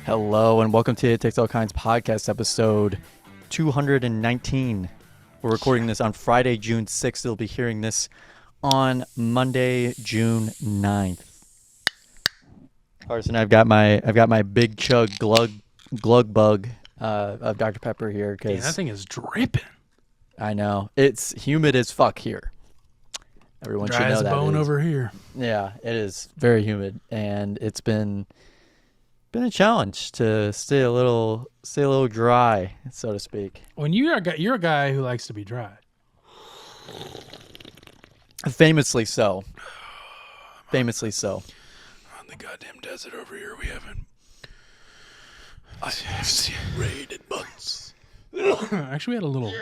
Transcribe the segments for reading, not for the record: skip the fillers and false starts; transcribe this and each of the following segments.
Hello and welcome to It Takes All Kinds podcast episode 219. We're recording this on Friday, June 6th. You'll be hearing this on Monday, June 9th. Carson, I've got my big chug glug bug of Dr. Pepper here Damn, that thing is dripping. I know it's humid as fuck here. Everyone should know that. Dry as bone over here. Yeah, it is very humid, and it's been a challenge to stay a little dry, so to speak. When you're a guy who likes to be dry. Famously so. Famously so. On the goddamn desert over here, we haven't. I have seen raided months. Actually, we had a little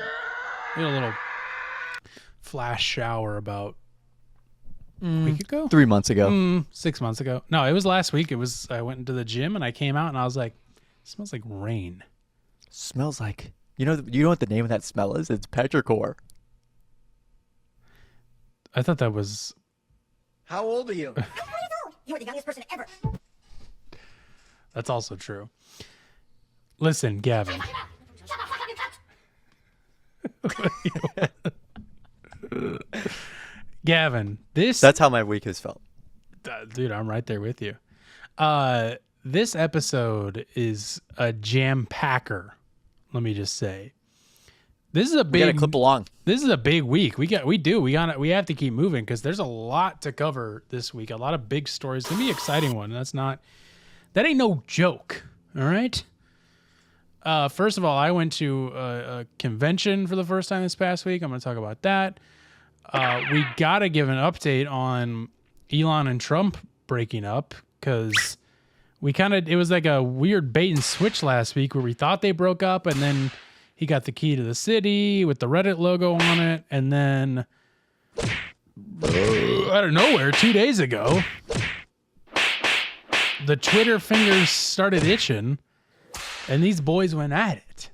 flash shower about a week ago? 3 months ago. 6 months ago. No, it was last week. I went into the gym and I came out and I was like, it smells like rain. Smells like, you know what the name of that smell is? It's petrichor. I thought that was. How old are you? I'm 20 years old. You are the youngest person ever. That's also true. Listen, Gavin. Shut the fuck up, you cunt. Gavin, That's how my week has felt. Dude, I'm right there with you. This episode is a jam packer. Let me just say, this is a big. We gotta clip along. This is a big week. We have to keep moving because there's a lot to cover this week. A lot of big stories. It's gonna be an exciting one. That ain't no joke. All right. First of all, I went to a convention for the first time this past week. I'm going to talk about that. We got to give an update on Elon and Trump breaking up because it was like a weird bait and switch last week where we thought they broke up and then he got the key to the city with the Reddit logo on it. And then out of nowhere, 2 days ago, the Twitter fingers started itching. And these boys went at it.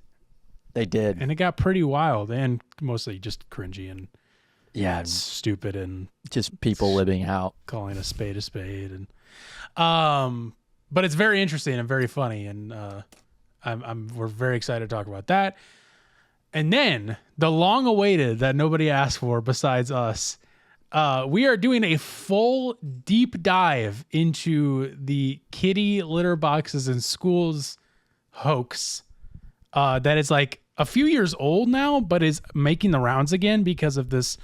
They did. And it got pretty wild and mostly just cringy and stupid and just people living out. Calling a spade a spade. And but it's very interesting and very funny. And we're very excited to talk about that. And then the long awaited that nobody asked for besides us, we are doing a full deep dive into the kitty litter boxes in schools hoax that is like a few years old now, but is making the rounds again because of this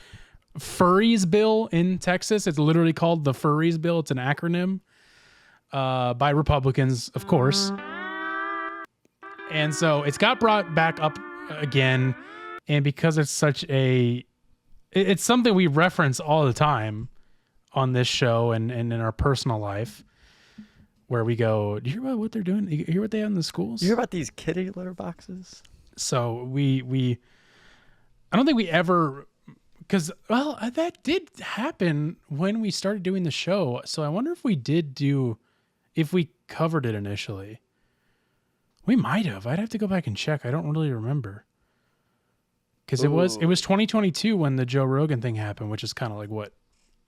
furries bill in Texas. It's literally called the furries bill. It's an acronym by Republicans, of course. And so it's got brought back up again. And because it's it's something we reference all the time on this show and in our personal life. Where we go, do you hear about what they're doing? You hear what they have in the schools? You hear about these kitty litter boxes? So I don't think we ever, because, well, that did happen when we started doing the show. So I wonder if if we covered it initially. We might have. I'd have to go back and check. I don't really remember. Because it was 2022 when the Joe Rogan thing happened, which is kind of like what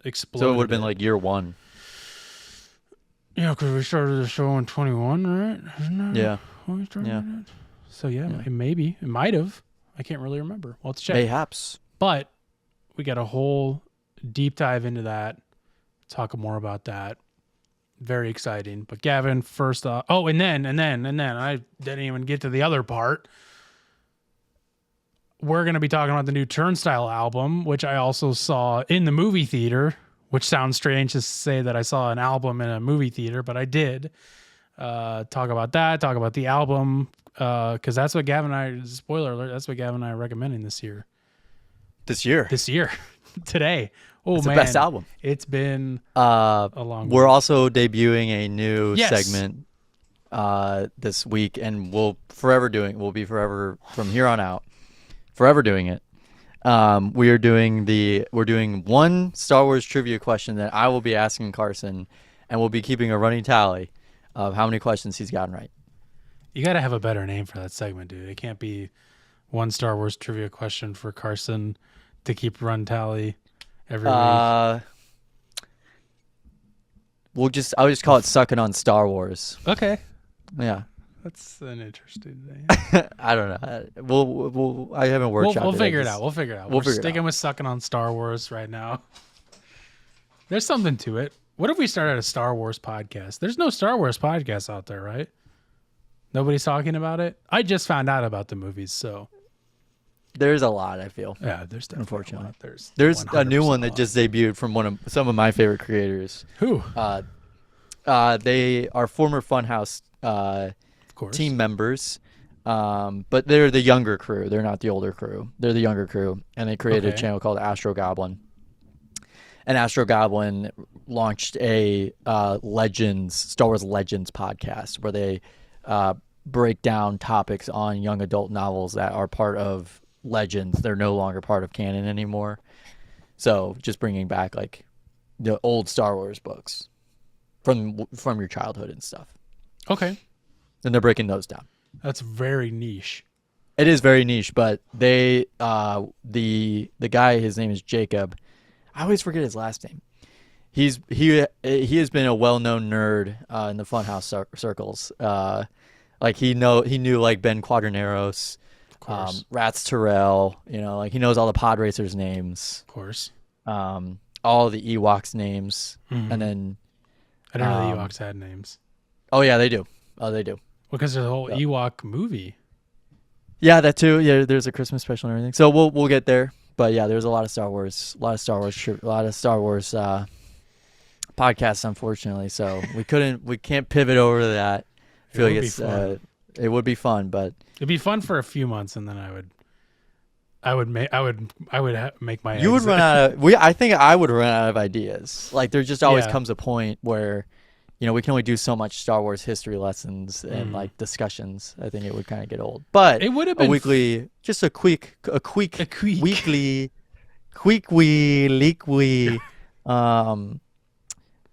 exploded. So it would have been like year one. Yeah, because we started the show in 21, right? Isn't that Yeah. when we started Yeah. it? So, yeah, maybe. It might have. I can't really remember. Well, let's check. Mayhaps. But we got a whole deep dive into that. Talk more about that. Very exciting. But Gavin, first off. Oh, and then I didn't even get to the other part. We're going to be talking about the new Turnstile album, which I also saw in the movie theater. Which sounds strange to say that I saw an album in a movie theater, but I did. Talk about that. Talk about the album. Because that's what Gavin and I, spoiler alert, that's what Gavin and I are recommending this year. This year. Today. Oh, it's man. the best album. It's been a long We're week. Also debuting a new segment this week, and we'll be forever from here on out. Forever doing it. We're doing one Star Wars trivia question that I will be asking Carson, and we'll be keeping a running tally of how many questions he's gotten right. You got to have a better name for that segment, dude. It can't be one Star Wars trivia question for Carson to keep run tally every week. I'll just call it Sucking on Star Wars. Okay. Yeah. That's an interesting thing. I don't know. We'll I haven't workshoped We'll it. figure it out. We'll figure it out. We'll We're figure it sticking out. with sucking on Star Wars right now. There's something to it. What if we started a Star Wars podcast? There's no Star Wars podcast out there, right? Nobody's talking about it. I just found out about the movies, so There's a lot, I feel. yeah, there's definitely Unfortunately. a lot. There's a new 100% one a that lot. just debuted from some of my favorite creators. Who? They are former Funhouse Of course. team members, but they're the younger crew. They're not the older crew. They're the younger crew, and they created a Okay. channel called Astro Goblin. And Astro Goblin launched a Star Wars Legends podcast where they break down topics on young adult novels that are part of Legends. They're no longer part of canon anymore. So just bringing back like the old Star Wars books from your childhood and stuff. Okay. And they're breaking those down. That's very niche. It is very niche, but they the guy, his name is Jacob. I always forget his last name. He has been a well-known nerd in the Funhouse circles. Like he knew like Ben Quadraneros, Of course. Rats Terrell. Like he knows all the pod racers names, Of course. all the Ewoks names, Mhm. and then I didn't know the Ewoks had names. oh yeah, they do. Oh, they do. Because there's a whole Yeah. Ewok movie. Yeah, that too. Yeah, there's a Christmas special and everything. So we'll get there. But yeah, there's a lot of Star Wars, podcasts, unfortunately. So we can't pivot over to that. I feel It like would be it's fun. it would be fun, but It'd be fun for a few months, and then I would make my. you would exit. run out of. I think I would run out of ideas. Like there just always Yeah. comes a point where, we can only do so much Star Wars history lessons and Mm. like discussions. I think it would kind of get old. But It would have a been weekly, just a quick a quick. weekly,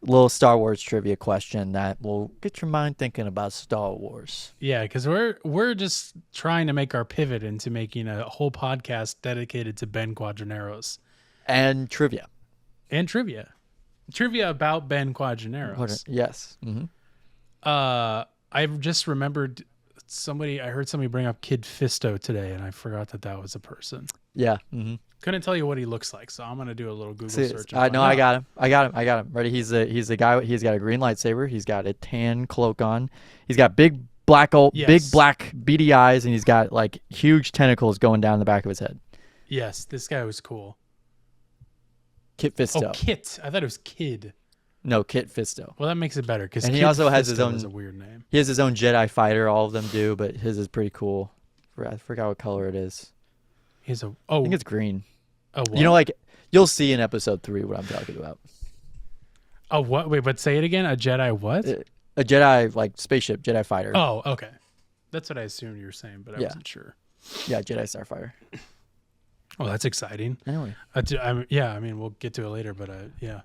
little Star Wars trivia question that will get your mind thinking about Star Wars. Yeah, because we're just trying to make our pivot into making a whole podcast dedicated to Ben Quadraneros And trivia. and trivia about Ben Quadraneros. Yes. Mm-hmm. I just remembered I heard somebody bring up Kid Fisto today, and I forgot that was a person. Yeah. Mm-hmm. Couldn't tell you what he looks like, so I'm gonna do a little Google search. and I find know. I out. got him. Ready? He's a guy. He's got a green lightsaber. He's got a tan cloak on. He's got big black beady eyes, and he's got like huge tentacles going down the back of his head. Yes, this guy was cool. Kit Fisto. Oh, Kit. I thought it was Kid. No, Kit Fisto. Well, that makes it better because And he also has his Is own- a weird name. He has his own Jedi fighter. All of them do, but his is pretty cool. I forgot what color it is. He's a I think it's green. what? Like you'll see in episode 3 what I'm talking about. Oh, what? Wait, but say it again. A Jedi what? A Jedi like spaceship, Jedi fighter. Oh, okay. That's what I assumed you were saying, but I Yeah. wasn't sure. Yeah, Jedi Starfighter. Oh, that's exciting. Anyway, I mean, we'll get to it later, but yeah.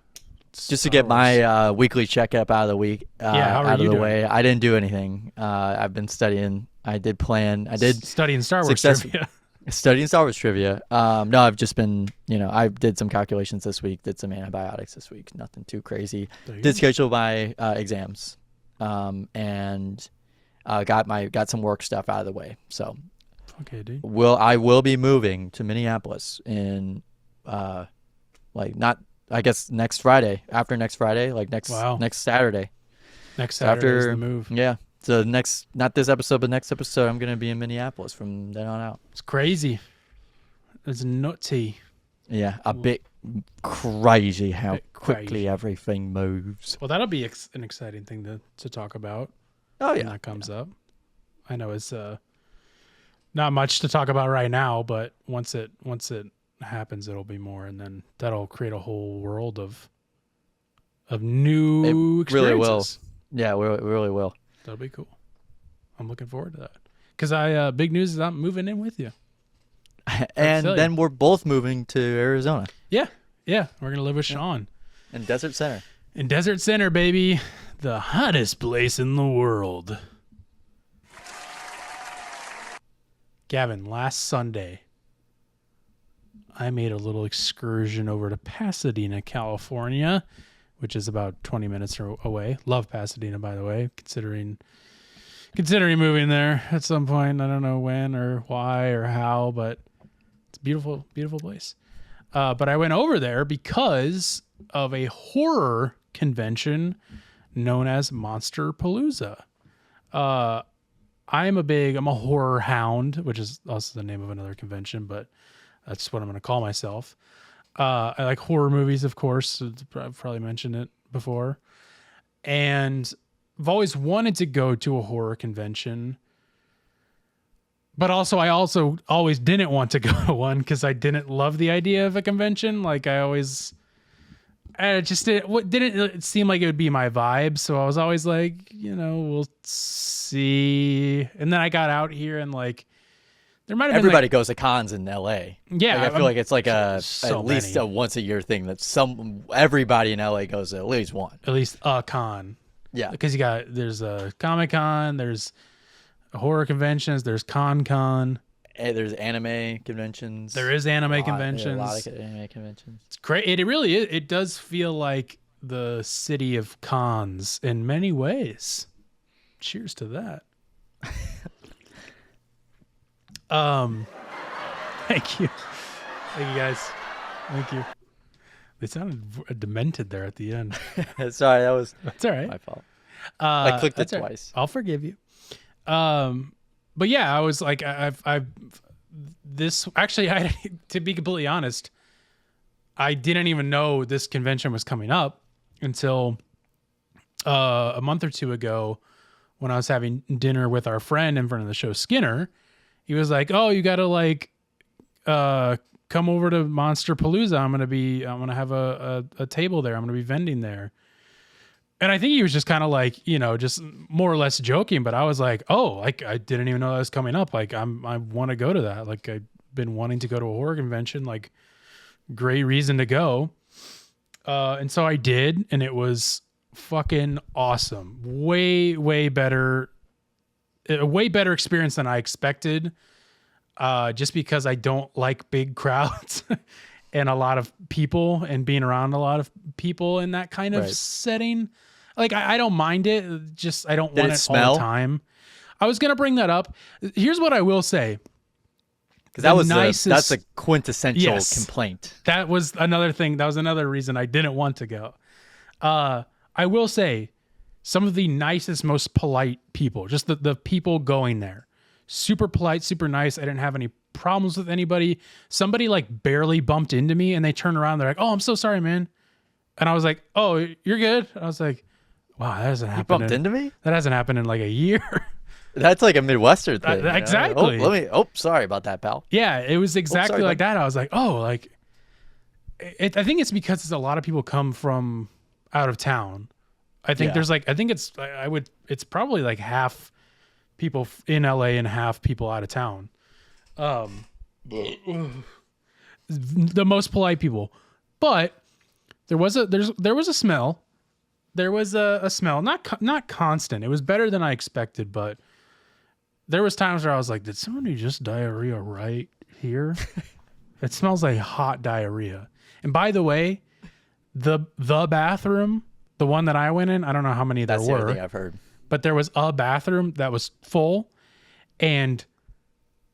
just to get my weekly checkup out of the week how are out of you the doing? way. I didn't do anything. I've been studying. I did studying Star Wars success- trivia. studying Star Wars trivia. No, I've just been, I did some calculations this week, did some antibiotics this week, nothing too crazy. There you Did go. schedule my exams, and got some work stuff out of the way. So Okay, dude. I will be moving to Minneapolis in I guess next Friday, after next Friday, like next Saturday. Next Saturday is After the move. Yeah. So not this episode, but next episode, I'm gonna be in Minneapolis from then on out. It's crazy. It's nutty. Yeah, a bit crazy how Bit quickly crazy. everything moves. Well, that'll be an exciting thing to talk about Oh when that comes up. I know it's not much to talk about right now, but once it happens, it'll be more, and then that'll create a whole world of new It really will. experiences. Yeah, we really will. That'll be cool. I'm looking forward to that. Because big news is I'm moving in with you. And tell you. then we're both moving to Arizona Yeah, we're gonna live with Sean in Desert Center. in Desert Center, baby, the hottest place in the world. Gavin, last Sunday, I made a little excursion over to Pasadena, California, which is about 20 minutes away. Love Pasadena, by the way, considering considering moving there at some point. I don't know when or why or how, but it's a beautiful, beautiful place. But I went over there because of a horror convention known as Monsterpalooza. I'm a horror hound, which is also the name of another convention, but that's what I'm going to call myself. I like horror movies, of course. I've probably mentioned it before. And I've always wanted to go to a horror convention. But also, I always didn't want to go to one because I didn't love the idea of a convention. Like it just didn't seem like it would be my vibe. So I was always like, we'll see. And then I got out here and like, there might have been everybody goes to cons in LA. Yeah, like, I feel like it's like at so least many. a once a year thing that everybody in LA goes to at least one. At least a con. Yeah, because there's a Comic-Con, there's horror conventions, there's Con. There's anime conventions. There is anime conventions. A lot of anime conventions. It's great. It really is. It does feel like the city of cons in many ways. Cheers to that. Thank you. Thank you guys. Thank you. They sounded demented there at the end. Sorry, that was That's all right. my fault. I clicked it twice. I'll forgive you. But yeah, I was like, to be completely honest, I didn't even know this convention was coming up until a month or two ago when I was having dinner with our friend in front of the show Skinner. He was like, "Oh, you got to come over to Monsterpalooza. I'm gonna have a table there. I'm gonna be vending there." And I think he was just kind of like, just more or less joking. But I was like, oh, like I didn't even know that was coming up. Like I want to go to that. Like I've been wanting to go to a horror convention. Like great reason to go. And so I did, and it was fucking awesome. Way, way better. A way better experience than I expected. Just because I don't like big crowds and a lot of people and being around a lot of people in that kind of setting. Like I don't mind it. Just I don't want it all the time. I was gonna bring that up. Here's what I will say. Because that's a quintessential complaint. That was another thing. That was another reason I didn't want to go. I will say some of the nicest, most polite people, just the people going there, super polite, super nice. I didn't have any problems with anybody. Somebody like barely bumped into me and they turned around. They're like, "Oh, I'm so sorry, man." And I was like, "Oh, you're good." I was like, "Wow, that hasn't happened." You bumped into me? That hasn't happened in like a year. That's like a Midwestern thing. Exactly. Oh, sorry about that, pal. Yeah, it was exactly like that. I was like, oh, like, I think it's because it's a lot of people come from out of town. I think it's probably like half people in LA and half people out of town. The most polite people, but there was a smell. There was a smell, not constant. It was better than I expected, but there was times where I was like, did somebody just diarrhea right here? It smells like hot diarrhea. And by the way, the bathroom, the one that I went in, I don't know how many there were. That's the other thing I've heard. But there was a bathroom that was full and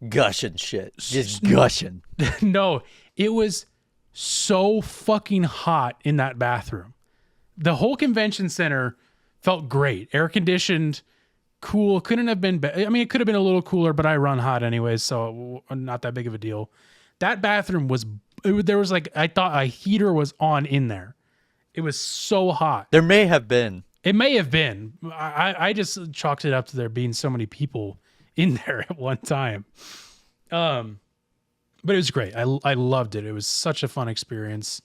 gushing shit. Just gushing. No, it was so fucking hot in that bathroom. The whole convention center felt great. Air conditioned, cool. Couldn't have been I mean, it could have been a little cooler, but I run hot anyways, so not that big of a deal. That bathroom there was like, I thought a heater was on in there. It was so hot. There may have been. It may have been. I just chalked it up to there being so many people in there at one time. But it was great. I loved it. It was such a fun experience.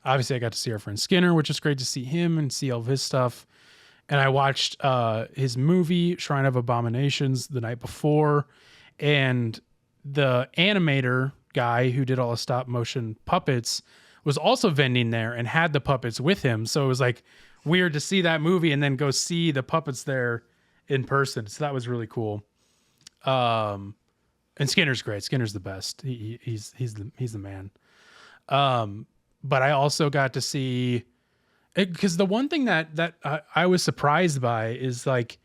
Obviously, I got to see our friend Skinner, which was great to see him and see all of his stuff. And I watched his movie, Shrine of Abominations, the night before. And the animator guy who did all the stop motion puppets was also vending there and had the puppets with him. So it was like weird to see that movie and then go see the puppets there in person. So that was really cool. And Skinner's great. Skinner's the best. He's the man. But I also got to see, because the one thing that I was surprised by is like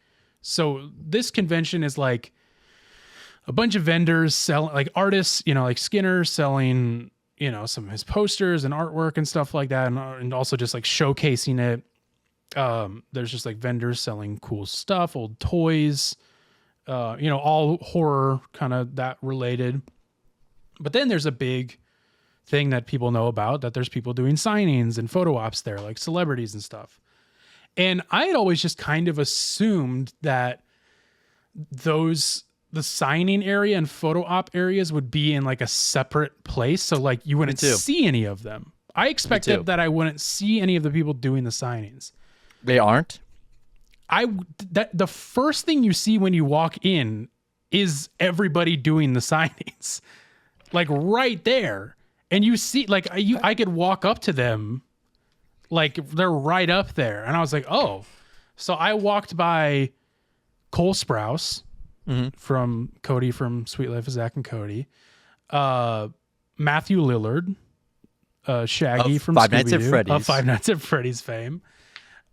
So this convention is like a bunch of vendors selling, like artists, like Skinner selling, some of his posters and artwork and stuff like that. And also just like showcasing it. There's just like vendors selling cool stuff, old toys, all horror kind of that related. But then there's a big thing that people know about, that there's people doing signings and photo ops there, like celebrities and stuff. And I had always just kind of assumed that the signing area and photo op areas would be in like a separate place. So like you wouldn't see any of them. I expected that I wouldn't see any of the people doing the signings. They aren't? The first thing you see when you walk in is everybody doing the signings. Like right there. And you see, like I could walk up to them, like they're right up there. And I was like, oh. So I walked by Cole Sprouse from Cody from Sweet Life of Zach and Cody. Matthew Lillard, Shaggy from Five Nights at Freddy's. Of Five Nights at Freddy's fame.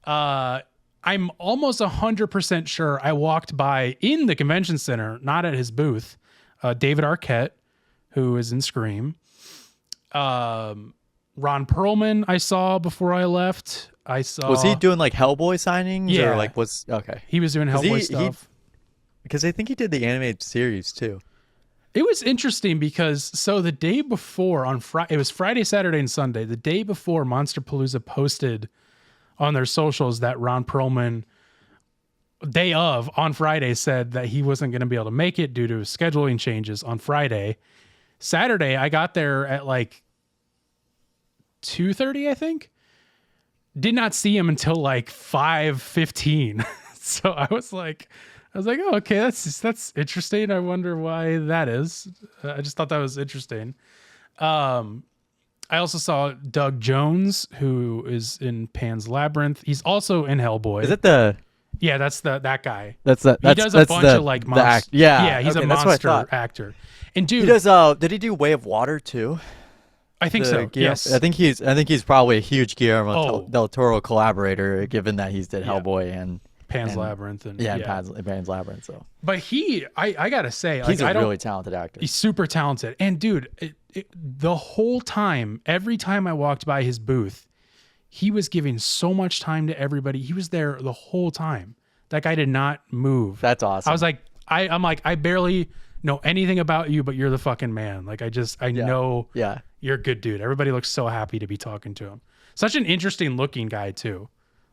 I'm almost 100% sure I walked by in the convention center, not at his booth, David Arquette, who is in Scream. Ron Perlman I saw before I left. Was he doing like Hellboy signings? Yeah. Or like okay. He was doing Hellboy stuff. Because I think he did the animated series too. It was interesting because the day before on Friday, it was Friday, Saturday, and Sunday. The day before, Monsterpalooza posted on their socials that Ron Perlman, day of on Friday, said that he wasn't going to be able to make it due to scheduling changes on Friday. Saturday, I got there at like 2:30, I think. Did not see him until like 5:15. So I was like, oh, okay, that's interesting. I wonder why that is. I just thought that was interesting. I also saw Doug Jones, who is in Pan's Labyrinth. He's also in Hellboy. Is it the? Yeah, that's that guy. He does a bunch of like monster. Yeah, he's a monster actor. And dude, he does. Did he do Way of Water too? I think so. Yes, I think he's probably a huge Guillermo del Toro collaborator, given that he's did Hellboy and Pan's Labyrinth and Pan's Labyrinth. So, but I gotta say, he's a really talented actor. He's super talented, and dude, the whole time, every time I walked by his booth, he was giving so much time to everybody. He was there the whole time. That guy did not move. That's awesome. I was like, I'm like, I barely know anything about you, but you're the fucking man. Like I know you're a good dude. Everybody looks so happy to be talking to him. Such an interesting looking guy too.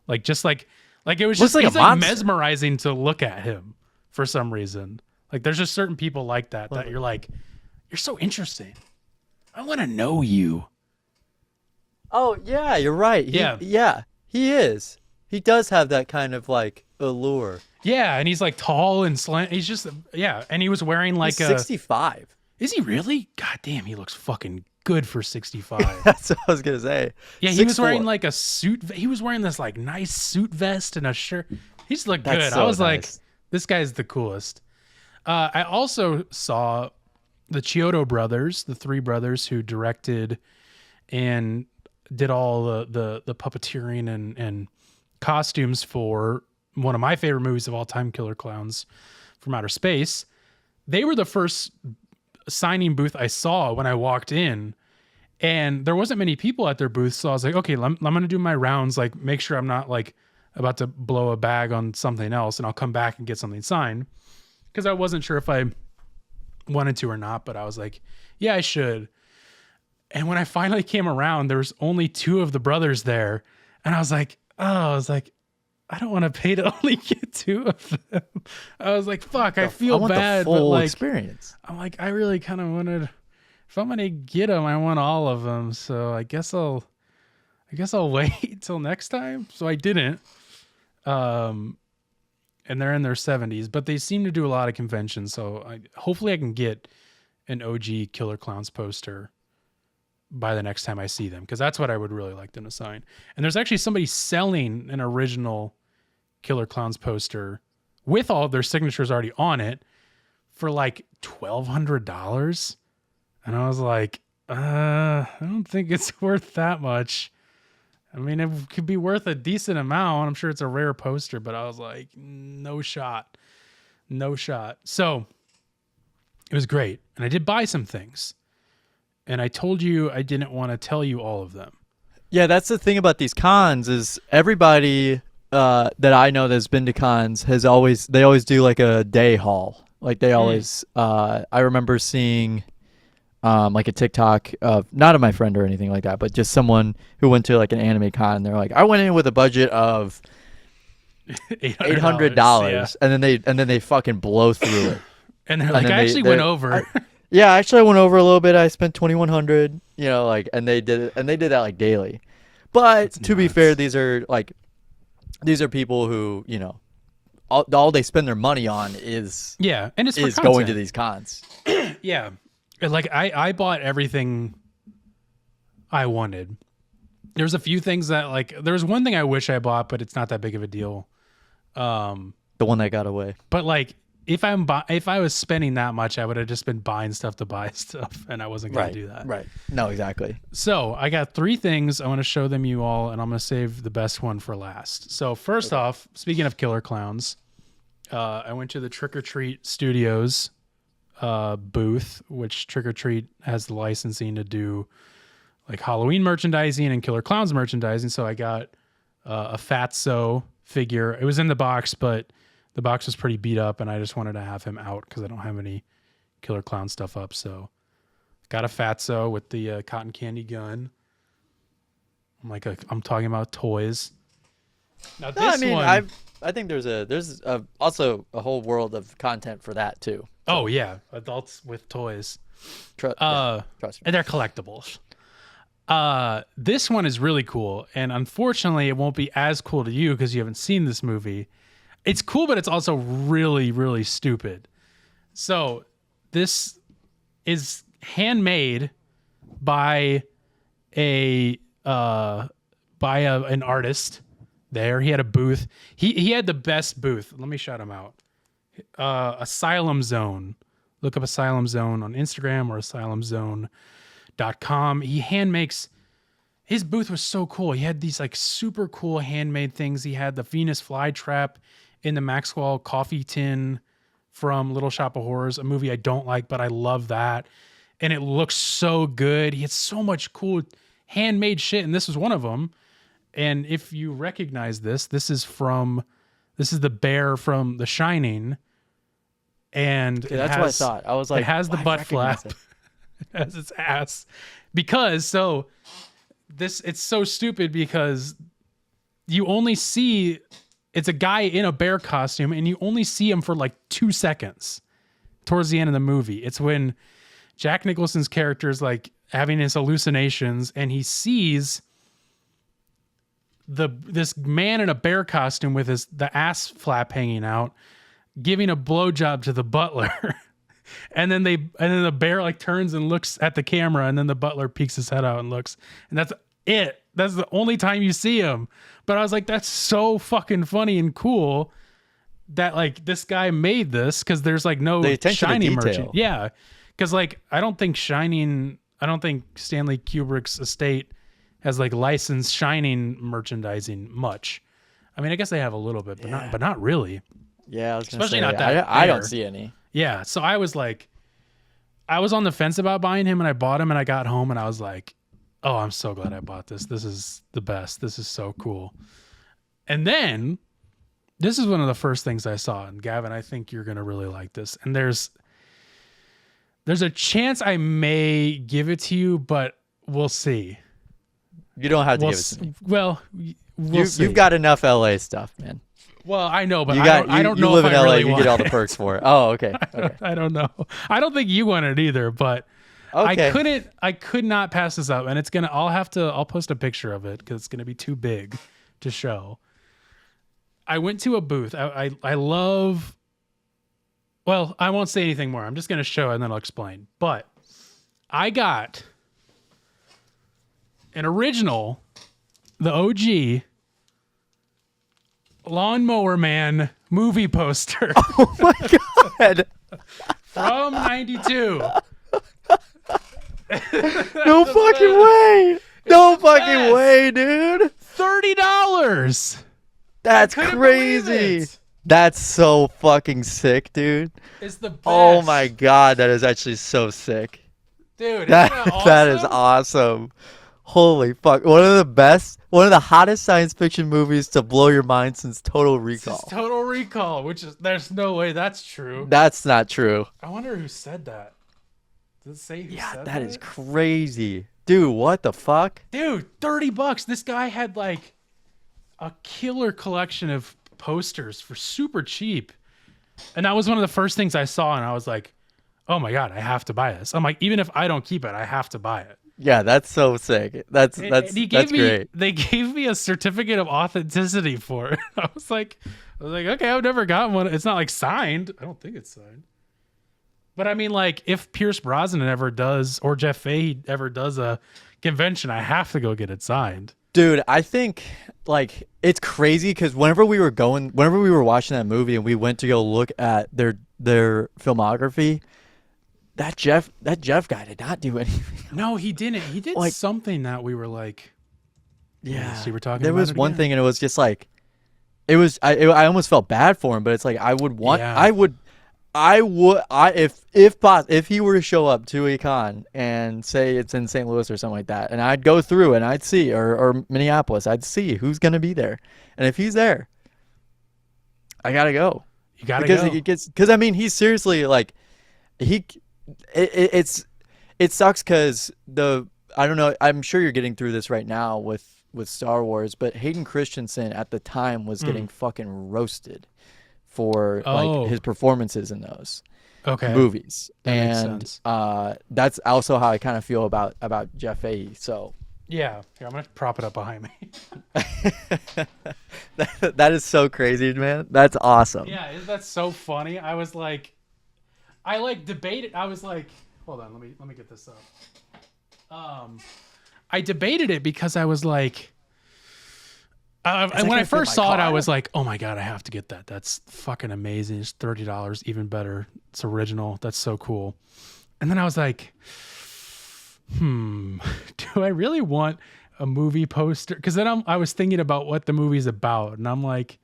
Like just like it was just he's like mesmerizing to look at him for some reason. Like there's just certain people like that you're like, you're so interesting. I want to know you. Oh yeah, you're right. He is. He does have that kind of like allure. Yeah, and he's like tall and slant. He's just and he was wearing like he's 65. Is he really? God damn, he looks fucking good for 65. That's what I was gonna say. Yeah, he was wearing like a suit. He was wearing this like nice suit vest and a shirt. He just looked good. I was like, this guy's the coolest. I also saw the Chiodo brothers, the three brothers who directed and did all the puppeteering and costumes for one of my favorite movies of all time, Killer Clowns from Outer Space. They were the first signing booth I saw when I walked in, and there wasn't many people at their booth. So I was like, okay, I'm going to do my rounds, like make sure I'm not like about to blow a bag on something else, and I'll come back and get something signed. Cause I wasn't sure if I wanted to or not, but I was like, yeah, I should. And when I finally came around, there was only two of the brothers there. And I was like, I don't want to pay to only get two of them. I was like, fuck, I feel bad. The full but like, experience. I'm like, I really kind of wanted, if I'm going to get them, I want all of them. So I guess I'll wait till next time. So I didn't. And they're in their 70s, but they seem to do a lot of conventions. So hopefully I can get an OG Killer Clowns poster by the next time I see them, because that's what I would really like them to sign. And there's actually somebody selling an original Killer Clowns poster with all of their signatures already on it for like $1,200. And I was like, I don't think it's worth that much. I mean, it could be worth a decent amount. I'm sure it's a rare poster, but I was like, no shot. No shot. So it was great. And I did buy some things. And I told you I didn't want to tell you all of them. Yeah, that's the thing about these cons is everybody that I know that's been to cons they always do like a day haul. Like they always, I remember seeing like a TikTok of not of my friend or anything like that, but just someone who went to like an anime con and they're like, I went in with a budget of $800, and then they fucking blow through it. And they're like, I actually went over. I went over a little bit. I spent $2,100, like, and they did that like daily. But to be fair, these are people who, all they spend their money on is and it's is going to these cons. Yeah. Like I bought everything I wanted. There's a few things that like, there's one thing I wish I bought, but it's not that big of a deal. The one that got away. But like, if I was spending that much, I would have just been buying stuff to buy stuff, and I wasn't going to do that. Right. No, exactly. So I got 3 things. I want to show them you all, and I'm going to save the best one for last. So first off, speaking of killer clowns, I went to the Trick or Treat Studios booth, which Trick or Treat has the licensing to do like Halloween merchandising and killer clowns merchandising. So I got a Fatso figure. It was in the box, but the box was pretty beat up, and I just wanted to have him out because I don't have any killer clown stuff up. So got a Fatso with the cotton candy gun. I'm talking about toys. Now this one, I think there's also a whole world of content for that too. So. Oh yeah, adults with toys. Trust me. And they're collectibles. This one is really cool, and unfortunately, it won't be as cool to you because you haven't seen this movie. It's cool, but it's also really, really stupid. So this is handmade by an artist. There, he had a booth. He had the best booth. Let me shout him out. Asylum Zone. Look up Asylum Zone on Instagram or asylumzone.com. He hand makes. His booth was so cool. He had these like super cool handmade things. He had the Venus flytrap in the Maxwell coffee tin from Little Shop of Horrors, a movie I don't like, but I love that. And it looks so good. He had so much cool handmade shit, and this was one of them. And if you recognize this is the bear from The Shining. And that's what I thought. I was like, it has the butt flap. It has its ass. Because it's so stupid because you only see, it's a guy in a bear costume, and you only see him for like 2 seconds towards the end of the movie. It's when Jack Nicholson's character is like having his hallucinations, and he sees this man in a bear costume with the ass flap hanging out, giving a blowjob to the butler. and then the bear like turns and looks at the camera, and then the butler peeks his head out and looks, and that's it. That's the only time you see him. But I was like, that's so fucking funny and cool that like this guy made this, because there's like no Shining merchant. Yeah. Because like I don't think Stanley Kubrick's estate has like licensed Shining merchandising much. I mean, I guess they have a little bit, but not really. Yeah, especially not that. I don't see any. Yeah, so I was on the fence about buying him, and I bought him, and I got home, and I was like, oh, I'm so glad I bought this. This is the best. This is so cool. And then this is one of the first things I saw, and Gavin, I think you're gonna really like this. And there's a chance I may give it to you, but we'll see. You don't have to give it to me. Well, we'll see. You've got enough LA stuff, man. Well, I know, but I don't you know live if in I LA, really you get all the perks for it. Oh, okay. I don't know. I don't think you want it either, but okay. I could not pass this up, and I'll post a picture of it because it's gonna be too big to show. I went to a booth. I love. Well, I won't say anything more. I'm just gonna show it and then I'll explain. But I got an original, the OG Lawnmower Man movie poster. Oh my god! From '92. No fucking way! No fucking way, dude! $30. That's Couldn't believe crazy. it. That's so fucking sick, dude. It's the best. Oh my god, that is actually so sick. Dude, isn't That, that awesome? that is awesome. Holy fuck. One of the hottest science fiction movies to blow your mind since Total This is Recall. Total Recall, which is there's no way that's true. That's not true. I wonder who said that. Does it say who Yeah, said that is crazy. Dude, what the fuck? Dude, $30. This guy had like a killer collection of posters for super cheap. And that was one of the first things I saw, and I was like, oh my God, I have to buy this. I'm like, even if I don't keep it, I have to buy it. Yeah, that's so sick. That's He gave me, great. They gave me a certificate of authenticity for it. I was like, okay, I've never gotten one. It's not like signed. I don't think it's signed. But I mean, like, if Pierce Brosnan ever does, or Jeff Fahey ever does a convention, I have to go get it signed. Dude, I think like it's crazy because whenever we were watching that movie and we went to go look at their filmography, that Jeff guy did not do anything. No, he didn't. He did Like- something that we were like, Yeah, see, we're talking there about was it one again. thing, and it was just like, I almost felt bad for him, but it's like if he were to show up to a con and say it's in St. Louis or something like that, and I'd go through and I'd see, or Minneapolis, I'd see who's gonna be there, and if he's there, I gotta go. you gotta Because go. because I mean, he's seriously like, it sucks because I don't know, I'm sure you're getting through this right now with Star Wars, but Hayden Christensen at the time was getting fucking roasted for like his performances in those movies. That makes And sense. that's also how I kind of feel about Jeff Fahey. So Yeah, here, I'm gonna prop it up behind me. that is so crazy, man. That's awesome. Yeah, that's so funny. I was like, I like debated. I was like, hold on, let me get this up. I debated it because I was like, and when I first saw it, I was like, oh my God, I have to get that. That's fucking amazing. It's $30, even better. It's original. That's so cool. And then I was like, do I really want a movie poster? Because then I was thinking about what the movie's about, and I'm like,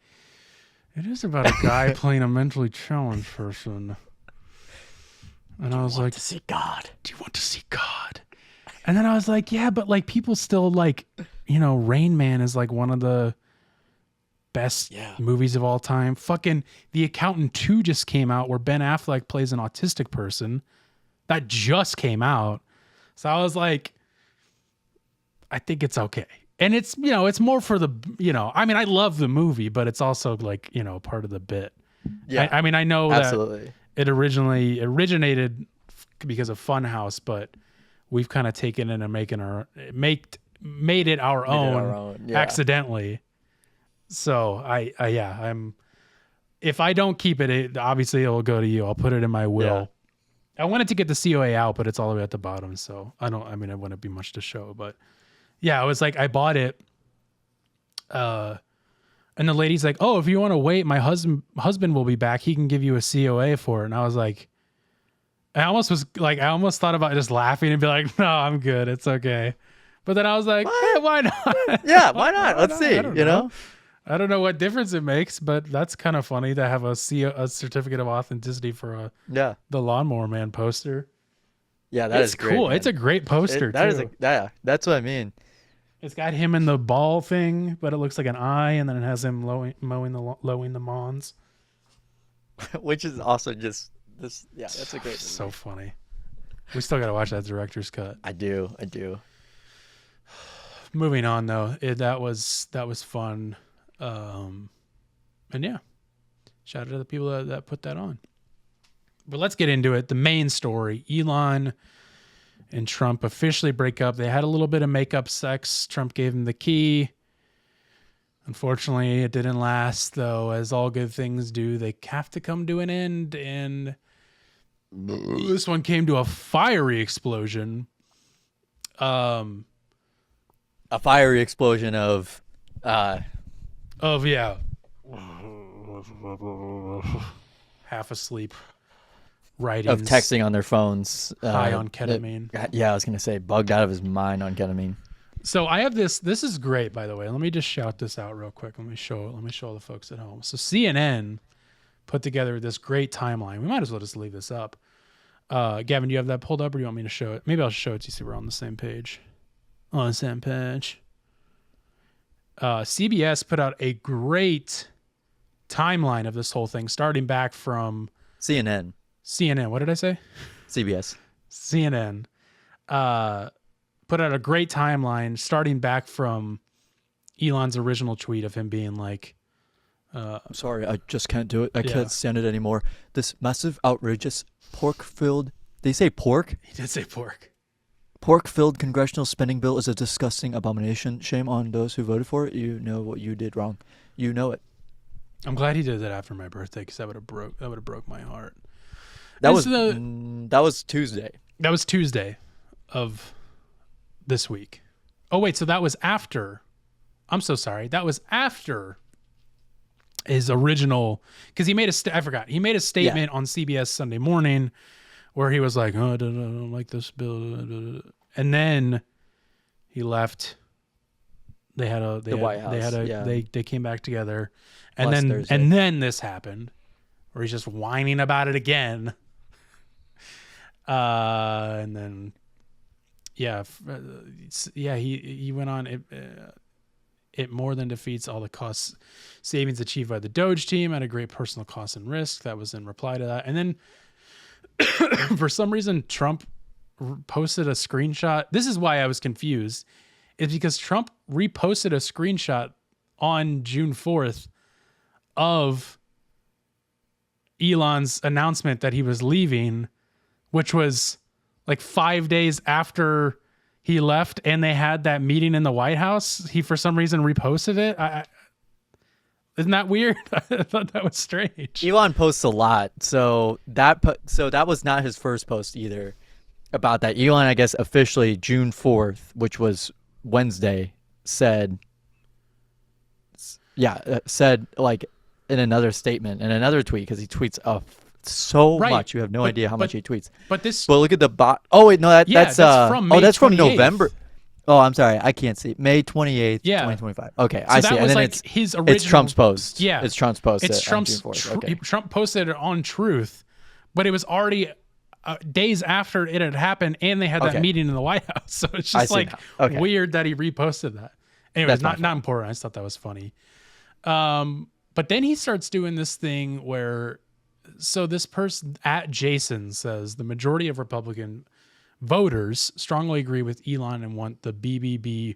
it is about a guy playing a mentally challenged person. And I was like, To see God. do you want to see God? And then I was like, yeah, but like people still like, Rain Man is like one of the best movies of all time. Fucking The Accountant 2 just came out where Ben Affleck plays an autistic person. That just came out. So I was like, I think it's okay. And it's, it's more for the, I mean, I love the movie, but it's also like, part of the bit. Yeah. I mean, I know Absolutely. that it originated because of Funhouse, but we've kind of taken it and made it our own accidentally. So if I don't keep it, obviously it will go to you. I'll put it in my will. Yeah. I wanted to get the COA out, but it's all the way at the bottom. So it wouldn't be much to show, but yeah, I was like, I bought it. And the lady's like, oh, if you want to wait, my husband will be back. He can give you a COA for it. And I was like, I almost thought about just laughing and be like, no, I'm good. It's okay. But then I was like, hey, why not? Yeah, why not? Let's see. I don't know. I don't know what difference it makes, but that's kind of funny to have a certificate of authenticity for the Lawnmower Man poster. Yeah, that is cool. great, it's a great poster. That's what I mean. It's got him in the ball thing, but it looks like an eye, and then it has him mowing the lawns. Which is also just this. Yeah, that's a great movie. So funny. We still got to watch that director's cut. I do. Moving on though, that was fun, and yeah, shout out to the people that put that on. But let's get into it. The main story: Elon and Trump officially break up. They had a little bit of make-up sex. Trump gave him the key. Unfortunately, it didn't last, though. As all good things do, they have to come to an end, and this one came to a fiery explosion. A fiery explosion of yeah, half asleep, writing of texting on their phones, high on ketamine. Yeah, I was gonna say bugged out of his mind on ketamine. So I have this. This is great, by the way. Let me just shout this out real quick. Let me show the folks at home. So CNN put together this great timeline. We might as well just leave this up. Gavin, do you have that pulled up, or do you want me to show it? Maybe I'll show it to you so we're on the same page. On the same page. CBS put out a great timeline of this whole thing, starting back from CNN. What did I say? CBS. CNN. Put out a great timeline starting back from Elon's original tweet of him being like, I'm sorry, I just can't do it. I can't stand it anymore. This massive, outrageous, pork-filled... Did he say pork? He did say pork. Pork-filled congressional spending bill is a disgusting abomination. Shame on those who voted for it. You know what you did wrong. You know it. I'm glad he did that after my birthday, because that would have broke my heart. That was Tuesday. That was Tuesday of this week. Oh wait, so that was after. I'm so sorry. That was after his original, because he made I forgot. He made a statement on CBS Sunday Morning where he was like, "Oh, I don't like this bill," and then he left. They had the White House. They came back together, and then this happened, where he's just whining about it again. And then, he went on. It more than defeats all the cost savings achieved by the Doge team at a great personal cost and risk. That was in reply to that. And then for some reason, Trump posted a screenshot. This is why I was confused. It's because Trump reposted a screenshot on June 4th of Elon's announcement that he was leaving, which was like 5 days after he left, and they had that meeting in the White House. He, for some reason, reposted it. Isn't that weird? I thought that was strange. Elon posts a lot, so that was not his first post either about that. Elon, I guess, officially June 4th, which was Wednesday, said like in another statement, in another tweet, because he tweets so much. You have no idea how much he tweets. But look at the bot. Oh wait, no, that's from May that's 28th. From November. Oh, I'm sorry, I can't see. May 28th, 2025. Okay, so I see. And then like his original. It's Trump's post. Yeah, it's Trump's post. It's Trump's. Trump posted it on Truth, but it was already days after it had happened, and they had that meeting in the White House. So it's just weird that he reposted that. Anyways, not important. I just thought that was funny. But then he starts doing this thing where, so this person at Jason says the majority of Republican voters strongly agree with Elon and want the BBB,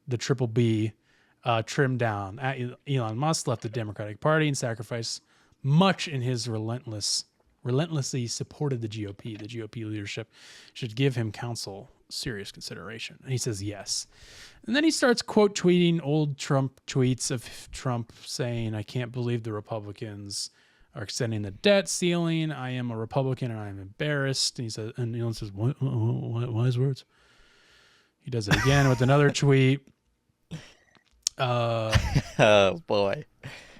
the triple B, trimmed down. Elon Musk left the Democratic Party and sacrificed much in his relentlessly supported the GOP. The GOP leadership should give him counsel serious consideration. And he says yes. And then he starts quote tweeting old Trump tweets of Trump saying, "I can't believe the Republicans are extending the debt ceiling. I am a Republican and I'm embarrassed." And he says, and Elon says, "What wise words?" He does it again with another tweet. Oh boy.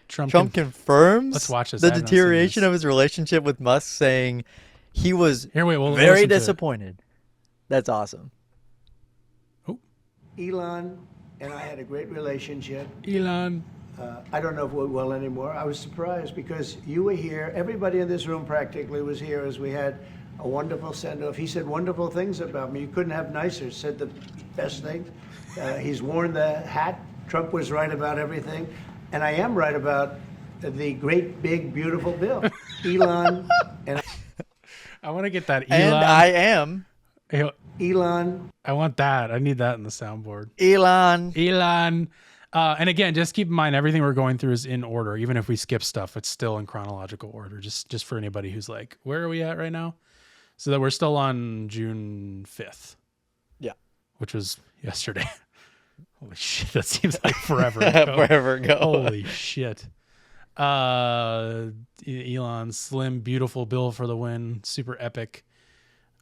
Trump confirms let's watch this. The deterioration of his relationship with Musk, saying he was very disappointed. That's awesome. Oh. Elon and I had a great relationship. Elon. I don't know if we're well anymore. I was surprised because you were here. Everybody in this room practically was here as we had a wonderful send-off. He said wonderful things about me. You couldn't have nicer. Said the best things. He's worn the hat. Trump was right about everything. And I am right about the great, big, beautiful bill. Elon and I want to get that Elon. And I am. Elon. I want that. I need that in the soundboard. Elon. And again, just keep in mind, everything we're going through is in order. Even if we skip stuff, it's still in chronological order. Just for anybody who's like, where are we at right now? So that we're still on June 5th. Yeah. Which was yesterday. Holy shit, that seems like forever ago. Forever ago. Holy shit. Elon, slim, beautiful bill for the win. Super epic.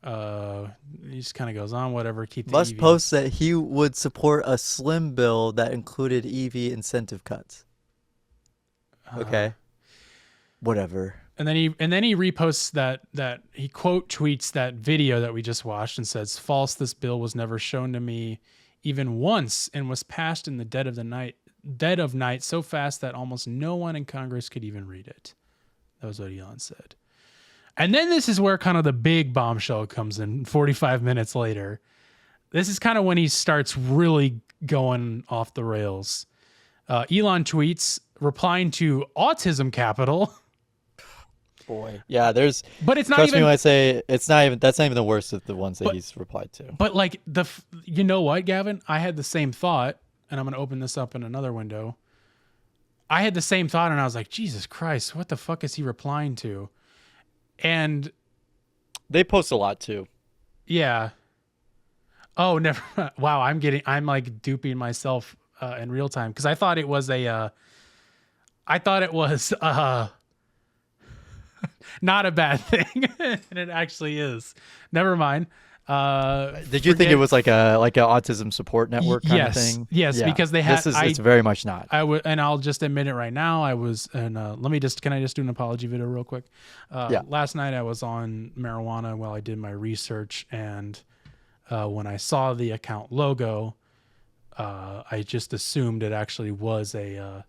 He just kind of goes on, whatever. Keep the Musk EV. posts that he would support a slim bill that included EV incentive cuts. Okay. Whatever. And then he reposts that he quote tweets that video that we just watched and says, "False, this bill was never shown to me. even once, and was passed in the dead of night so fast that almost no one in Congress could even read it. That was what Elon said. And then this is where kind of the big bombshell comes in 45 minutes later. This is kind of when he starts really going off the rails. Elon tweets, replying to Autism Capital. Boy. Yeah, there's... But it's not trust even... me when I say that's not even the worst of the ones that he's replied to. But like, you know what, Gavin? I had the same thought, and I'm going to open this up in another window. I had the same thought, and I was like, Jesus Christ, what the fuck is he replying to? And... They post a lot, too. Yeah. Oh, never mind. Wow, I'm like duping myself in real time, because I thought it was not a bad thing, and it actually is. Never mind. Did you think it was like an autism support network kind of thing? Yes, yeah. Because they had. It's very much not. And I'll just admit it right now. I was, and can I just do an apology video real quick? Yeah. Last night I was on marijuana while I did my research, and when I saw the account logo, I just assumed it actually was a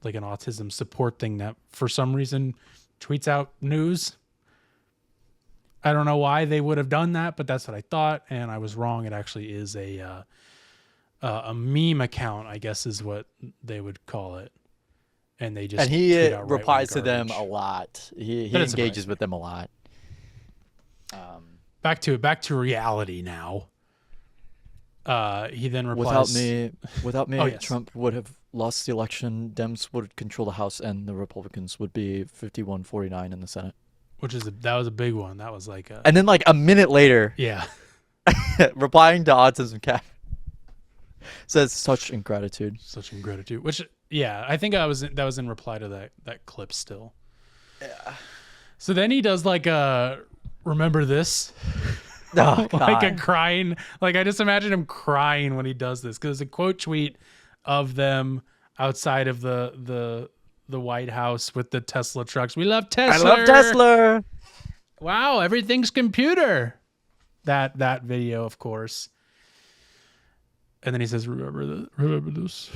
like an autism support thing that for some reason tweets out news. I don't know why they would have done that, but that's what I thought, and I was wrong. It actually is a meme account, I guess is what they would call it. And they just he replies to them a lot. He engages with them a lot. Back to reality now. He then replies, without me, Oh, yes. Trump would have lost the election. Dems would control the House, and the Republicans would be 51-49 in the Senate. That was a big one. That was like and then like a minute later, yeah, replying to Autism Cap says such ingratitude. Which yeah, I think that was in reply to that clip still. Yeah. So then he does like a remember this. Oh, like a crying, like I just imagine him crying when he does this, because a quote tweet of them outside of the White House with the Tesla trucks. We love Tesla. I love Tesla. Wow, everything's computer. That video, of course. And then he says, remember this.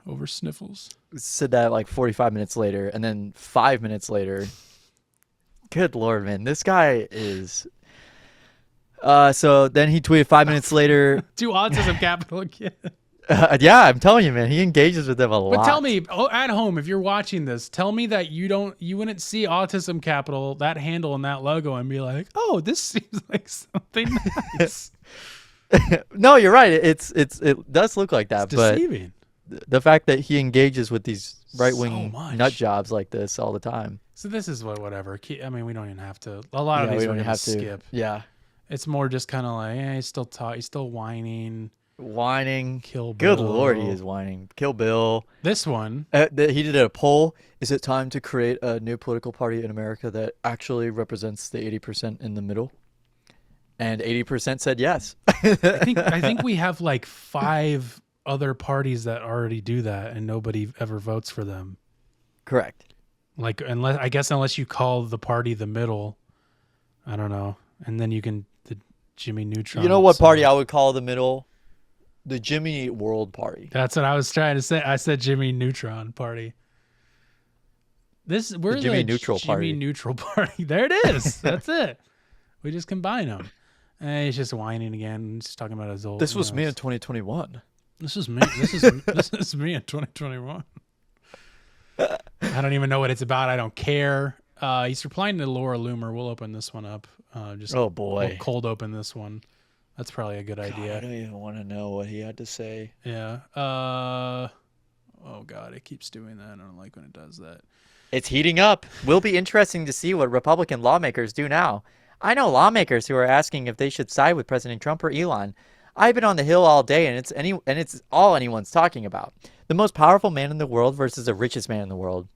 Over sniffles. Said that like 45 minutes later, and then 5 minutes later. Good Lord, man. This guy is... So then he tweeted 5 minutes later. To Autism Capital again. Yeah, I'm telling you, man. He engages with them a lot. But tell me, at home, if you're watching this, tell me that you wouldn't see Autism Capital, that handle and that logo, and be like, oh, this seems like something nice. No, you're right. It does look like that. It's deceiving. But the fact that he engages with these right-wing so nut jobs like this all the time. So this is whatever. I mean, we don't even have to. A lot of these we don't have to skip. Yeah. It's more just kind of like, he's still whining. Kill Bill. Good Lord, he is whining. Kill Bill. This one. He did a poll. Is it time to create a new political party in America that actually represents the 80% in the middle? And 80% said yes. I think we have like 5 other parties that already do that, and nobody ever votes for them. Correct. Like, unless you call the party the middle, I don't know. And then you can the Jimmy Neutron. You know what party I would call the middle? The Jimmy World Party. That's what I was trying to say. I said Jimmy Neutron Party. We're the Jimmy Neutral Party. Jimmy Neutral Party. There it is. That's it. We just combine them. And he's just whining again. He's just talking about his old. This was me in 2021. This is me. This is me in 2021. I don't even know what it's about. I don't care. He's replying to Laura Loomer. We'll open this one up. Oh boy, we'll cold open this one. That's probably a good idea. I don't even want to know what he had to say. Yeah. Oh God, it keeps doing that. I don't like when it does that. It's heating up. Will be interesting to see what Republican lawmakers do now. I know lawmakers who are asking if they should side with President Trump or Elon. I've been on the Hill all day, and it's all anyone's talking about. The most powerful man in the world versus the richest man in the world.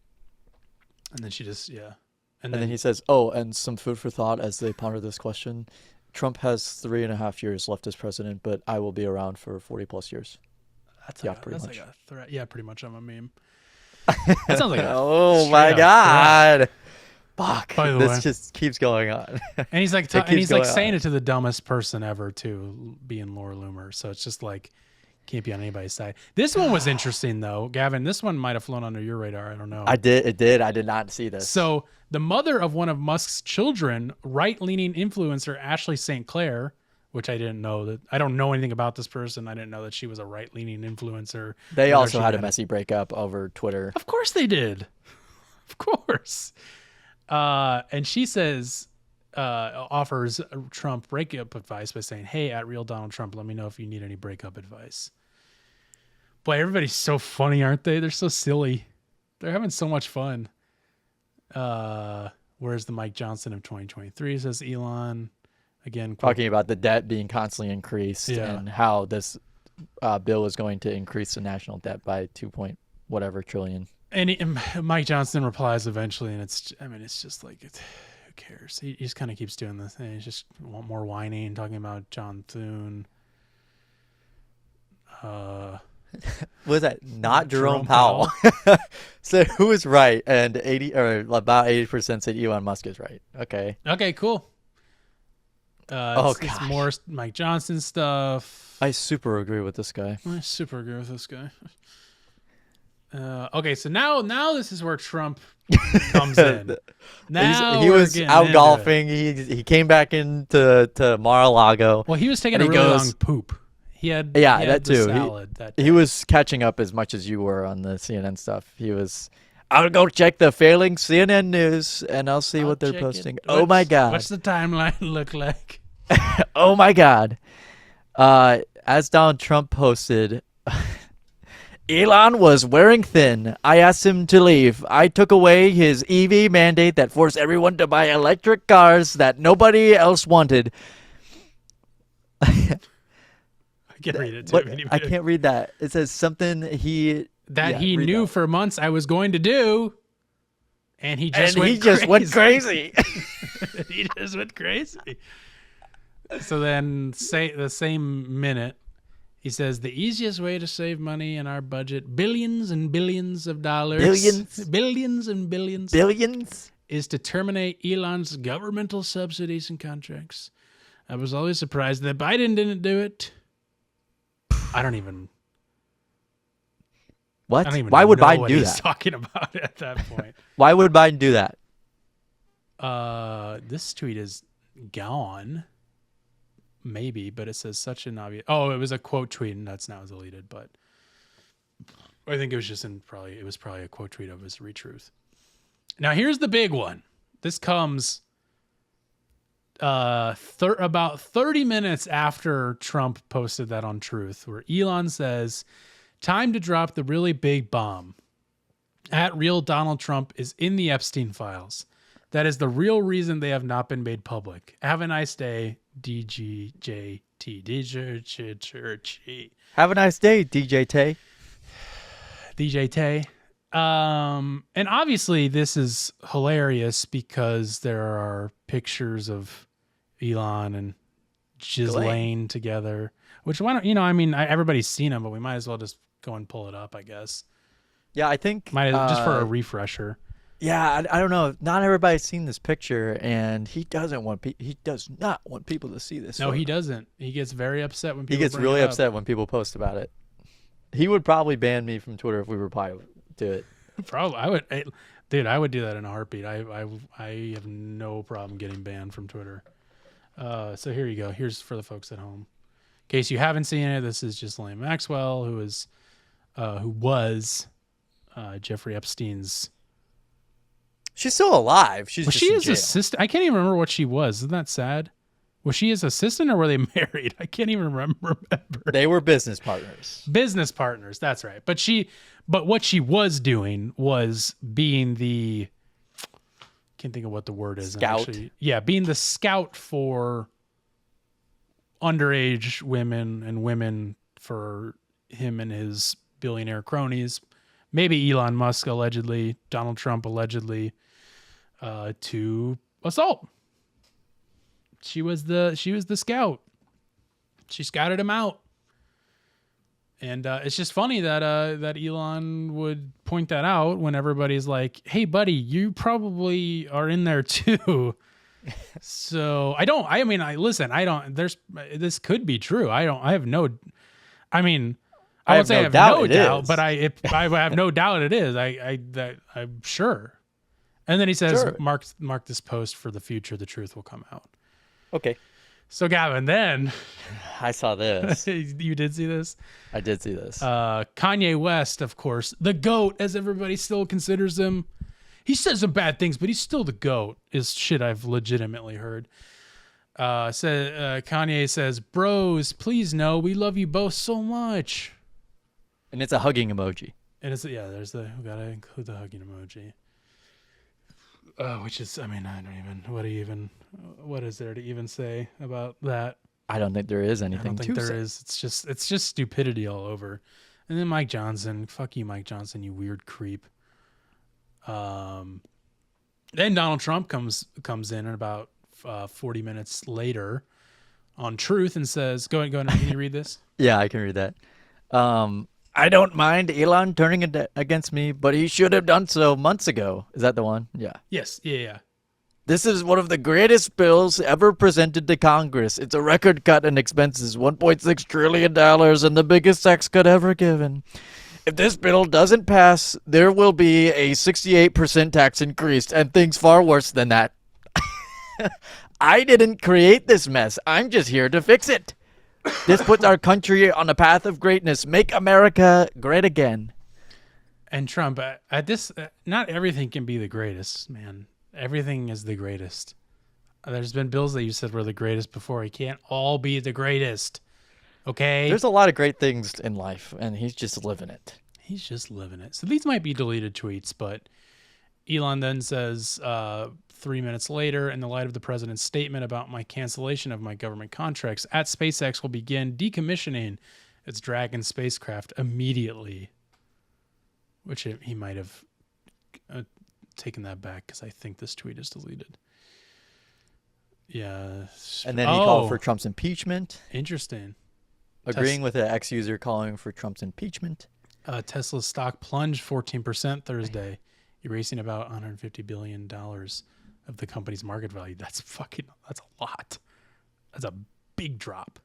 And then she just, yeah. And then he says, oh, and some food for thought as they ponder this question. Trump has 3.5 years left as president, but I will be around for 40 plus years. That's pretty much. Like a threat. Yeah, pretty much. I'm a meme. That sounds like oh my God. Fuck. By the This way. just keeps going on. And he's like, It keeps going saying on. it to the dumbest person ever too, being Laura Loomer. So it's just like, can't be on anybody's side. This one was interesting though, Gavin. This one might have flown under your radar. I don't know. I did. It did. I did not see this. So the mother of one of Musk's children, right-leaning influencer Ashley St. Clair, which I didn't know that. I don't know anything about this person. I didn't know that she was a right-leaning influencer. They Or also she had a messy breakup over Twitter. Of course they did. Of course. And she says, offers Trump breakup advice by saying, "Hey, at real Donald Trump, let me know if you need any breakup advice." Boy, everybody's so funny, aren't they? They're so silly. They're having so much fun. Where's the Mike Johnson of 2023, says Elon. Again, quote, Talking about the debt being constantly increased and how this bill is going to increase the national debt by 2 trillion. and Mike Johnson replies eventually, and it's just like, who cares? He just kind of keeps doing this thing. He's just want more whining, talking about John Thune. Was that not Jerome Powell? So who is right? And about 80% said Elon Musk is right. Okay. Okay, cool. It's gosh. more Mike Johnson stuff. I super agree with this guy. I super agree with this guy. Okay, so now this is where Trump comes in. Now he we're was getting out into golfing. it. He came back into Mar-a-Lago. Well, he was taking and a he really goes- long poop. He had that the too. salad that He day. was catching up as much as you were on the CNN stuff. He was. I'll go check the failing CNN news and I'll see what they're Check it. posting. Oh my god! What's the timeline look like? Oh my god! As Donald Trump posted, Elon was wearing thin. I asked him to leave. I took away his EV mandate that forced everyone to buy electric cars that nobody else wanted. I can read it too. What? I can't read that. It says something he He read knew that. for months I was going to do, and he just And went he just went crazy. He just went crazy. So then, the same minute, he says the easiest way to save money in our budget, billions and billions of dollars, billions and billions, is to terminate Elon's governmental subsidies and contracts. I was always surprised that Biden didn't do it. I don't even What? know Why would Biden what do he's that? talking about at that point. Why would Biden do that? This tweet is gone. Maybe, but it says such an obvious. Oh, it was a quote tweet, and that's now deleted. But I think it was just probably a quote tweet of his retruth. Now here's the big one. This comes about 30 minutes after Trump posted that on Truth, where Elon says, "Time to drop the really big bomb. At real Donald Trump is in the Epstein files. That is the real reason they have not been made public. Have a nice day, DGJT." Have a nice day, DJ Tay. DJ Tay. And obviously this is hilarious because there are pictures of Elon and Ghislaine together, which why don't everybody's seen them, but we might as well just go and pull it up, I guess. Yeah, I think Just for a refresher. Yeah, I don't know. Not everybody's seen this picture, and he does not want people to see this. No, he doesn't. He gets very upset when people. He gets bring really it up. upset when people post about it. He would probably ban me from Twitter if we reply to it. Probably, I would, dude. I would do that in a heartbeat. I have no problem getting banned from Twitter. So here you go. Here's for the folks at home. In case you haven't seen it, this is Ghislaine Maxwell, who was Jeffrey Epstein's. She's still alive. She's Was just she in his jail. assistant? I can't even remember what she was. Isn't that sad? Was she his assistant or were they married? I can't even remember. They were business partners. Business partners. That's right. But what she was doing was being the, can't think of what the word is. Scout. Actually. Yeah, being the scout for underage women and women for him and his billionaire cronies. Maybe Elon Musk allegedly, Donald Trump allegedly, to assault. She was the scout. She scouted him out. And it's just funny that that Elon would point that out when everybody's like, "Hey, buddy, you probably are in there too." So I mean, this could be true. I have no, I mean, I won't say I have no doubt, but I have no doubt it is. I'm sure. And then he says, Sure. mark this post for the future. The truth will come out. Okay. So Gavin, then I saw this. you did see this? I did see this. Kanye West, of course, the GOAT, as everybody still considers him. He says some bad things, but he's still the GOAT, is shit I've legitimately heard. Kanye says, "Bros, please know we love you both so much." And it's a hugging emoji. And it's, yeah, we gotta include the hugging emoji. Which is, I mean, I don't even, what is there to even say about that? I don't think there is I anything don't think to there say. is. It's just stupidity all over. And then Mike Johnson, fuck you, Mike Johnson, you weird creep. Then Donald Trump comes in about 40 minutes later on Truth and says, "Go ahead, can you read this?" Yeah, I can read that. I don't mind Elon turning against me, but he should have done so months ago. Is that the one? Yeah. Yes, yeah. This is one of the greatest bills ever presented to Congress. It's a record cut in expenses, $1.6 trillion, and the biggest tax cut ever given. If this bill doesn't pass, there will be a 68% tax increase, and things far worse than that. I didn't create this mess. I'm just here to fix it. This puts our country on a path of greatness. Make America great again. And Trump, at this, not everything can be the greatest, man. Everything is the greatest. There's been bills that you said were the greatest before. He can't all be the greatest. Okay? There's a lot of great things in life, and he's just living it. He's just living it. So these might be deleted tweets, but Elon then says 3 minutes later, in the light of the president's statement about my cancellation of my government contracts, at SpaceX will begin decommissioning its Dragon spacecraft immediately. Which he might have taken that back because I think this tweet is deleted. Yeah. And then he called for Trump's impeachment. Interesting. Agreeing with an ex-user calling for Trump's impeachment. Tesla's stock plunged 14% Thursday, erasing about $150 billion of the company's market value. That's a lot. That's a big drop.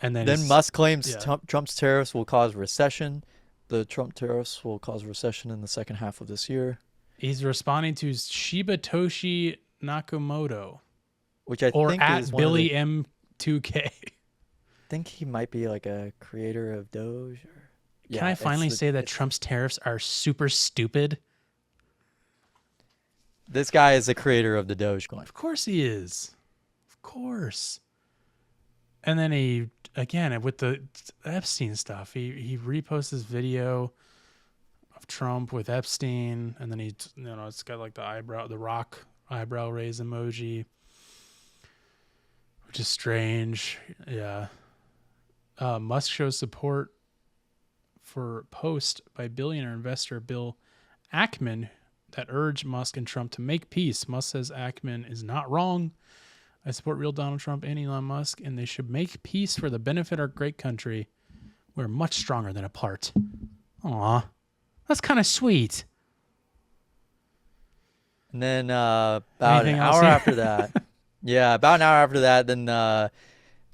And then Musk claims Trump's tariffs will cause recession. The Trump tariffs will cause recession in the second half of this year. He's responding to Shibatoshi Nakamoto, which I think at is Billy M2K. I think he might be like a creator of Doge. Can I finally say that Trump's tariffs are super stupid? This guy is the creator of the Dogecoin. Of course he is. Of course. And then he, again, with the Epstein stuff, he reposts this video of Trump with Epstein, and then it's got like the rock eyebrow raise emoji, which is strange. Yeah. Musk shows support for post by billionaire investor Bill Ackman that urged Musk and Trump to make peace. Musk says Ackman is not wrong. I support real Donald Trump and Elon Musk, and they should make peace for the benefit of our great country. We're much stronger than apart. Aw, that's kind of sweet. And then about an hour after that, then the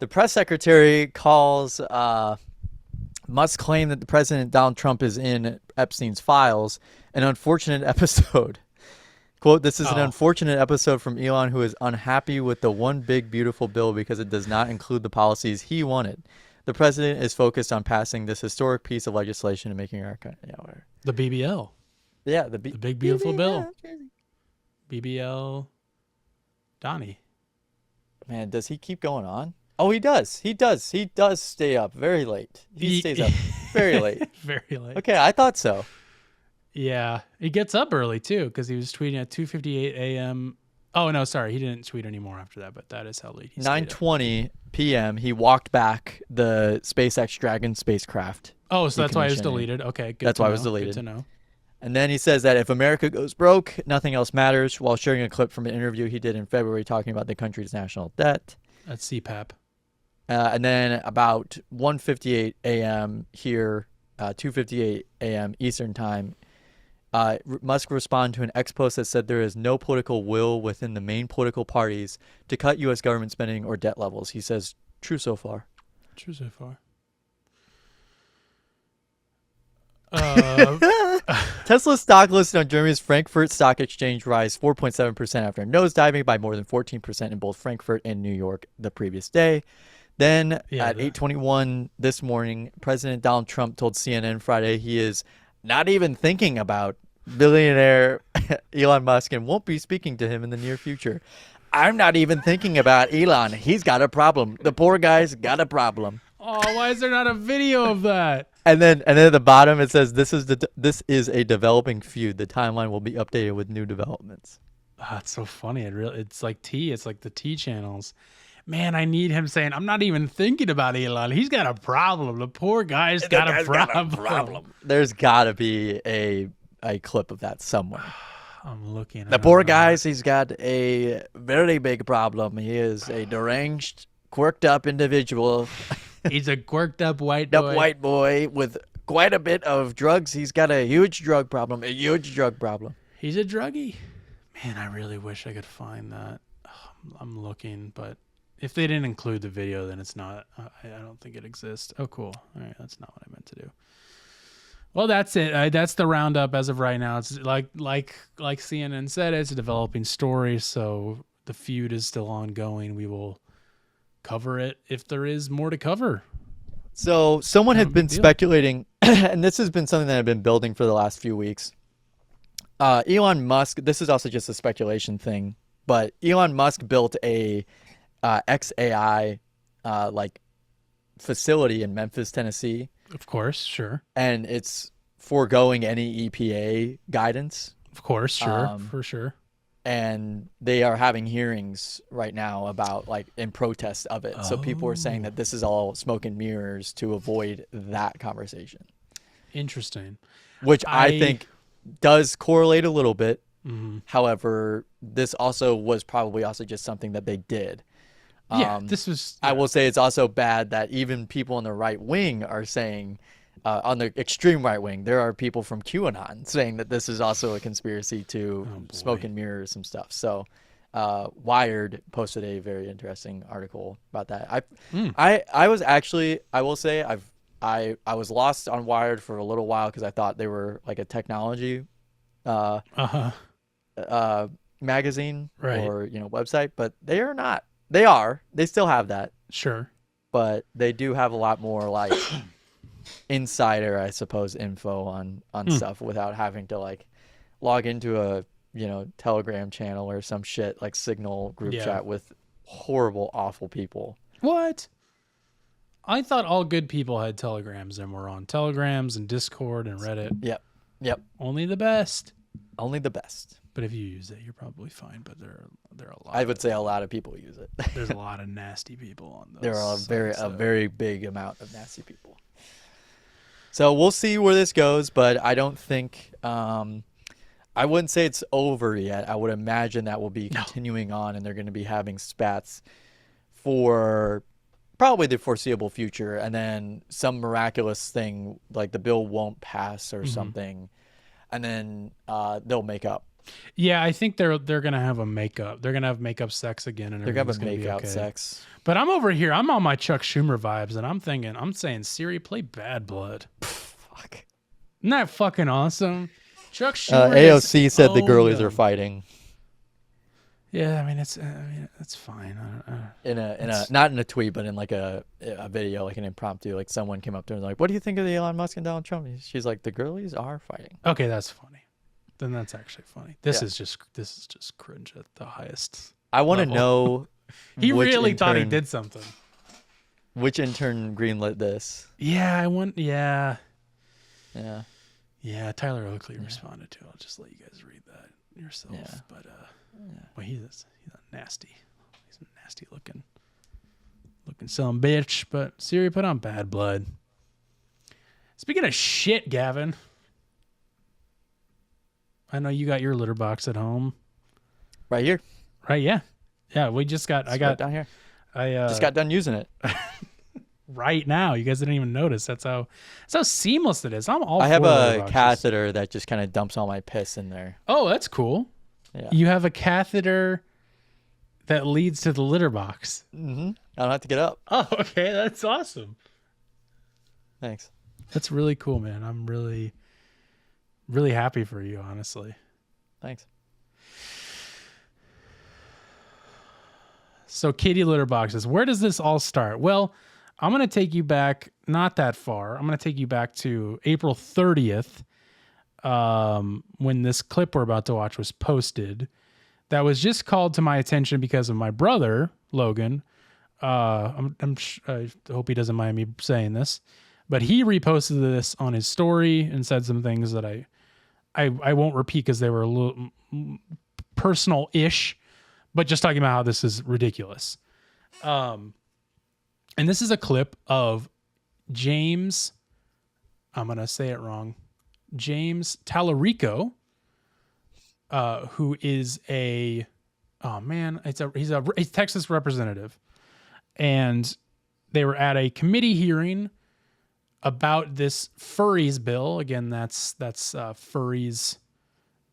press secretary calls Musk claim that the president Donald Trump is in Epstein's files. An unfortunate episode. Quote, this is an unfortunate episode from Elon, who is unhappy with the one big beautiful bill because it does not include the policies he wanted. The president is focused on passing this historic piece of legislation and making our country. Yeah, whatever. The BBL. Yeah, the big beautiful bill. BBL Donnie. Man, does he keep going on? Oh, he does. He does stay up very late. He stays up very late. Very late. Okay, I thought so. Yeah, he gets up early too because he was tweeting at 2:58 a.m. Oh no, sorry, he didn't tweet anymore after that. But that is how late he stayed up. 9:20 p.m. He walked back the SpaceX Dragon spacecraft. Oh, so that's why it was deleted. Okay, good. That's why it was deleted. Good to know. And then he says that if America goes broke, nothing else matters, while sharing a clip from an interview he did in February talking about the country's national debt. That's CPAP. And then about 1:58 a.m. here, 2:58 a.m. Eastern time, Musk responded to an X post that said there is no political will within the main political parties to cut U.S. government spending or debt levels. He says, true so far. True so far. Tesla stock listed on Germany's Frankfurt Stock Exchange rise 4.7% after nosediving by more than 14% in both Frankfurt and New York the previous day. Then at 8:21 this morning, President Donald Trump told CNN Friday he is not even thinking about billionaire Elon Musk and won't be speaking to him in the near future. I'm not even thinking about Elon. He's got a problem. The poor guy's got a problem. Oh, why is there not a video of that? And then at the bottom it says this is a developing feud. The timeline will be updated with new developments. Oh, it's so funny. It's like T. It's like the T channels. Man, I need him saying, I'm not even thinking about Elon. He's got a problem. The poor guy's got a problem. There's got to be a clip of that somewhere. I'm looking. The poor guy's, he's got a very big problem. He is a deranged, quirked up individual. He's a quirked up white boy. White boy with quite a bit of drugs. He's got a huge drug problem. He's a druggie. Man, I really wish I could find that. I'm looking, but if they didn't include the video, then it's not. I don't think it exists. Oh, cool. All right, that's not what I meant to do. Well, that's it. That's the roundup as of right now. It's like CNN said, it's a developing story, so the feud is still ongoing. We will cover it if there is more to cover. So someone had been speculating, and this has been something that I've been building for the last few weeks. Elon Musk, this is also just a speculation thing, but Elon Musk built a XAI like facility in Memphis, Tennessee. Of course, sure. And it's foregoing any EPA guidance. Of course, sure, for sure. And they are having hearings right now about like in protest of it. Oh. So people are saying that this is all smoke and mirrors to avoid that conversation. Interesting. Which I think does correlate a little bit. Mm-hmm. However, this also was probably also just something that they did. This was. Yeah. I will say it's also bad that even people on the right wing are saying, on the extreme right wing, there are people from QAnon saying that this is also a conspiracy to smoke and mirror some stuff. So, Wired posted a very interesting article about that. I was actually, I will say, I was lost on Wired for a little while because I thought they were like a technology magazine or website, but they are not. They still have that. Sure. But they do have a lot more like insider, I suppose, info on stuff without having to like log into a, Telegram channel or some shit like Signal group chat with horrible, awful people. What? I thought all good people had Telegrams and were on Telegrams and Discord and Reddit. Yep. Only the best. Only the best. But if you use it, you're probably fine. But there are a lot. I would say a lot of people use it. There's a lot of nasty people on those. There are a very big amount of nasty people. So we'll see where this goes, but I don't think I wouldn't say it's over yet. I would imagine that will be continuing on, and they're going to be having spats for probably the foreseeable future, and then some miraculous thing like the bill won't pass or something, and then they'll make up. Yeah, I think they're gonna have a makeup. They're gonna have makeup sex again, and they're gonna have make out sex. But I'm over here. I'm on my Chuck Schumer vibes, and I'm saying, Siri, play Bad Blood. Fuck. Isn't that fucking awesome? Chuck Schumer. AOC said the girlies are fighting. Yeah, I mean it's fine. Not in a tweet, but in like a video, like an impromptu. Like someone came up to her and was like, "What do you think of the Elon Musk and Donald Trump?" She's like, "The girlies are fighting." Okay, that's funny. Then that's actually funny. This is just cringe at the highest. I want to know. He really thought he did something. Which intern greenlit this? Yeah, Yeah. Tyler Oakley responded to it. I'll just let you guys read that yourself. Yeah. But well, he's a nasty. He's a nasty looking some bitch. But Siri, put on Bad Blood. Speaking of shit, Gavin. I know you got your litter box at home. Right here. Right, yeah. Yeah, we just got I got right down here. I Just got done using it. right now. You guys didn't even notice. That's how seamless it is. I'm all. I have for a litter boxes. catheter that just kind of dumps all my piss in there. Oh, that's cool. Yeah. You have a catheter that leads to the litter box. Mm-hmm. I don't have to get up. Oh, okay. That's awesome. Thanks. That's really cool, man. I'm really, really happy for you, honestly. Thanks. So kitty litter boxes, where does this all start? Well, I'm going to take you back not that far. I'm going to take you back to April 30th when this clip we're about to watch was posted. That was just called to my attention because of my brother, Logan. I hope he doesn't mind me saying this, but he reposted this on his story and said some things that I won't repeat because they were a little personal-ish, but just talking about how this is ridiculous. And this is a clip of James, I'm going to say it wrong, James Tallarico, who is he's a Texas representative. And they were at a committee hearing about this furries bill. Again, that's furries.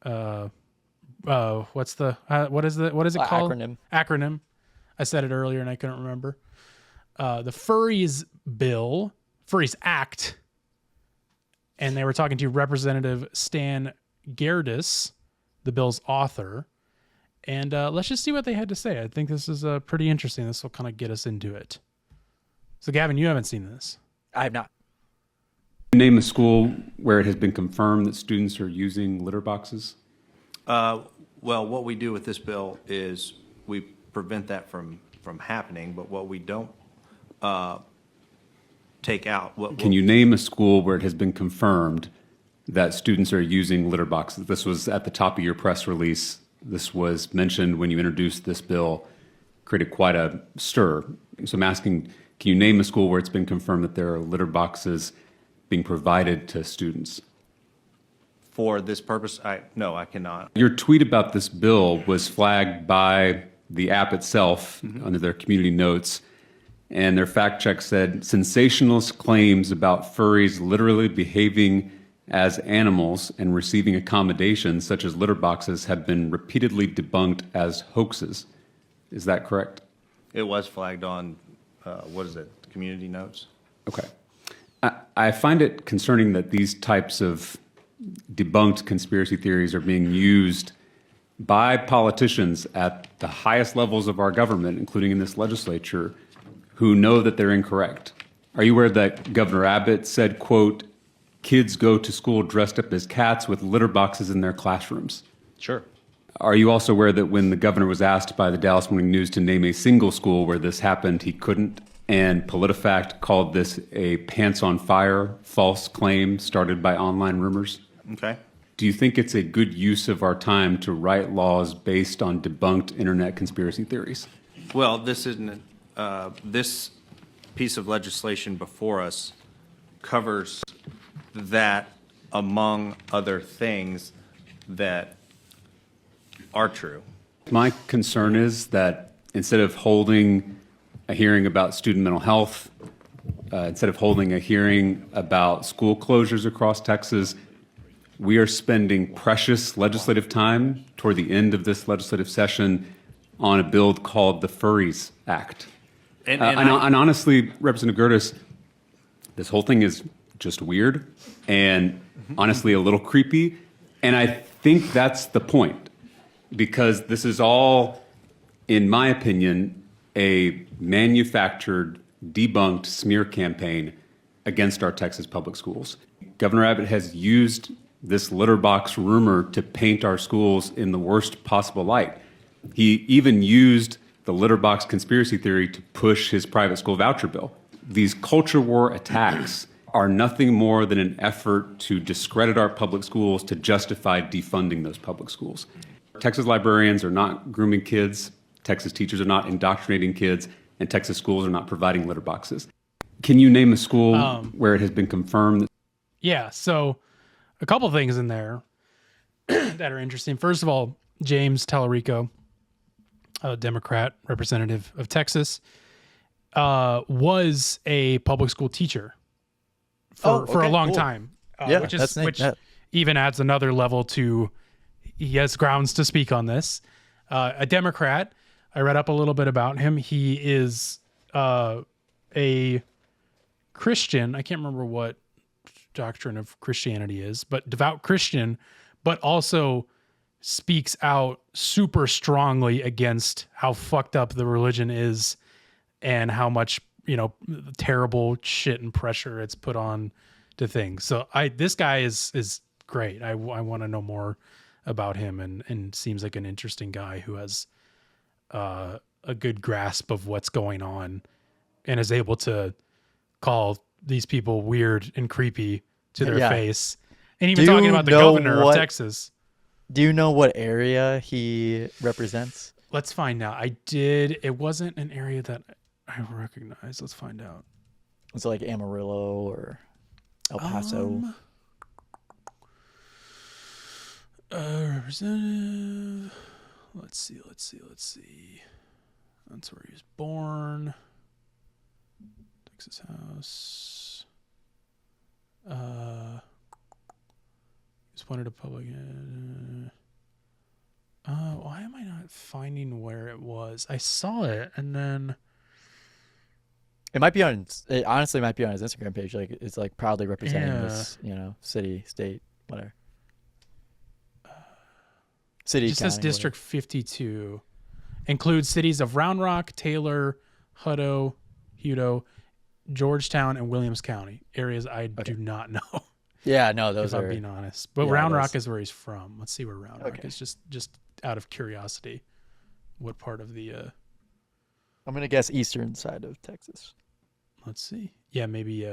What is it called? Acronym. I said it earlier and I couldn't remember. The Furries Bill, Furries Act, and they were talking to Representative Stan Gerdis, the bill's author, and let's just see what they had to say. I think this is pretty interesting. This will kind of get us into it. So, Gavin, you haven't seen this. I have not. Name a school where it has been confirmed that students are using litter boxes. Well, what we do with this bill is we prevent that from happening, but what we don't take out. Can you name a school where it has been confirmed that students are using litter boxes? This was at the top of your press release. This was mentioned when you introduced this bill, created quite a stir. So I'm asking, can you name a school where it's been confirmed that there are litter boxes being provided to students? For this purpose, no, I cannot. Your tweet about this bill was flagged by the app itself under their community notes, and their fact check said sensationalist claims about furries literally behaving as animals and receiving accommodations such as litter boxes have been repeatedly debunked as hoaxes. Is that correct? It was flagged on, community notes? Okay. I find it concerning that these types of debunked conspiracy theories are being used by politicians at the highest levels of our government, including in this legislature, who know that they're incorrect. Are you aware that Governor Abbott said, quote, kids go to school dressed up as cats with litter boxes in their classrooms? Sure. Are you also aware that when the governor was asked by the Dallas Morning News to name a single school where this happened, he couldn't? And PolitiFact called this a pants on fire false claim started by online rumors? Okay. Do you think it's a good use of our time to write laws based on debunked internet conspiracy theories? Well, this isn't. This piece of legislation before us covers that, among other things that are true. My concern is that instead of holding a hearing about student mental health, instead of holding a hearing about school closures across Texas, we are spending precious legislative time toward the end of this legislative session on a bill called the Furries Act. And honestly, Representative Gertis, this whole thing is just weird and honestly a little creepy. And I think that's the point, because this is all, in my opinion, a manufactured, debunked smear campaign against our Texas public schools. Governor Abbott has used this litter box rumor to paint our schools in the worst possible light. He even used the litter box conspiracy theory to push his private school voucher bill. These culture war attacks are nothing more than an effort to discredit our public schools to justify defunding those public schools. Texas librarians are not grooming kids, Texas teachers are not indoctrinating kids, and Texas schools are not providing litter boxes. Can you name a school where it has been confirmed? Yeah, so a couple things in there that are interesting. First of all, James Tallarico, a Democrat representative of Texas, was a public school teacher for a long time. Yeah, which even adds another level to, he has grounds to speak on this. A Democrat. I read up a little bit about him. He is a Christian. I can't remember what doctrine of Christianity is, but devout Christian, but also speaks out super strongly against how fucked up the religion is and how much, terrible shit and pressure it's put on to things. So this guy is great. I want to know more about him, and seems like an interesting guy who has a good grasp of what's going on and is able to call these people weird and creepy to their face. And even talking about the governor of Texas. Do you know what area he represents? Let's find out. It wasn't an area that I recognize. Let's find out. Is it like Amarillo or El Paso? Representative. Let's see. That's where he was born. Texas House. He's wanted a public. Why am I not finding where it was? I saw it, and then It might be on. It honestly might be on his Instagram page. Like it's like proudly representing this, city, state, whatever. City. It just says District 52. Includes cities of Round Rock, Taylor, Hutto, Georgetown, and Williams County. Areas I do not know. Yeah, no, those if are. I'm being honest. But Round Rock is where he's from. Let's see where Round Rock is. Just out of curiosity, what part of the? I'm gonna guess eastern side of Texas. Let's see. Yeah, maybe.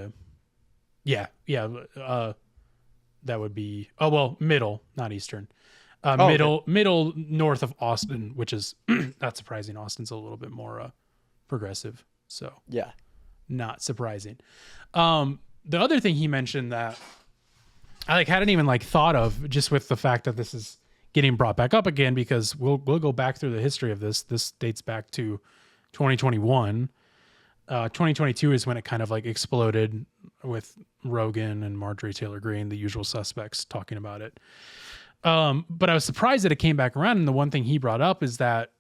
Yeah. That would be. Oh well, middle, not eastern. Middle north of Austin, which is not surprising. Austin's a little bit more progressive, so yeah, not surprising. The other thing he mentioned that I hadn't even thought of, just with the fact that this is getting brought back up again, because we'll go back through the history of this. This dates back to 2021. 2022 is when it kind of exploded with Rogan and Marjorie Taylor Greene, the usual suspects, talking about it. But I was surprised that it came back around. And the one thing he brought up is that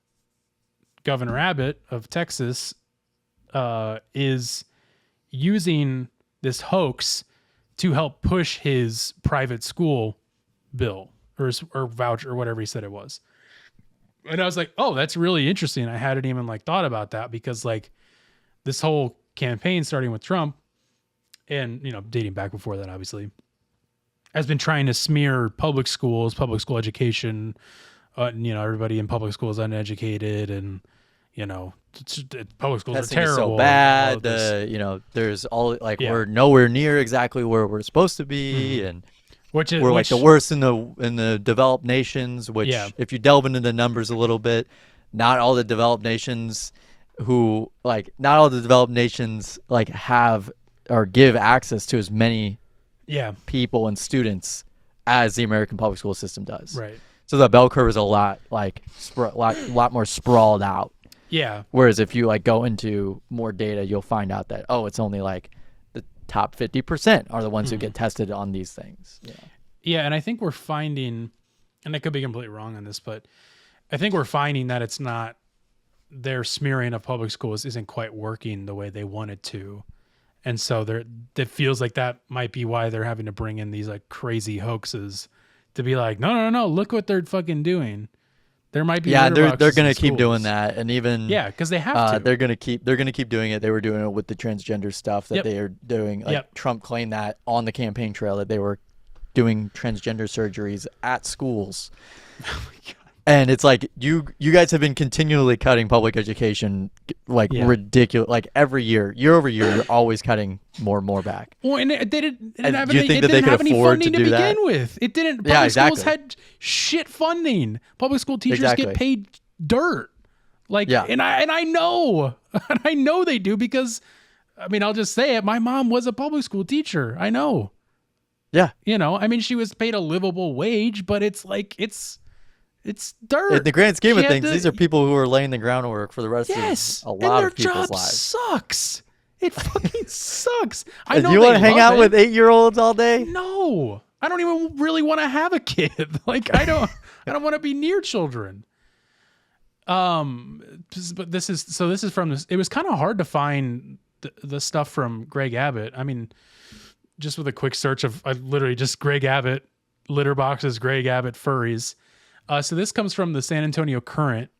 Governor Abbott of Texas is using this hoax to help push his private school bill or voucher or whatever he said it was. And I was like, oh, that's really interesting. I hadn't even thought about that, because this whole campaign, starting with Trump and, dating back before that, obviously, has been trying to smear public schools, public school education. Everybody in public school is uneducated, and public schools Testing are terrible. Is so bad. There's all we're nowhere near exactly where we're supposed to be, and we're the worst in the developed nations. Which, if you delve into the numbers a little bit, not all the developed nations have or give access to as many people and students as the American public school system does. Right. So the bell curve is a lot lot more sprawled out. Yeah. Whereas if you go into more data, you'll find out that it's only the top 50% are the ones who get tested on these things. Yeah. Yeah, and I think we're finding, and I could be completely wrong on this, but I think we're finding that it's not, their smearing of public schools isn't quite working the way they wanted to. And so it feels like that might be why they're having to bring in these crazy hoaxes to be no, look what they're fucking doing. There might be they're gonna keep doing that, and even because they have to. They're gonna keep doing it. They were doing it with the transgender stuff that they are doing. Trump claimed that on the campaign trail that they were doing transgender surgeries at schools. Oh my God. And it's you guys have been continually cutting public education ridiculous. Every year over year, you're always cutting more and more back. Well, and they didn't have do you think that they could afford to do that? Begin with. It didn't. Public schools had shit funding. Public school teachers get paid dirt. And I know, and I know they do, because I'll just say it. My mom was a public school teacher. I know. Yeah. She was paid a livable wage, but it's It's dirt. In the grand scheme She of had things, to- these are people who are laying the groundwork for the rest yes, of a and lot their of people's job lives. sucks. It fucking sucks. I And know you they want to hang love out it. with 8-year-olds all day? No, I don't even really want to have a kid. Like I don't want to be near children. But this is from this. It was kind of hard to find the stuff from Greg Abbott. I mean, just with a quick search of literally just Greg Abbott litter boxes, Greg Abbott furries. So this comes from the San Antonio Current,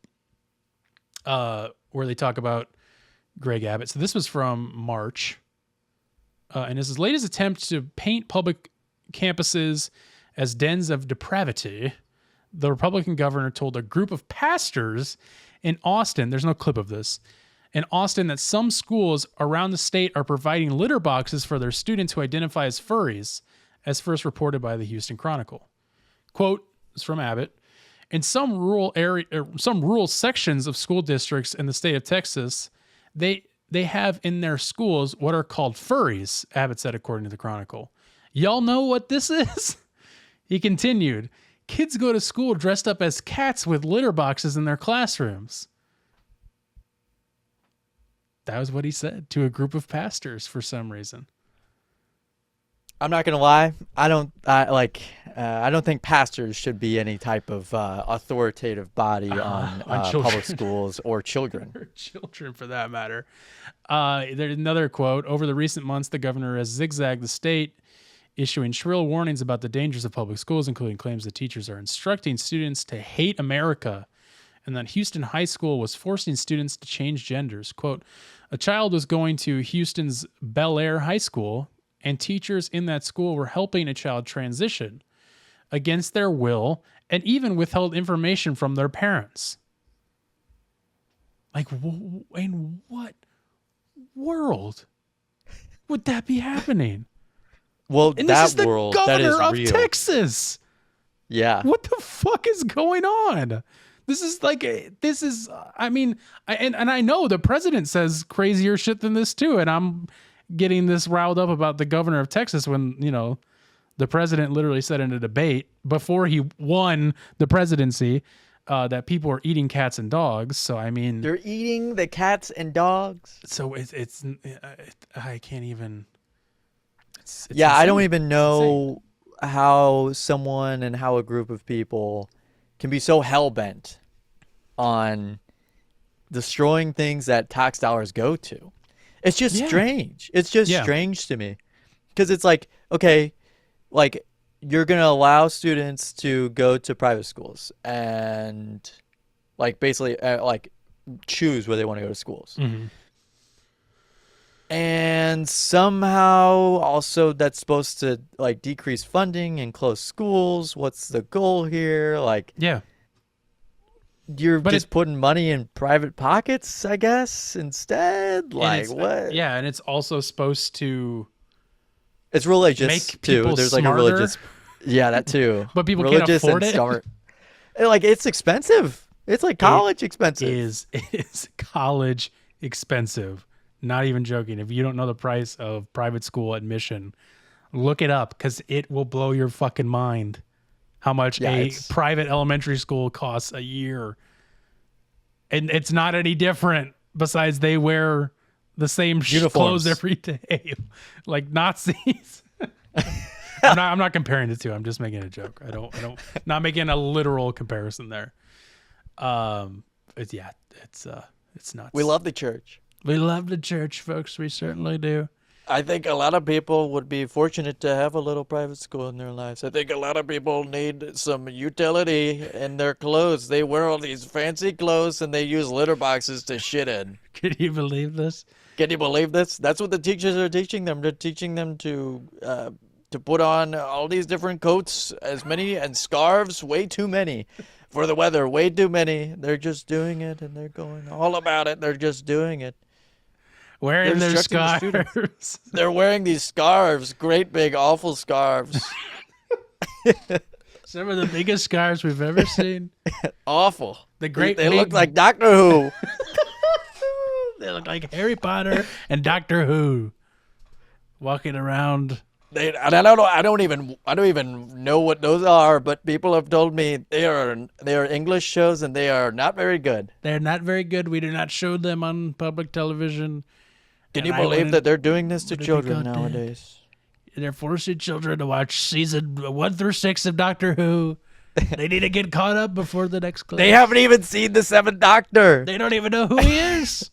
where they talk about Greg Abbott. So this was from March. And his latest attempt to paint public campuses as dens of depravity, the Republican governor told a group of pastors in Austin, there's no clip of this, in Austin, that some schools around the state are providing litter boxes for their students who identify as furries, as first reported by the Houston Chronicle. Quote, it's from Abbott. In some rural sections of school districts in the state of Texas, they have in their schools what are called furries, Abbott said, according to the Chronicle. Y'all know what this is? He continued, kids go to school dressed up as cats with litter boxes in their classrooms. That was what he said to a group of pastors for some reason. I'm not gonna lie. I don't think pastors should be any type of authoritative body on public schools or children. Or children, for that matter. There's another quote. Over the recent months, the governor has zigzagged the state, issuing shrill warnings about the dangers of public schools, including claims that teachers are instructing students to hate America, and that Houston High School was forcing students to change genders. Quote, a child was going to Houston's Bel Air High School, and teachers in that school were helping a child transition against their will and even withheld information from their parents. Like, in what world would that be happening? Well, And that this is the world, that is governor of real. Texas. Yeah. What the fuck is going on? I mean, I know the president says crazier shit than this too. And I'm getting this riled up about the governor of Texas when, the president literally said in a debate before he won the presidency that people are eating cats and dogs. So, I mean, They're eating the cats and dogs. so I can't even. It's Yeah, I don't insane. even know how someone and how a group of people can be so hell-bent on destroying things that tax dollars go to. It's just Yeah. strange. It's just Yeah. strange to me. Because it's like, okay, like you're going to allow students to go to private schools and like basically like choose where they want to go to schools. Mhm. And somehow also that's supposed to like decrease funding and close schools. What's the goal here? Like Yeah. you're But just putting money in private pockets, I guess, instead. And Like it's- what? Yeah, and it's also supposed to It's religious make too. people There's smarter. like a religious. Yeah, that too. But people can't religious afford and it? smart. And, like it's expensive. It's like college expensive. is college expensive. Not even joking. If you don't know the price of private school admission, look it up because it will blow your fucking mind how much Yeah, a it's- private elementary school costs a year. And it's not any different besides they wear the same Uniforms. clothes every day like Nazis. I'm not comparing the two. I'm just making a joke. I don't not making a literal comparison there. It's nuts. We love the church. We love the church, folks. We certainly do. I think a lot of people would be fortunate to have a little private school in their lives. I think a lot of people need some utility in their clothes. They wear all these fancy clothes and they use litter boxes to shit in. Can you believe this? Can you believe this? That's what the teachers are teaching them. They're teaching them to put on all these different coats, as many, and scarves, way too many. For the weather, way too many. They're just doing it and they're going all about it. They're just doing it. Wearing They're their instructing the scarves. They're wearing these scarves, great big awful scarves. Some of the biggest scarves we've ever seen. Awful. The great They big- look like Doctor Who. They look like Harry Potter and Doctor Who walking around I don't even know what those are, but people have told me they are English shows and they are not very good. They're not very good. We do not show them on public television. Can And you I believe wouldn't- that they're doing this to wouldn't be children content. nowadays? They're forcing children to watch season 1 through 6 of Doctor Who. They need to get caught up before the next class. They haven't even seen the Seventh Doctor. They don't even know who he is.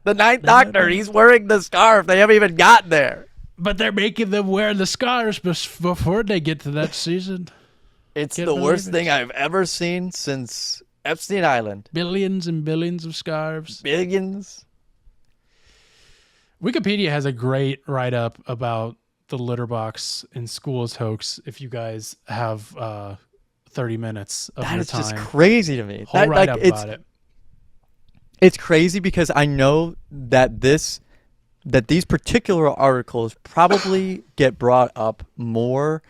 The Ninth Doctor, he's wearing the scarf. They haven't even gotten there. But they're making them wear the scarves before they get to that season. It's Can't the believe worst it. thing I've ever seen since Epstein Island. Billions and billions of scarves. Billions. Wikipedia has a great write-up about the litter box in schools hoax. If you guys have 30 minutes of That your is time, just crazy to me. whole write-up about it. It's crazy because I know that these particular articles probably get brought up more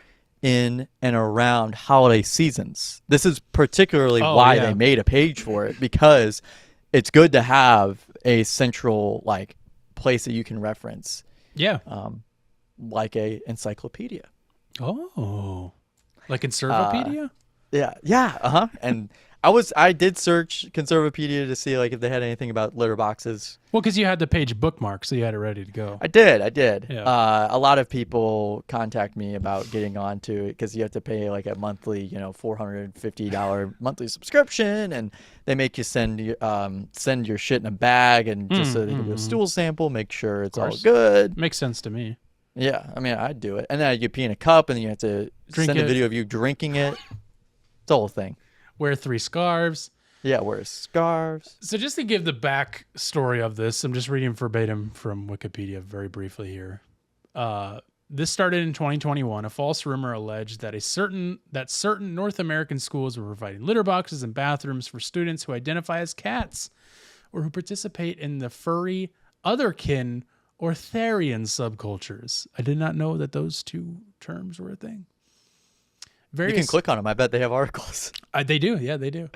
in and around holiday seasons. This is particularly why yeah. they made a page for it, because it's good to have a central like place that you can reference, Yeah. like a encyclopedia. Oh, like Conservapedia? Yeah. And I did search Conservapedia to see like if they had anything about litter boxes. Well, because you had the page bookmarked, so you had it ready to go. I did. Yeah. A lot of people contact me about getting onto it because you have to pay like a monthly, $450 monthly subscription, and they make you send your shit in a bag, and just so they can do a stool sample, make sure it's all course. good. Makes sense to me. Yeah, I mean, I'd do it, and then you pee in a cup, and then you have to Drink send a it. video of you drinking it. It's a whole thing. Wear 3 scarves. Yeah, wear scarves. So just to give the back story of this, I'm just reading verbatim from Wikipedia very briefly here. This started in 2021. A false rumor alleged that certain North American schools were providing litter boxes and bathrooms for students who identify as cats or who participate in the furry, otherkin, or therian subcultures. I did not know that those two terms were a thing. You can click on them. I bet they have articles. They do. Yeah, they do.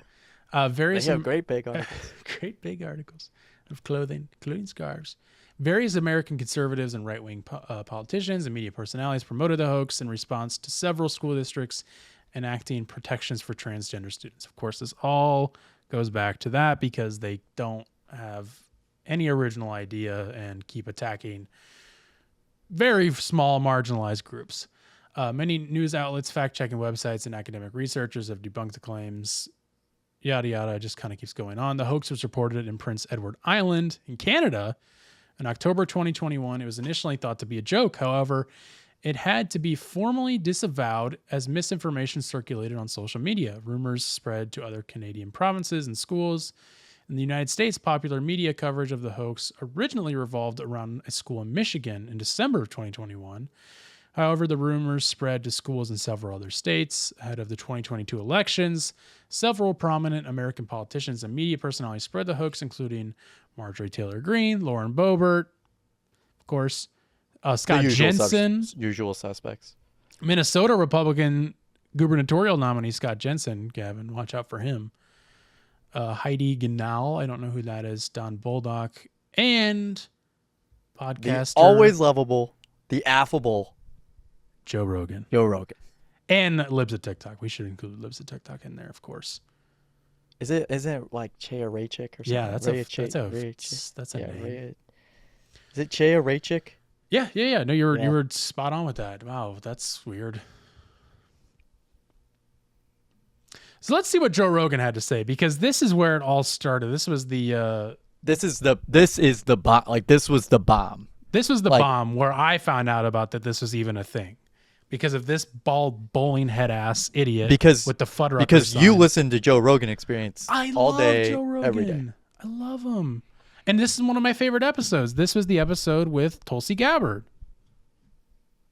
Various They have great big articles. great big articles of clothing, including scarves. Various American conservatives and right-wing politicians and media personalities promoted the hoax in response to several school districts enacting protections for transgender students. Of course, this all goes back to that because they don't have any original idea and keep attacking very small marginalized groups. Many news outlets, fact-checking websites, and academic researchers have debunked the claims. Yada, yada, just kind of keeps going on. The hoax was reported in Prince Edward Island in Canada in October 2021. It was initially thought to be a joke. However, it had to be formally disavowed as misinformation circulated on social media. Rumors spread to other Canadian provinces and schools. In the United States, popular media coverage of the hoax originally revolved around a school in Michigan in December of 2021. However, the rumors spread to schools in several other states. Ahead of the 2022 elections, several prominent American politicians and media personalities spread the hoax, including Marjorie Taylor Greene, Lauren Boebert, of course, Scott Jensen, Usual suspects. Minnesota Republican gubernatorial nominee Scott Jensen, Gavin, watch out for him. Heidi Ganahl, I don't know who that is, Don Boldock, and podcaster. The always lovable, the affable Joe Rogan. Joe Rogan. And Libs of TikTok. We should include Libs of TikTok in there, of course. Isn't it like Chea Raychick or something? Yeah, that's a Yeah, name. Is it Chea Raychick? Yeah. No, you were spot on with that. Wow, that's weird. So let's see what Joe Rogan had to say, because this is where it all started. This was the This is the bomb. Like, this was the bomb. This was the Like- bomb where I found out about that this was even a thing. Because of this bald bowling head ass idiot with the Fuddrucker because you sign. listen to Joe Rogan Experience all love day, Joe Rogan. every day. I love him. And this is one of my favorite episodes. This was the episode with Tulsi Gabbard,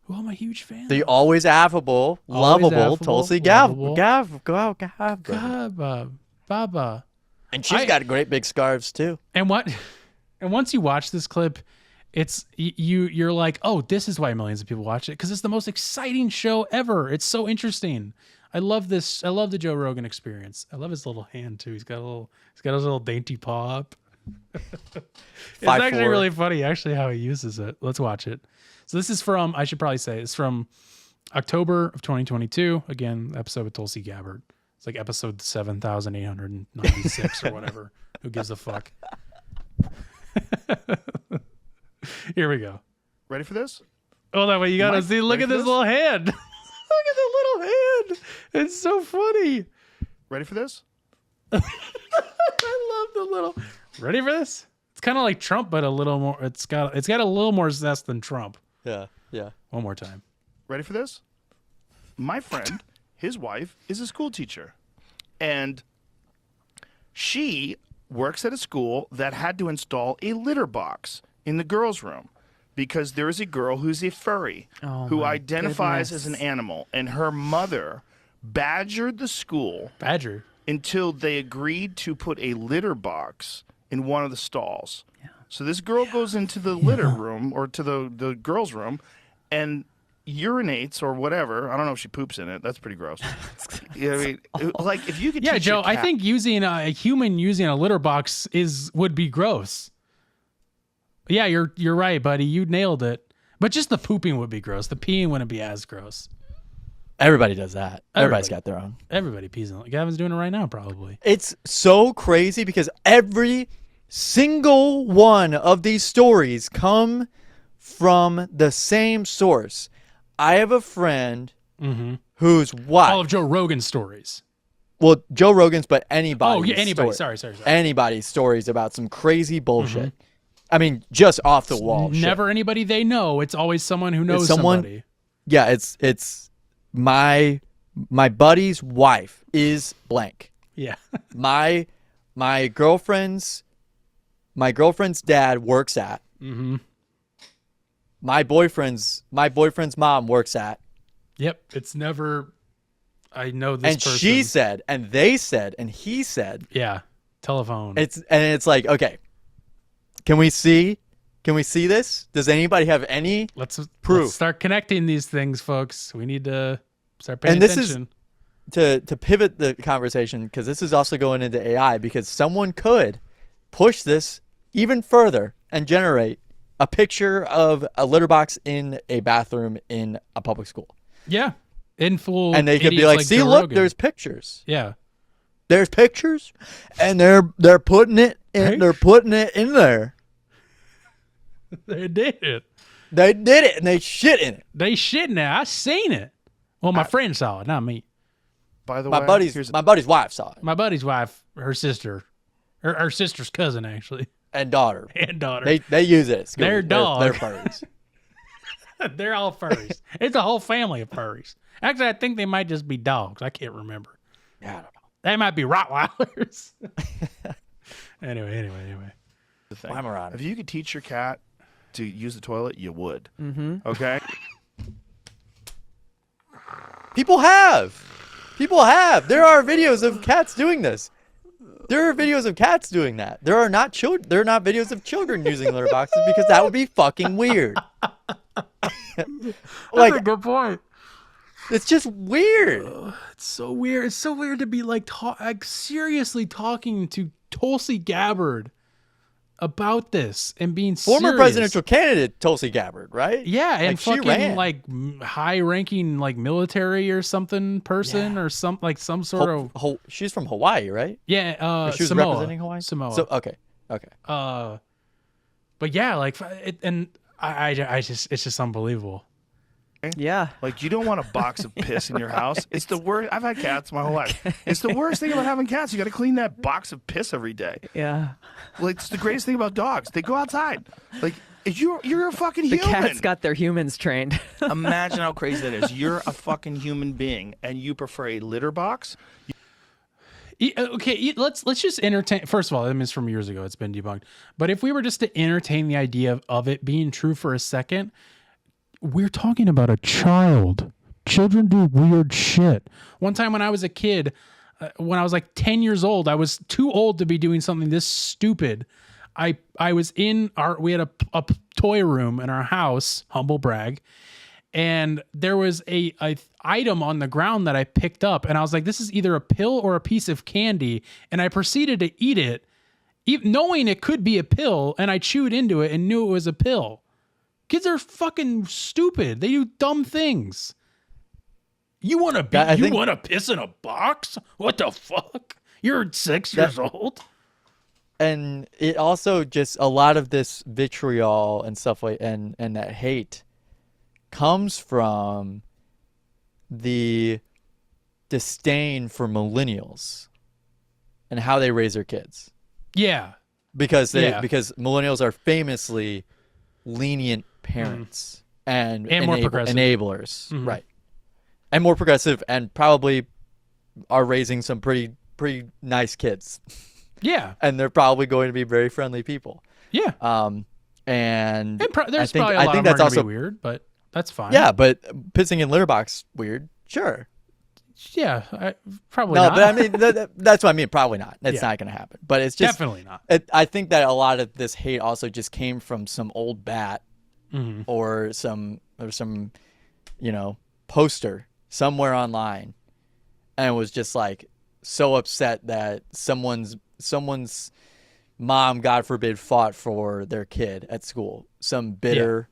who I'm a huge fan The of. always affable, lovable Tulsi lovable. Gabbard. Baba. And she's got great big scarves too. And once you watch this clip, it's you're like, oh, this is why millions of people watch it, because it's the most exciting show ever. It's so interesting. I love this. I love the Joe Rogan Experience. I love his little hand too. He's got his little dainty paw up. It's actually really funny, actually, how he uses it. Let's watch it. So this is from, I should probably say, it's from October of 2022. Again, episode with Tulsi Gabbard. It's like episode 7,896 or whatever. Who gives a fuck? Here we go. Ready for this? Oh, that way you gotta Mike, see. Look ready at for this this? little hand. Look at the little hand. It's so funny. Ready for this? I love the little. Ready for this? It's kind of like Trump, but a little more. It's got a little more zest than Trump. Yeah. One more time. Ready for this? My friend, his wife, is a school teacher. And she works at a school that had to install a litter box in the girls' room because there is a girl who's a furry who identifies as an animal. And her mother badgered the school Badger. until they agreed to put a litter box in one of the stalls. Yeah. So this girl goes into the litter room or to the girls' room and urinates or whatever. I don't know if she poops in it. That's pretty gross. Yeah, I mean, like if you could Yeah, teach Joe. your cat, I think using a human using a litter box would be gross. Yeah, you're right, buddy. You nailed it. But just the pooping would be gross. The peeing wouldn't be as gross. Everybody does that. Everybody's Everybody. got their own. Everybody pees in it. Gavin's doing it right now, probably. It's so crazy because every single one of these stories come from the same source. I have a friend whose wife. All of Joe Rogan's stories. Well, Joe Rogan's, but anybody's Oh, yeah, anybody. story. Sorry. Anybody's stories about some crazy bullshit. I mean, just off the wall. shit. Never anybody they know. It's always someone who knows someone- somebody. Yeah, it's my buddy's wife is blank. Yeah. My girlfriend's dad works at. My boyfriend's mom works at. Yep. It's never. I know this And person. she said, and they said, and he said. Yeah. Telephone. It's like, okay, can we see this? Does anybody have any Let's proof? Let's start connecting these things, folks. We need to start paying And this is- attention. to pivot the conversation, because this is also going into AI, because someone could push this even further and generate a picture of a litter box in a bathroom in a public school. Yeah. In full. And they could be idiots like, see, Joe look, Rogan." there's pictures. Yeah. There's pictures, and they're putting it in, they're putting it in there. They did it. They did it, and they shit in it. They shitting it. I seen it. Well, my friend saw it, not me. by the My way, buddy's wife saw it, My buddy's wife, her sister, her sister's cousin, actually, and daughter. and daughter. They use it at school. Their dog. They're furries. They're all furries. It's a whole family of furries. Actually, I think they might just be dogs. I can't remember. Yeah, I don't know. They might be Rottweilers. Anyway. the thing. I'm around If you could teach your cat to use the toilet, you would. Okay. People have. There are videos of cats doing this. There are videos of cats doing that. There are not children. There are not videos of children using litter boxes because that would be fucking weird. That's a good point. It's just weird. It's so weird. It's so weird to be like seriously talking to Tulsi Gabbard about this and being Former serious. presidential candidate Tulsi Gabbard, right? Yeah, and She fucking ran. like high-ranking like military or something person or some sort of She's from Hawaii, right? yeah. She was Samoa. representing Hawaii. Samoa. So okay. But yeah, like I just it's just unbelievable. Yeah. Like, you don't want a box of piss in your house. It's the worst. I've had cats my whole life. It's the worst thing about having cats. You got to clean that box of piss every day. Yeah. Like, it's the greatest thing about dogs. They go outside. Like, you're a fucking The human. cat's got their humans trained. Imagine how crazy that is. You're a fucking human being, and you prefer a litter box. Okay, let's just entertain. First of all, I mean, it's from years ago. It's been debunked. But if we were just to entertain the idea of it being true for a second, we're talking about a child. Children do weird shit. One time when I was a kid, when I was like 10 years old, I was too old to be doing something this stupid. I was we had a toy room in our house, humble brag, and there was a item on the ground that I picked up, and I was like, this is either a pill or a piece of candy, and I proceeded to eat it, even knowing it could be a pill, and I chewed into it and knew it was a pill. Kids are fucking stupid. They do dumb things. You want to piss in a box? What the fuck? You're 6 years old. And it also just a lot of this vitriol and stuff like and that hate comes from the disdain for millennials and how they raise their kids. Yeah. Because millennials are famously lenient parents and more progressive. enablers. Right. And more progressive and probably are raising some pretty nice kids. Yeah. And they're probably going to be very friendly people. Yeah. And there's probably a lot of them that's also weird, but that's fine. Yeah, but pissing in litter box weird. Sure. Yeah, probably no, not. but I mean that's what I mean. Probably not. It's not going to happen. But it's just definitely not. I think that a lot of this hate also just came from some old bat or some poster somewhere online, and it was just like so upset that someone's mom, God forbid, fought for their kid at school. Some bitter,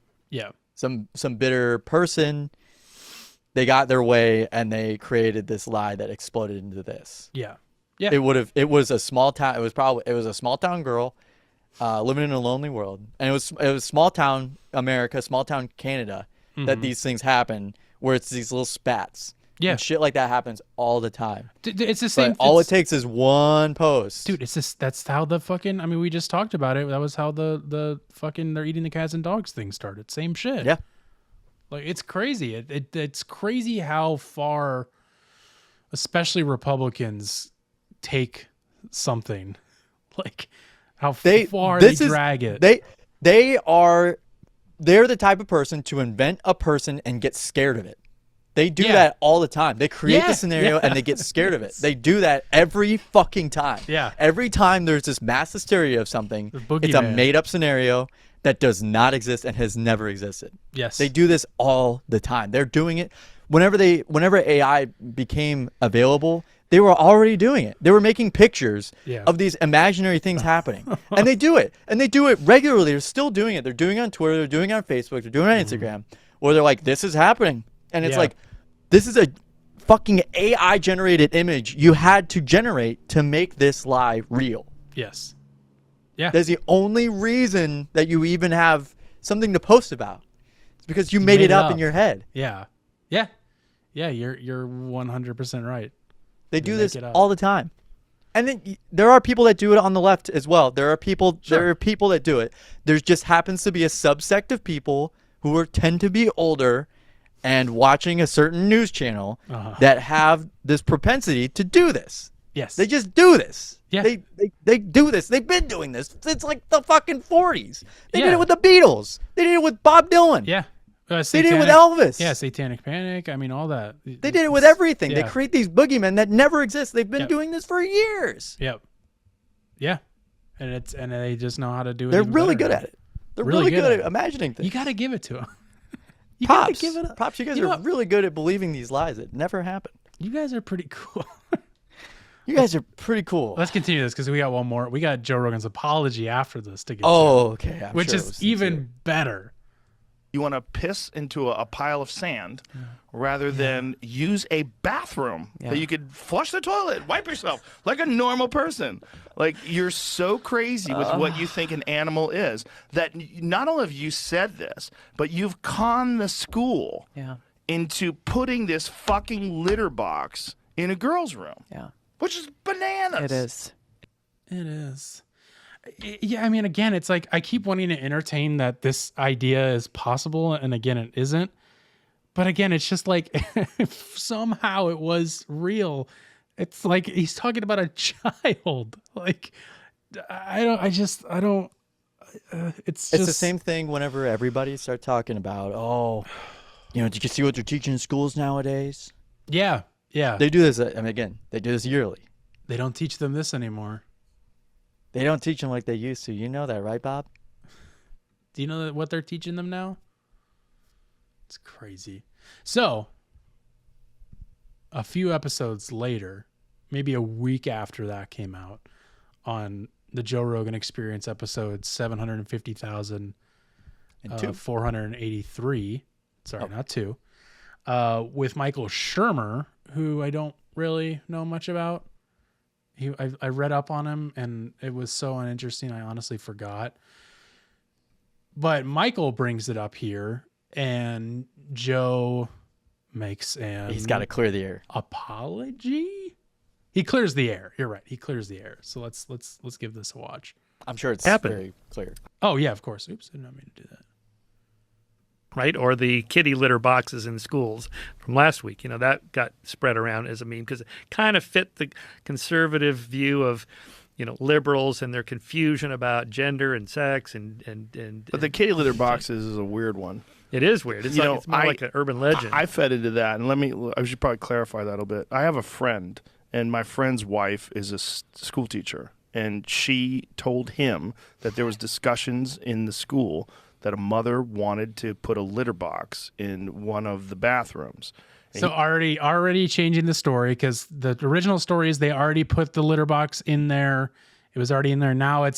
some bitter person. They got their way and they created this lie that exploded into this. Yeah. Yeah. It was a small town. It was a small town girl living in a lonely world. And it was small town America, small town Canada that these things happen where it's these little spats. Yeah. And shit like that happens all the time. It's the same. But all it takes is one post. Dude, that's how the fucking, I mean, we just talked about it. That was how the fucking they're eating the cats and dogs thing started. Same shit. Yeah. Like, it's crazy. It's crazy how far, especially Republicans, take something. Like, how far they drag it. They're the type of person to invent a person and get scared of it. They do that all the time. They create the scenario and they get scared of it. They do that every fucking time. Yeah. Every time there's this mass hysteria of something, it's a made-up scenario that does not exist and has never existed. Yes. They do this all the time. They're doing it whenever AI became available, they were already doing it. They were making pictures of these imaginary things happening. And they do it. And they do it regularly. They're still doing it. They're doing it on Twitter, they're doing it on Facebook, they're doing it on Instagram, where they're like, this is happening. And it's like, this is a fucking AI generated image you had to generate to make this lie real. Yes. Yeah. That's the only reason that you even have something to post about. It's because you made it up in your head. Yeah. Yeah. Yeah, you're 100% right. They do this all the time. And then there are people that do it on the left as well. There are people that do it. There just happens to be a subsect of people who tend to be older and watching a certain news channel that have this propensity to do this. Yes. They just do this. Yeah. They do this. They've been doing this since like the fucking 40s. They did it with the Beatles. They did it with Bob Dylan. Yeah. They did it with Elvis. Yeah, Satanic Panic. I mean, all that. They did it with everything. Yeah. They create these boogeymen that never exist. They've been doing this for years. Yep. Yeah. And they just know how to do it. They're really good at it. They're really good at imagining things. You got to give it to them. Pops, you guys are really good at believing these lies that never happened. You guys are pretty cool. You guys are pretty cool. Let's continue this because we got one more. We got Joe Rogan's apology after this to get okay. Which is even better. You want to piss into a pile of sand rather than use a bathroom that you could flush the toilet, wipe yourself like a normal person. Like, you're so crazy with what you think an animal is that not only have you said this, but you've conned the school into putting this fucking litter box in a girl's room. Yeah. Which is bananas. It is. It is. Yeah, I mean, again, it's like I keep wanting to entertain that this idea is possible, and again, it isn't. But again, it's just like if somehow it was real. It's like he's talking about a child. Like it's just It's the same thing whenever everybody starts talking about, did you see what they're teaching in schools nowadays? Yeah. Yeah. They do this. I mean, again, they do this yearly. They don't teach them this anymore. They don't teach them like they used to. You know that, right, Bob? Do you know what they're teaching them now? It's crazy. So, a few episodes later, maybe a week after that came out on the Joe Rogan Experience episode 750,483. Sorry, not 2. With Michael Shermer, who I don't really know much about. I read up on him, and it was so uninteresting, I honestly forgot. But Michael brings it up here, and Joe makes He's got to clear the air. apology. He clears the air. You're right. He clears the air. So let's give this a watch. I'm sure it's Happened. very clear. Oh yeah, of course. Oops, I did not mean to do that. Right, or the kitty litter boxes in schools from last week. That got spread around as a meme because it kind of fit the conservative view of, liberals and their confusion about gender and sex and. But the kitty litter boxes is a weird one. It is weird. It's it's more like an urban legend. I fed into that, and I should probably clarify that a bit. I have a friend, and my friend's wife is a school teacher, and she told him that there was discussions in the school that a mother wanted to put a litter box in one of the bathrooms. And So already changing the story, because the original story is they already put the litter box in there. It was already in there. Now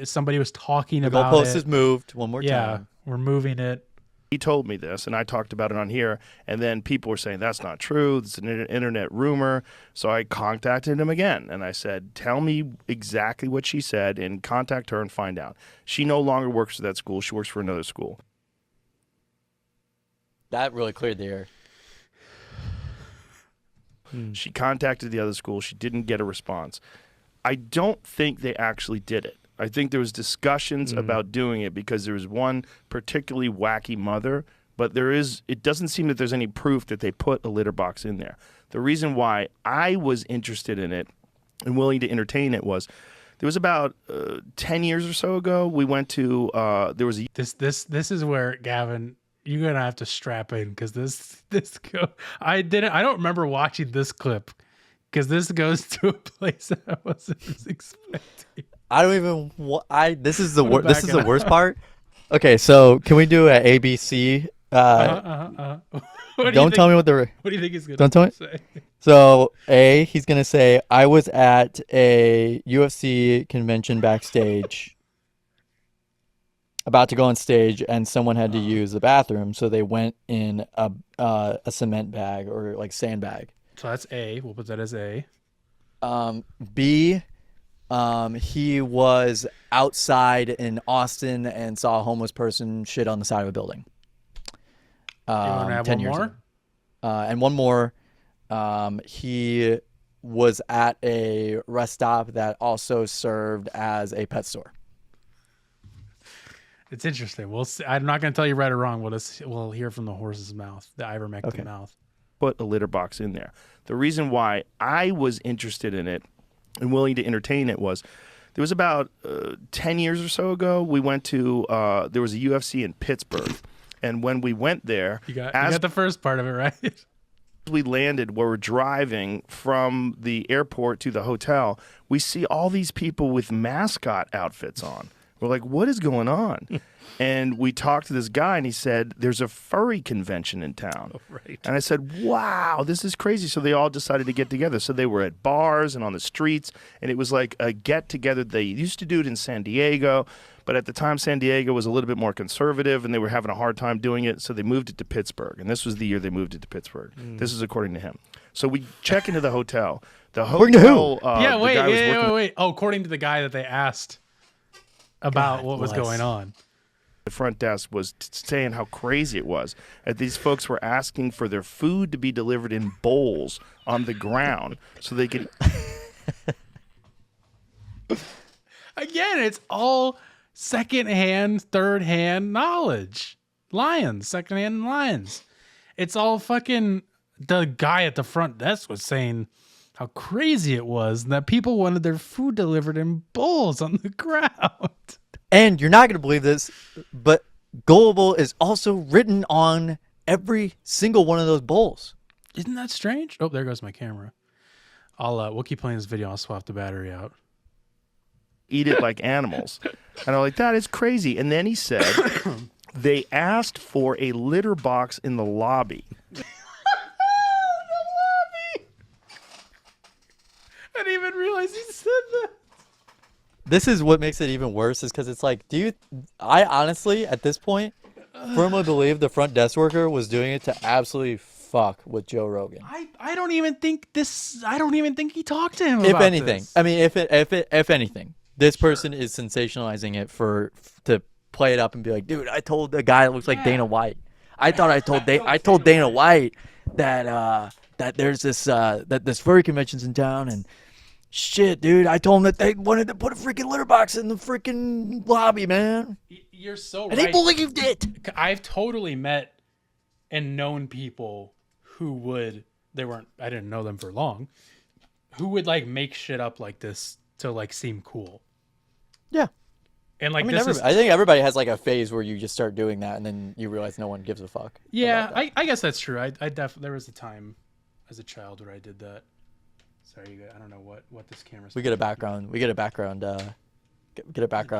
somebody was talking The about goalpost it. is moved one more Yeah, time. we're moving it. he told me this, and I talked about it on here, and then people were saying, that's not true. It's an internet rumor. So I contacted him again, and I said, tell me exactly what she said, and contact her and find out. She no longer works for that school. She works for another school. That really cleared the air. She contacted the other school. She didn't get a response. I don't think they actually did it. I think there was discussions about doing it because there was one particularly wacky mother, but it doesn't seem that there's any proof that they put a litter box in there. The reason why I was interested in it and willing to entertain it was there was about 10 years or so ago, we went to, there was a This is where, Gavin, you're gonna have to strap in, because I don't remember watching this clip, because this goes to a place that I wasn't expecting. I don't even. This is the I'm gonna This is back the it worst part. Okay, so can we do an ABC? What do Don't tell me what the. What do you think he's gonna Don't tell me. say? So he's gonna say I was at a UFC convention backstage, about to go on stage, and someone had to use the bathroom, so they went in a cement bag or like sandbag. So that's A. We'll put that as A. B. He was outside in Austin and saw a homeless person shit on the side of a building. You want to have 10 one years more? ago. And one more. He was at a rest stop that also served as a pet store. It's interesting. We'll see. I'm not going to tell you right or wrong. We'll hear from the horse's mouth, the ivermectin mouth. put a litter box in there. The reason why I was interested in it and willing to entertain it was there was about 10 years or so ago, we went to, there was a UFC in Pittsburgh. And when we went there, You got the first part of it right. we landed, where we're driving from the airport to the hotel, we see all these people with mascot outfits on. We're like, what is going on? And we talked to this guy, and he said, there's a furry convention in town. Oh, right. And I said, wow, this is crazy. So they all decided to get together. So they were at bars and on the streets, and it was like a get-together. They used to do it in San Diego, but at the time, San Diego was a little bit more conservative, and they were having a hard time doing it, so they moved it to Pittsburgh. And this was the year they moved it to Pittsburgh. This is according to him. So we check into the hotel. The According to hotel, who? Yeah, the wait, guy was working wait. Oh, according to the guy that they asked about what was bless. going on. the front desk was saying how crazy it was. That these folks were asking for their food to be delivered in bowls on the ground so they could. Again, it's all secondhand, third-hand knowledge. Secondhand lions. It's all fucking. The guy at the front desk was saying how crazy it was and that people wanted their food delivered in bowls on the ground. And you're not going to believe this, but gullible is also written on every single one of those bowls. Isn't that strange? Oh, there goes my camera. We'll keep playing this video. I'll swap the battery out. Eat it like animals. And I'm like, that is crazy. And then he said they asked for a litter box in the lobby. I didn't even realize he said that. this is what makes it even worse is because it's like, I honestly, at this point, firmly believe the front desk worker was doing it to absolutely fuck with Joe Rogan. I don't even think he talked to him If about anything, this. I mean, if anything, this person is sensationalizing it to play it up and be like, dude, I told the guy that looks like Dana White. I told Dana White that there's this furry convention's in town and shit, dude. I told him that they wanted to put a freaking litter box in the freaking lobby, man. You're so And right. he believed it. I've totally met and known people who would, I didn't know them for long, who would like make shit up like this to like seem cool. Yeah. And like, I mean, I think everybody has like a phase where you just start doing that and then you realize no one gives a fuck. yeah, I guess that's true. I definitely, there was a time as a child where I did that. Sorry, you guys, I don't know what this camera's. We get a background. Get a background.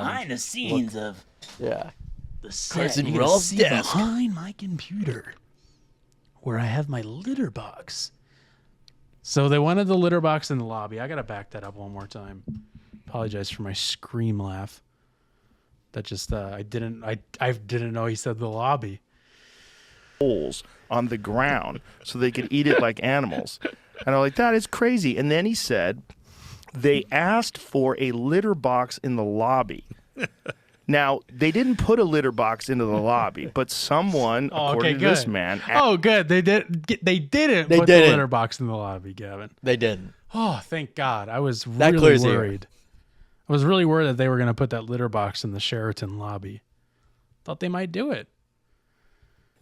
Behind the scenes of Yeah. the set. Carson You can Rolf's see desk. behind my computer where I have my litter box. So they wanted the litter box in the lobby. I gotta back that up one more time. Apologize for my scream laugh. That just I didn't know he said the lobby. Holes on the ground so they could eat it like animals. And I'm like, that is crazy. And then he said they asked for a litter box in the lobby. Now, they didn't put a litter box into the lobby, but someone, according to this man, Good. They didn't put the litter box in the lobby, Gavin. They didn't. Oh, thank God. I was That really clears the air. worried. I was really worried that they were going to put that litter box in the Sheraton lobby. Thought they might do it.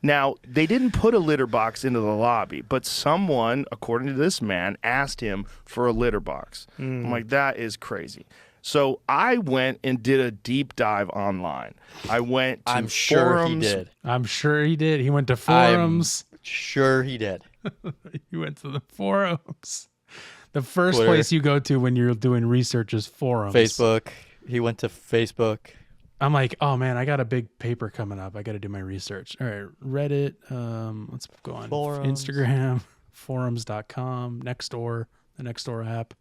Now, they didn't put a litter box into the lobby, but someone, according to this man, asked him for a litter box. I'm like, that is crazy. So I went and did a deep dive online. I went to I'm sure he forums. did. I'm sure he did. He went to forums. Sure he did. He went to the forums. The first Twitter. place you go to when you're doing research is forums. Facebook. He went to Facebook. I'm like, oh man, I got a big paper coming up. I got to do my research. All right, Reddit. Let's go on Forums. Instagram, forums.com, Nextdoor, the Nextdoor app.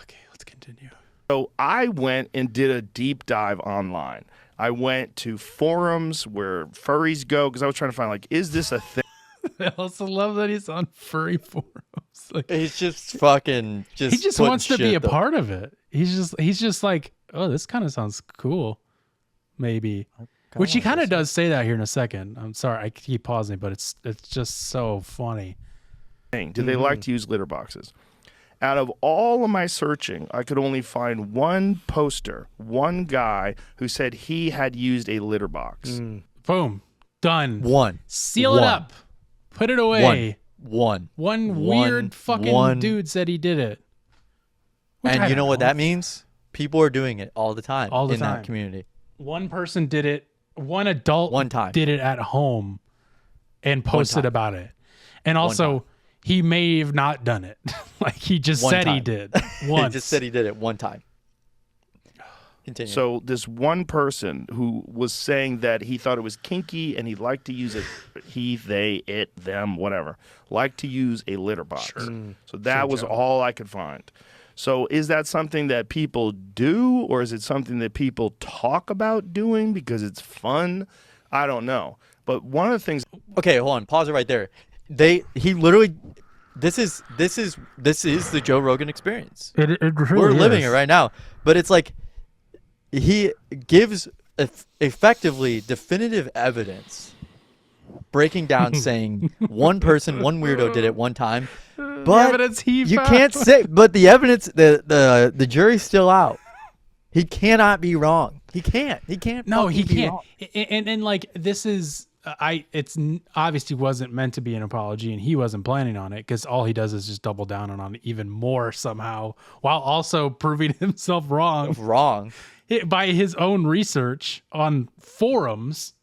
Okay, let's continue. So I went and did a deep dive online. I went to forums where furries go because I was trying to find, like, is this a thing? I also love that he's on furry forums. Like, He's just fucking he just putting wants to be shit a though. part of it. He's just like, oh, this kind of sounds cool, maybe. Which he kind of does say that here in a second. I'm sorry, I keep pausing, but it's just so funny. Do they like to use litter boxes? Out of all of my searching, I could only find one poster, one guy who said he had used a litter box. Boom, done. One. Seal it One. up. Put it away. One. One weird fucking dude said he did it. Which I And you don't know what that means? People are doing it all the time All the in time. that community. One person did it. One adult One time. did it at home and posted time. about it. And also, he may have not done it. Like he just One said he time. did. He Once. just said he did it one time. Continue. So this one person who was saying that he thought it was kinky and he'd like to use it, he, they, it, them, whatever, like to use a litter box. So that was all I could find. So is that something that people do, or is it something that people talk about doing because it's fun? I don't know. But one of the things Okay, hold on. Pause it right there. He literally this is the Joe Rogan experience. It really We're living is. it right now. But it's like he gives effectively definitive evidence breaking down saying one person, one weirdo did it one time. But evidence he you found. can't say but the evidence the jury's still out. He cannot be wrong. He can't. No, he fucking be can't. wrong. And like this is obviously wasn't meant to be an apology, and he wasn't planning on it because all he does is just double down on it even more somehow, while also proving himself wrong Wrong. by his own research on forums.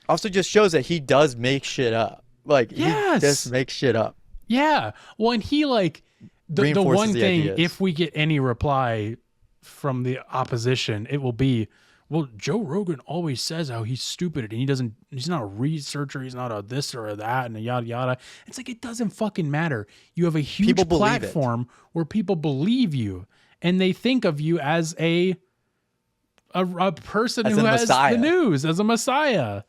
Also just shows that he does make shit up. Like Yes. he just makes shit up. Yeah. Well, and he like the Reinforces one the thing, ideas. if we get any reply from the opposition, it will be, well, Joe Rogan always says how he's stupid and he's not a researcher, he's not a this or a that and a yada yada. It's like, it doesn't fucking matter. You have a huge People believe it. platform where people believe you. and they think of you as a person As who a has messiah. the news, as a messiah.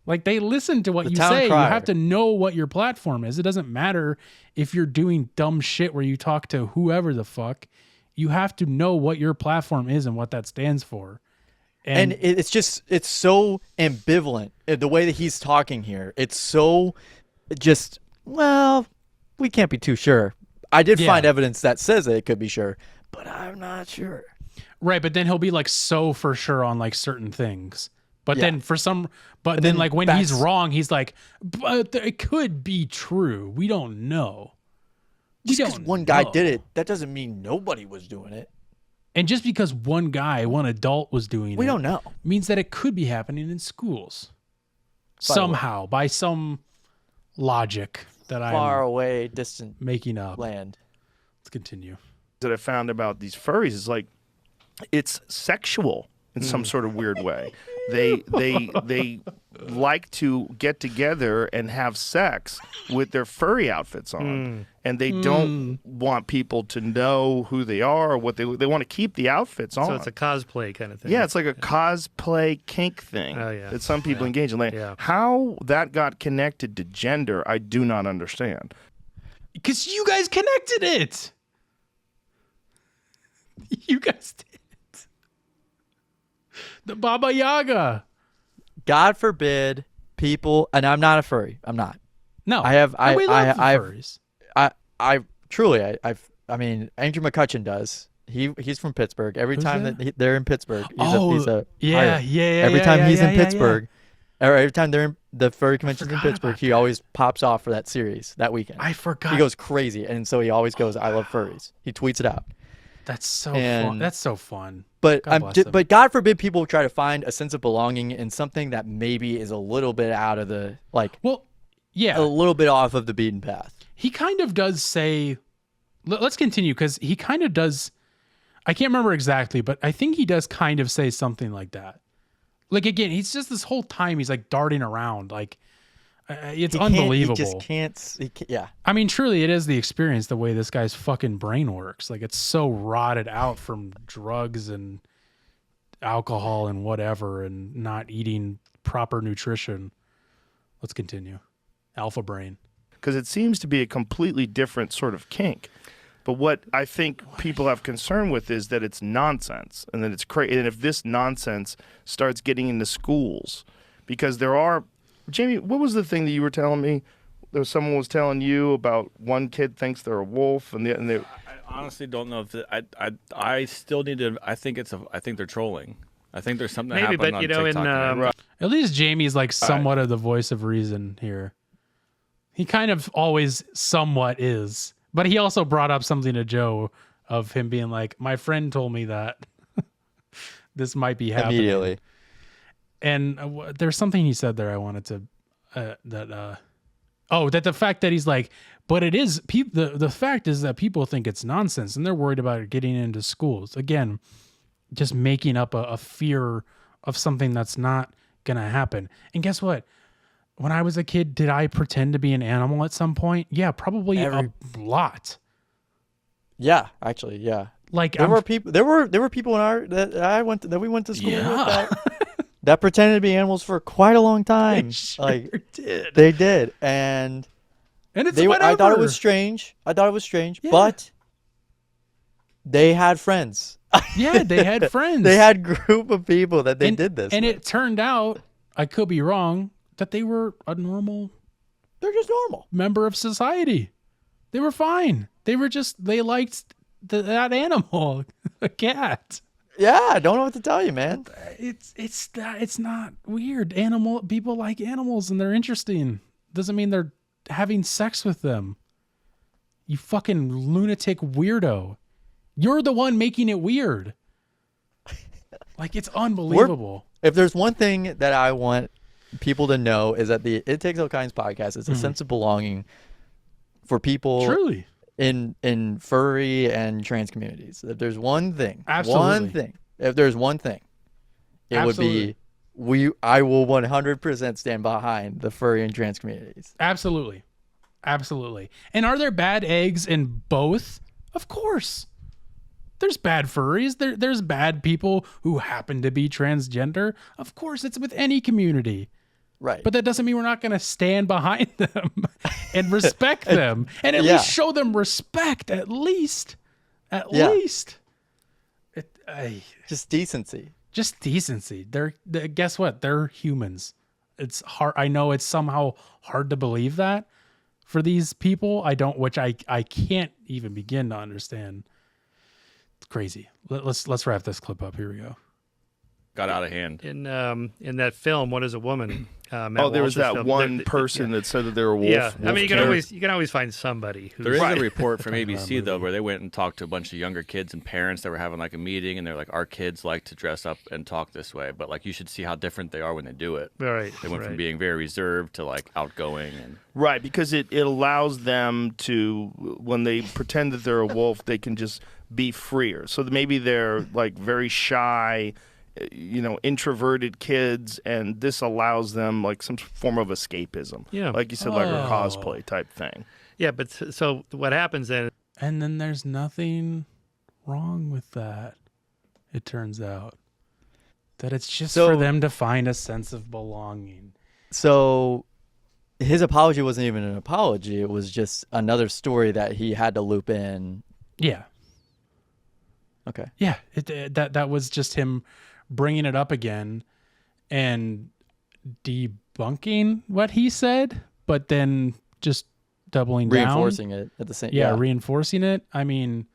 Like, they listen to what The you town say. crier. You have to know what your platform is. It doesn't matter if you're doing dumb shit where you talk to whoever the fuck. You have to know what your platform is and what that stands for. And it's so ambivalent the way that he's talking here. It's so just, well, we can't be too sure. I did find evidence that says that it could be sure, but I'm not sure. Right, but then he'll be like so for sure on like certain things. But Yeah. then then like when he's wrong, he's like, but it could be true. We don't know. Just because one guy did it, that doesn't mean nobody was doing it. And just because one adult was doing it, We don't know. means that it could be happening in schools. By the way. Somehow, by some logic that Far I'm away, distant making up. land. Let's continue. That I found about these furries is like it's sexual in some sort of weird way. They like to get together and have sex with their furry outfits on, and they don't want people to know who they are or what they want to keep the outfits on. So it's a cosplay kind of thing. Yeah, it's like a cosplay kink thing that some people engage in. Like, how that got connected to gender, I do not understand. Because you guys connected it. You guys did. The Baba Yaga. God forbid people, and I'm not a furry. I'm not. No, I have. we love the furries. I truly. I mean, Andrew McCutcheon does. He's from Pittsburgh. Every Who's time that? they're in Pittsburgh, he's a yeah, pirate. yeah. Every time he's in yeah. Pittsburgh, or every time they're in the furry conventions in forgot Pittsburgh, about he always pops off for that series that weekend. I forgot. He goes crazy, and so he always goes, "I love furries." He tweets it out. That's so fun. That's so fun. But God bless him. but God forbid people try to find a sense of belonging in something that maybe is a little bit out of the a little bit off of the beaten path. He kind of does say, let's continue, because he kind of does, I can't remember exactly, but I think he does kind of say something like that. Like, again, he's just this whole time, he's like darting around. Like, it's unbelievable. He just can't. Yeah. I mean, truly, it is the experience, the way this guy's fucking brain works. Like, it's so rotted out from drugs and alcohol and whatever, and not eating proper nutrition. Let's continue. Alpha brain. Because it seems to be a completely different sort of kink. But what I think people have concern with is that it's nonsense, and that it's crazy. And if this nonsense starts getting into schools, because there are, Jamie, what was the thing that you were telling me? There was someone was telling you about one kid thinks they're a wolf, and they. I honestly don't know if I still need to. I think they're trolling. I think there's something that Maybe, happened but on you know, TikTok. At least Jamie's like somewhat of the voice of reason here. He kind of always somewhat is. But he also brought up something to Joe of him being like, my friend told me that this might be happening. Immediately. And there's something he said there I wanted to, that the fact that he's like, but it is, the fact is that people think it's nonsense and they're worried about it getting into schools. Again, just making up a fear of something that's not going to happen. And guess what? When I was a kid, did I pretend to be an animal at some point? Yeah, probably a lot. Yeah, actually, yeah. Like there were people in that we went to school with that pretended to be animals for quite a long time. They sure did. They did, and it's I whatever. thought it was strange. But they had friends. Yeah, they had friends. They had group of people that they did this. And with. it turned out, I could be wrong, that they were a normal. They're just normal member of society. They were fine. They liked that animal, a cat. Yeah, I don't know what to tell you, man. It's not weird. People like animals and they're interesting. Doesn't mean they're having sex with them. You fucking lunatic weirdo. You're the one making it weird. Like, it's unbelievable. If there's one thing that I want people to know is that the It Takes All Kinds podcast is a sense of belonging for people truly in furry and trans communities. If there's one thing, Absolutely. If there's one thing, it Absolutely. would be I will 100% stand behind the furry and trans communities. Absolutely. And are there bad eggs in both? Of course. There's bad furries. There's bad people who happen to be transgender. Of course, it's with any community. Right. But that doesn't mean we're not going to stand behind them and respect them and at yeah. least show them respect. At least. Yeah. Just decency. Just decency. They're guess what? They're humans. It's hard. I know it's somehow hard to believe that for these people. Which I can't even begin to understand. It's crazy. Let's wrap this clip up. Here we go. Got out of hand. In that film, What Is a Woman? There was that film. one person that said that they were wolf. Yeah, I mean, wolf you can always find somebody. Who's There is a report from ABC though, where they went and talked to a bunch of younger kids and parents that were having like a meeting, and they're like, "Our kids like to dress up and talk this way, but like you should see how different they are when they do it." Right. They went from being very reserved to like outgoing and Right, because it allows them to, when they pretend that they're a wolf, they can just be freer. So maybe they're like very shy, introverted kids, and this allows them like some form of escapism. Yeah. Like you said, like a cosplay type thing. Yeah, but so what happens then? And then there's nothing wrong with that. It turns out that it's just for them to find a sense of belonging. So his apology wasn't even an apology. It was just another story that he had to loop in. Yeah. Okay. Yeah. That was just him bringing it up again and debunking what he said, but then just doubling reinforcing down. it at the same. Yeah, reinforcing it. I mean,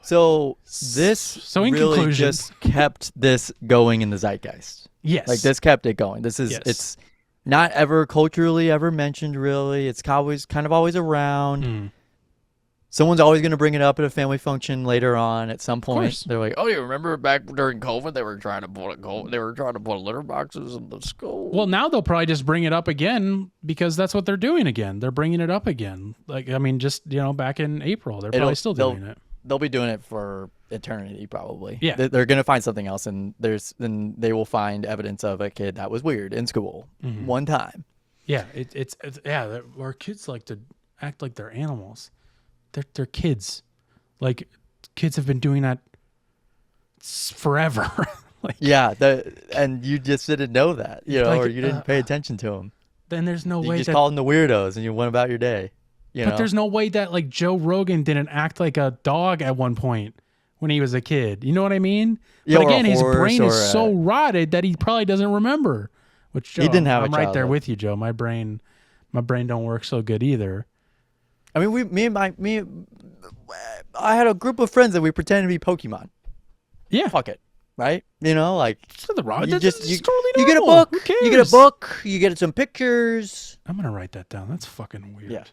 so this in really conclusion, just kept this going in the zeitgeist. Yes. Like this kept it going. This is it's not ever culturally ever mentioned really. It's always kind of always around. Someone's always going to bring it up at a family function later on at some point. They're like, "Oh, you remember back during COVID, they were trying to put litter boxes in the school." Well, now they'll probably just bring it up again because that's what they're doing again. They're bringing it up again. Like, I mean, just, back in April, they're probably still doing it. They'll be doing it for eternity, probably. Yeah. They're going to find something else, and then they will find evidence of a kid that was weird in school one time. Yeah, it's our kids like to act like they're animals. They're kids. Like, kids have been doing that forever. And you just didn't know that, or you didn't pay attention to them. Then there's no you way just called them the weirdos, and you went about your day. But there's no way that like Joe Rogan didn't act like a dog at one point when he was a kid. You know what I mean? Yeah, but again, his horse, brain is so rotted that he probably doesn't remember. Which Joe, he didn't have. I'm right there with you, Joe. My brain don't work so good either. I mean, I had a group of friends that we pretended to be Pokemon. Yeah, fuck it, right? Like totally you normal. get a book, you get a book, you get some pictures. I'm gonna write that down. That's fucking weird. Yeah.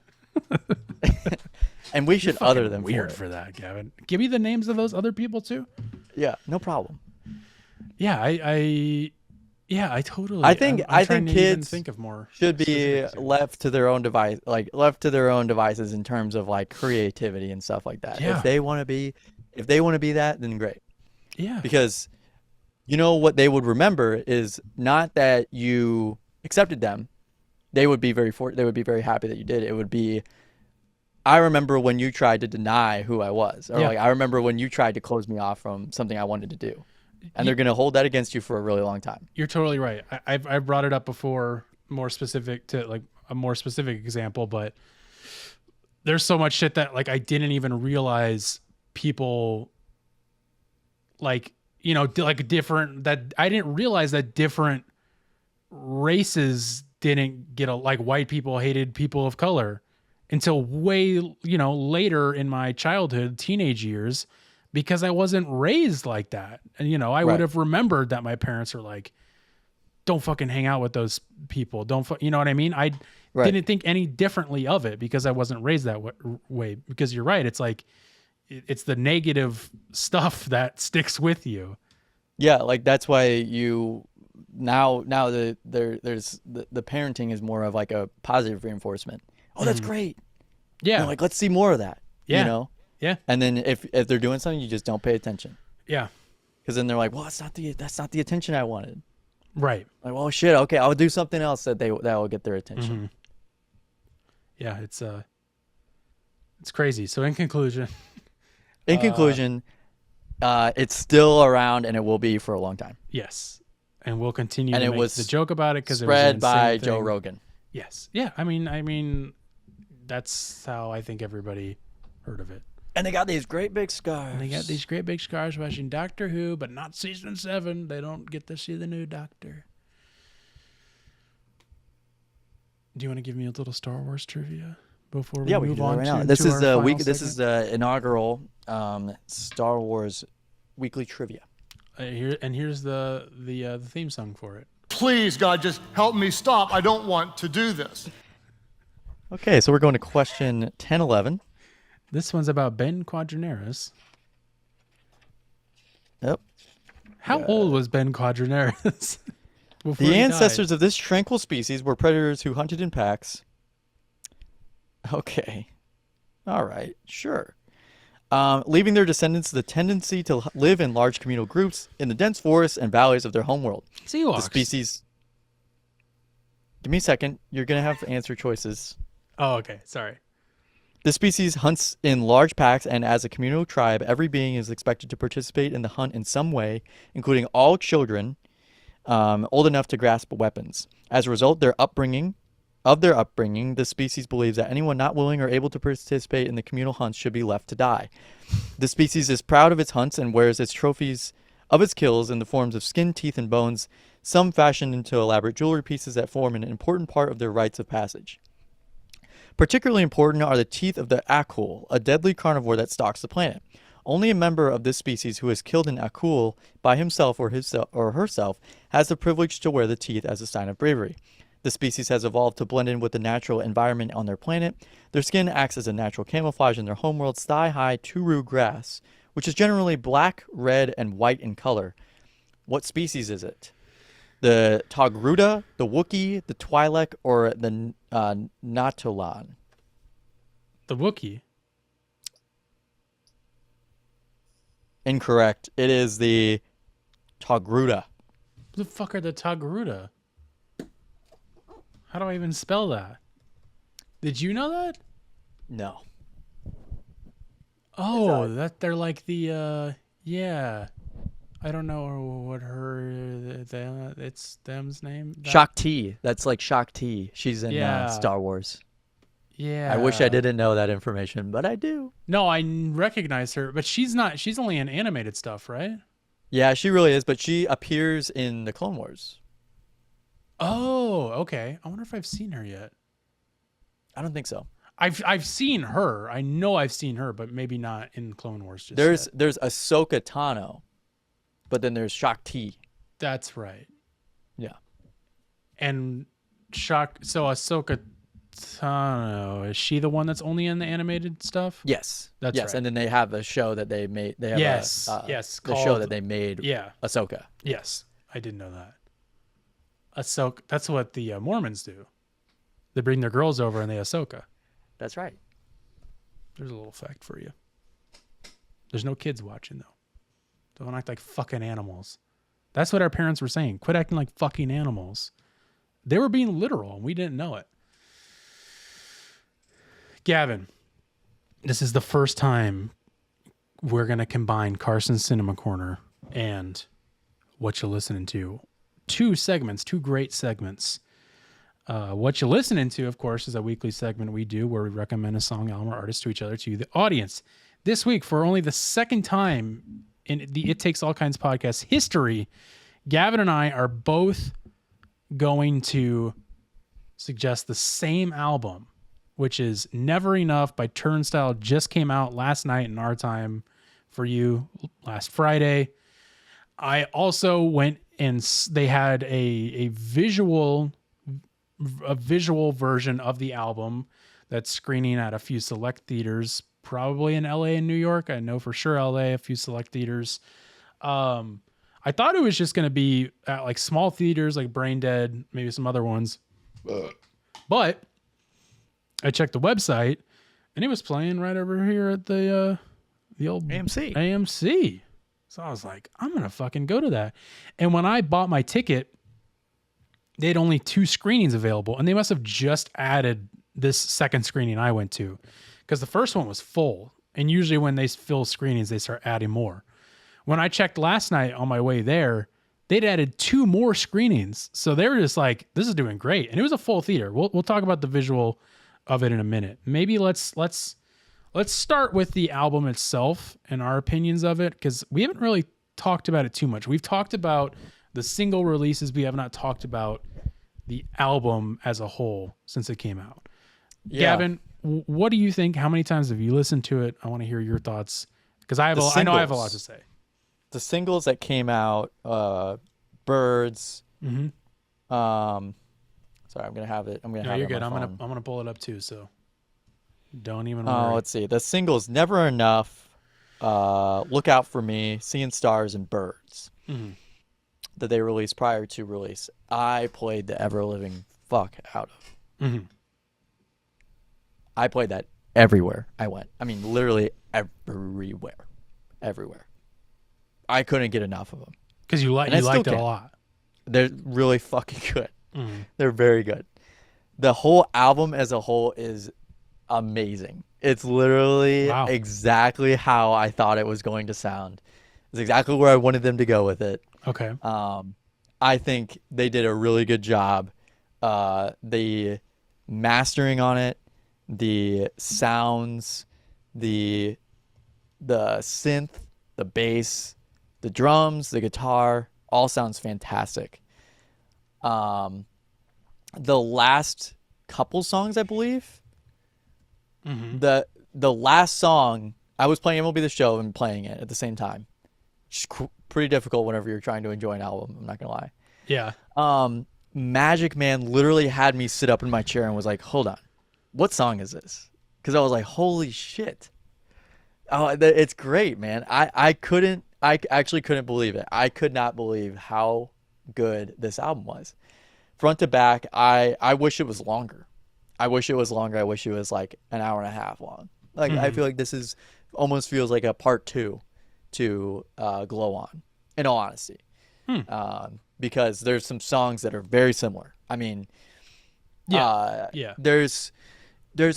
And we should other them weird for that, Gavin. Give me the names of those other people too. Yeah, no problem. Yeah, I totally. I think kids think of more should be left to their own devices in terms of like creativity and stuff like that. Yeah. If they want to be that, then great. Yeah. Because what they would remember is not that you accepted them. They would be very happy that you did. It would be, I remember when you tried to deny who I was, or like I remember when you tried to close me off from something I wanted to do. And they're going to hold that against you for a really long time. You're totally right. I've brought it up before, more specific to like a more specific example, but there's so much shit that like I didn't even realize people like, like different, that I didn't realize that different races didn't get like white people hated people of color until way, later in my childhood, teenage years, because I wasn't raised like that. And, I would have remembered that my parents were like, don't fucking hang out with those people. You know what I mean? I didn't think any differently of it because I wasn't raised that way. Because you're right. It's like, it's the negative stuff that sticks with you. Yeah. Like that's why now there's the parenting is more of like a positive reinforcement. Oh, that's great. Yeah. Like, let's see more of that. Yeah. Yeah. And then if they're doing something, you just don't pay attention. Yeah. Because then they're like, well, that's not the attention I wanted. Right. Like, well, shit. Okay, I'll do something else that will get their attention. Yeah, it's It's crazy. So in conclusion, it's still around and it will be for a long time. yes, and we'll continue And to it make was the joke about it because it Spread was by Joe Rogan. Yes, yeah. I mean, that's how I think everybody heard of it. And they got these great big scars. And they got these great big scars watching Doctor Who, but not season 7. They don't get to see the new Doctor. Do you want to give me a little Star Wars trivia before we Yeah, we move can do on that right now. to This is our the final week. This is segment? the inaugural Star Wars weekly trivia. Here's the theme song for it. Please, God, just help me stop. I don't want to do this. Okay, so we're going to question 1011. This one's about Ben Quadranaris. Yep. How old was Ben Quadranaris? before The he ancestors of this tranquil species were predators who hunted in packs. Okay. All right. Sure. Leaving their descendants the tendency to live in large communal groups in the dense forests and valleys of their homeworld. Seahawks. The species. Give me a second. You're going to have answer choices. Oh, okay. Sorry. The species hunts in large packs, and as a communal tribe, every being is expected to participate in the hunt in some way, including all children old enough to grasp weapons. As a result, their upbringing, the species believes that anyone not willing or able to participate in the communal hunts should be left to die. The species is proud of its hunts and wears its trophies of its kills in the forms of skin, teeth, and bones, some fashioned into elaborate jewelry pieces that form an important part of their rites of passage. Particularly important are the teeth of the akul, a deadly carnivore that stalks the planet. Only a member of this species who has killed an akul by himself or herself has the privilege to wear the teeth as a sign of bravery. The species has evolved to blend in with the natural environment on their planet. Their skin acts as a natural camouflage in their homeworld's thigh-high turu grass, which is generally black, red, and white in color. What species is it? The Togruta, the Wookiee, the Twi'lek, or the Natolan? The Wookiee. Incorrect. It is the Togruta. Who the fuck are the Togruta? How do I even spell that? Did you know that? No. Oh, that they're like the yeah. I don't know what it's them's name. Shakti. That's like Shakti. She's in Star Wars. Yeah. I wish I didn't know that information, but I do. No, I recognize her, but she's not. She's only in animated stuff, right? Yeah, she really is, but she appears in the Clone Wars. Oh, okay. I wonder if I've seen her yet. I don't think so. I've seen her. I know I've seen her, but maybe not in Clone Wars. Just there's Ahsoka Tano, but then there's Shakti. That's right. Yeah. And so Ahsoka Tano, is she the one that's only in the animated stuff? Yes. That's yes. right. And then they have a show that they made. They have yes. the show that they made. Yeah. Ahsoka. Yes, I didn't know that. Ahsoka. That's what the Mormons do. They bring their girls over and they Ahsoka. That's right. There's a little fact for you. There's no kids watching though. Don't act like fucking animals. That's what our parents were saying. Quit acting like fucking animals. They were being literal and we didn't know it. Gavin, this is the first time we're going to combine Carson's Cinema Corner and What You Listening To. Two great segments. What You Listening To, of course, is a weekly segment we do where we recommend a song, album, or artist to each other, to the audience. This week, for only the second time in the It Takes All Kinds podcast history, Gavin and I are both going to suggest the same album, which is Never Enough by Turnstile. Just came out last night in our time, for you last Friday. I also went and they had a visual version of the album that's screening at a few select theaters, probably in LA and New York. I know for sure LA, a few select theaters. I thought it was just going to be at like small theaters like Brain Dead, maybe some other ones. But I checked the website and it was playing right over here at the old AMC. So I was like, I'm going to fucking go to that. And when I bought my ticket, they had only 2 screenings available, and they must have just added this second screening I went to, because the first one was full. And usually when they fill screenings, they start adding more. When I checked last night on my way there, they'd added 2 more screenings. So they were just like, this is doing great. And it was a full theater. We'll talk about the visual of it in a minute. Maybe let's start with the album itself and our opinions of it, because we haven't really talked about it too much. We've talked about the single releases. We have not talked about the album as a whole since it came out. Yeah. Gavin, what do you think? How many times have you listened to it? I want to hear your thoughts, because I know I have a lot to say. The singles that came out, Birds. Mm-hmm. Sorry, I'm gonna have it. No, you're good. I'm gonna pull it up too. So don't even. Oh, worry. let's see. The singles, Never Enough, Look Out for Me, Seeing Stars, and Birds that they released prior to release. I played the ever living fuck out of. Mm-hmm. I played that everywhere I went. I mean, literally everywhere. I couldn't get enough of them. Because you liked it a lot. They're really fucking good. Mm-hmm. They're very good. The whole album as a whole is amazing. It's literally exactly how I thought it was going to sound. It's exactly where I wanted them to go with it. Okay. I think they did a really good job. The mastering on it, the sounds, the synth, the bass, the drums, the guitar, all sounds fantastic. The last couple songs, I believe, the last song, I was playing MLB The Show and playing it at the same time. It's pretty difficult whenever you're trying to enjoy an album, I'm not gonna lie. Yeah. Magic Man literally had me sit up in my chair and was like, hold on, what song is this? Because I was like, holy shit. Oh, it's great, man. I actually couldn't believe it. I could not believe how good this album was. Front to back, I wish it was longer. I wish it was like an hour and a half long. Like I feel like this is almost feels like a part 2 to Glow On, in all honesty. Because there's some songs that are very similar. I mean, there's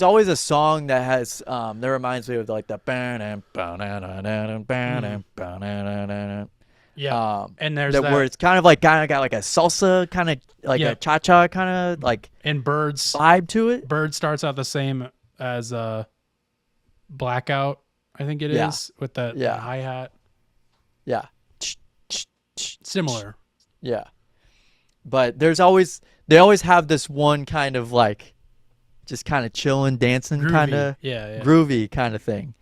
always a song that has that reminds me of like the and there's that where it's kind of got like a salsa kind of like a cha-cha kind of like and Birds vibe to it. Bird starts out the same as Blackout, I think it is, with that hi-hat. Yeah. Similar. Yeah. But they always have this one kind of like just kind of chilling, dancing, kind of groovy kind of thing.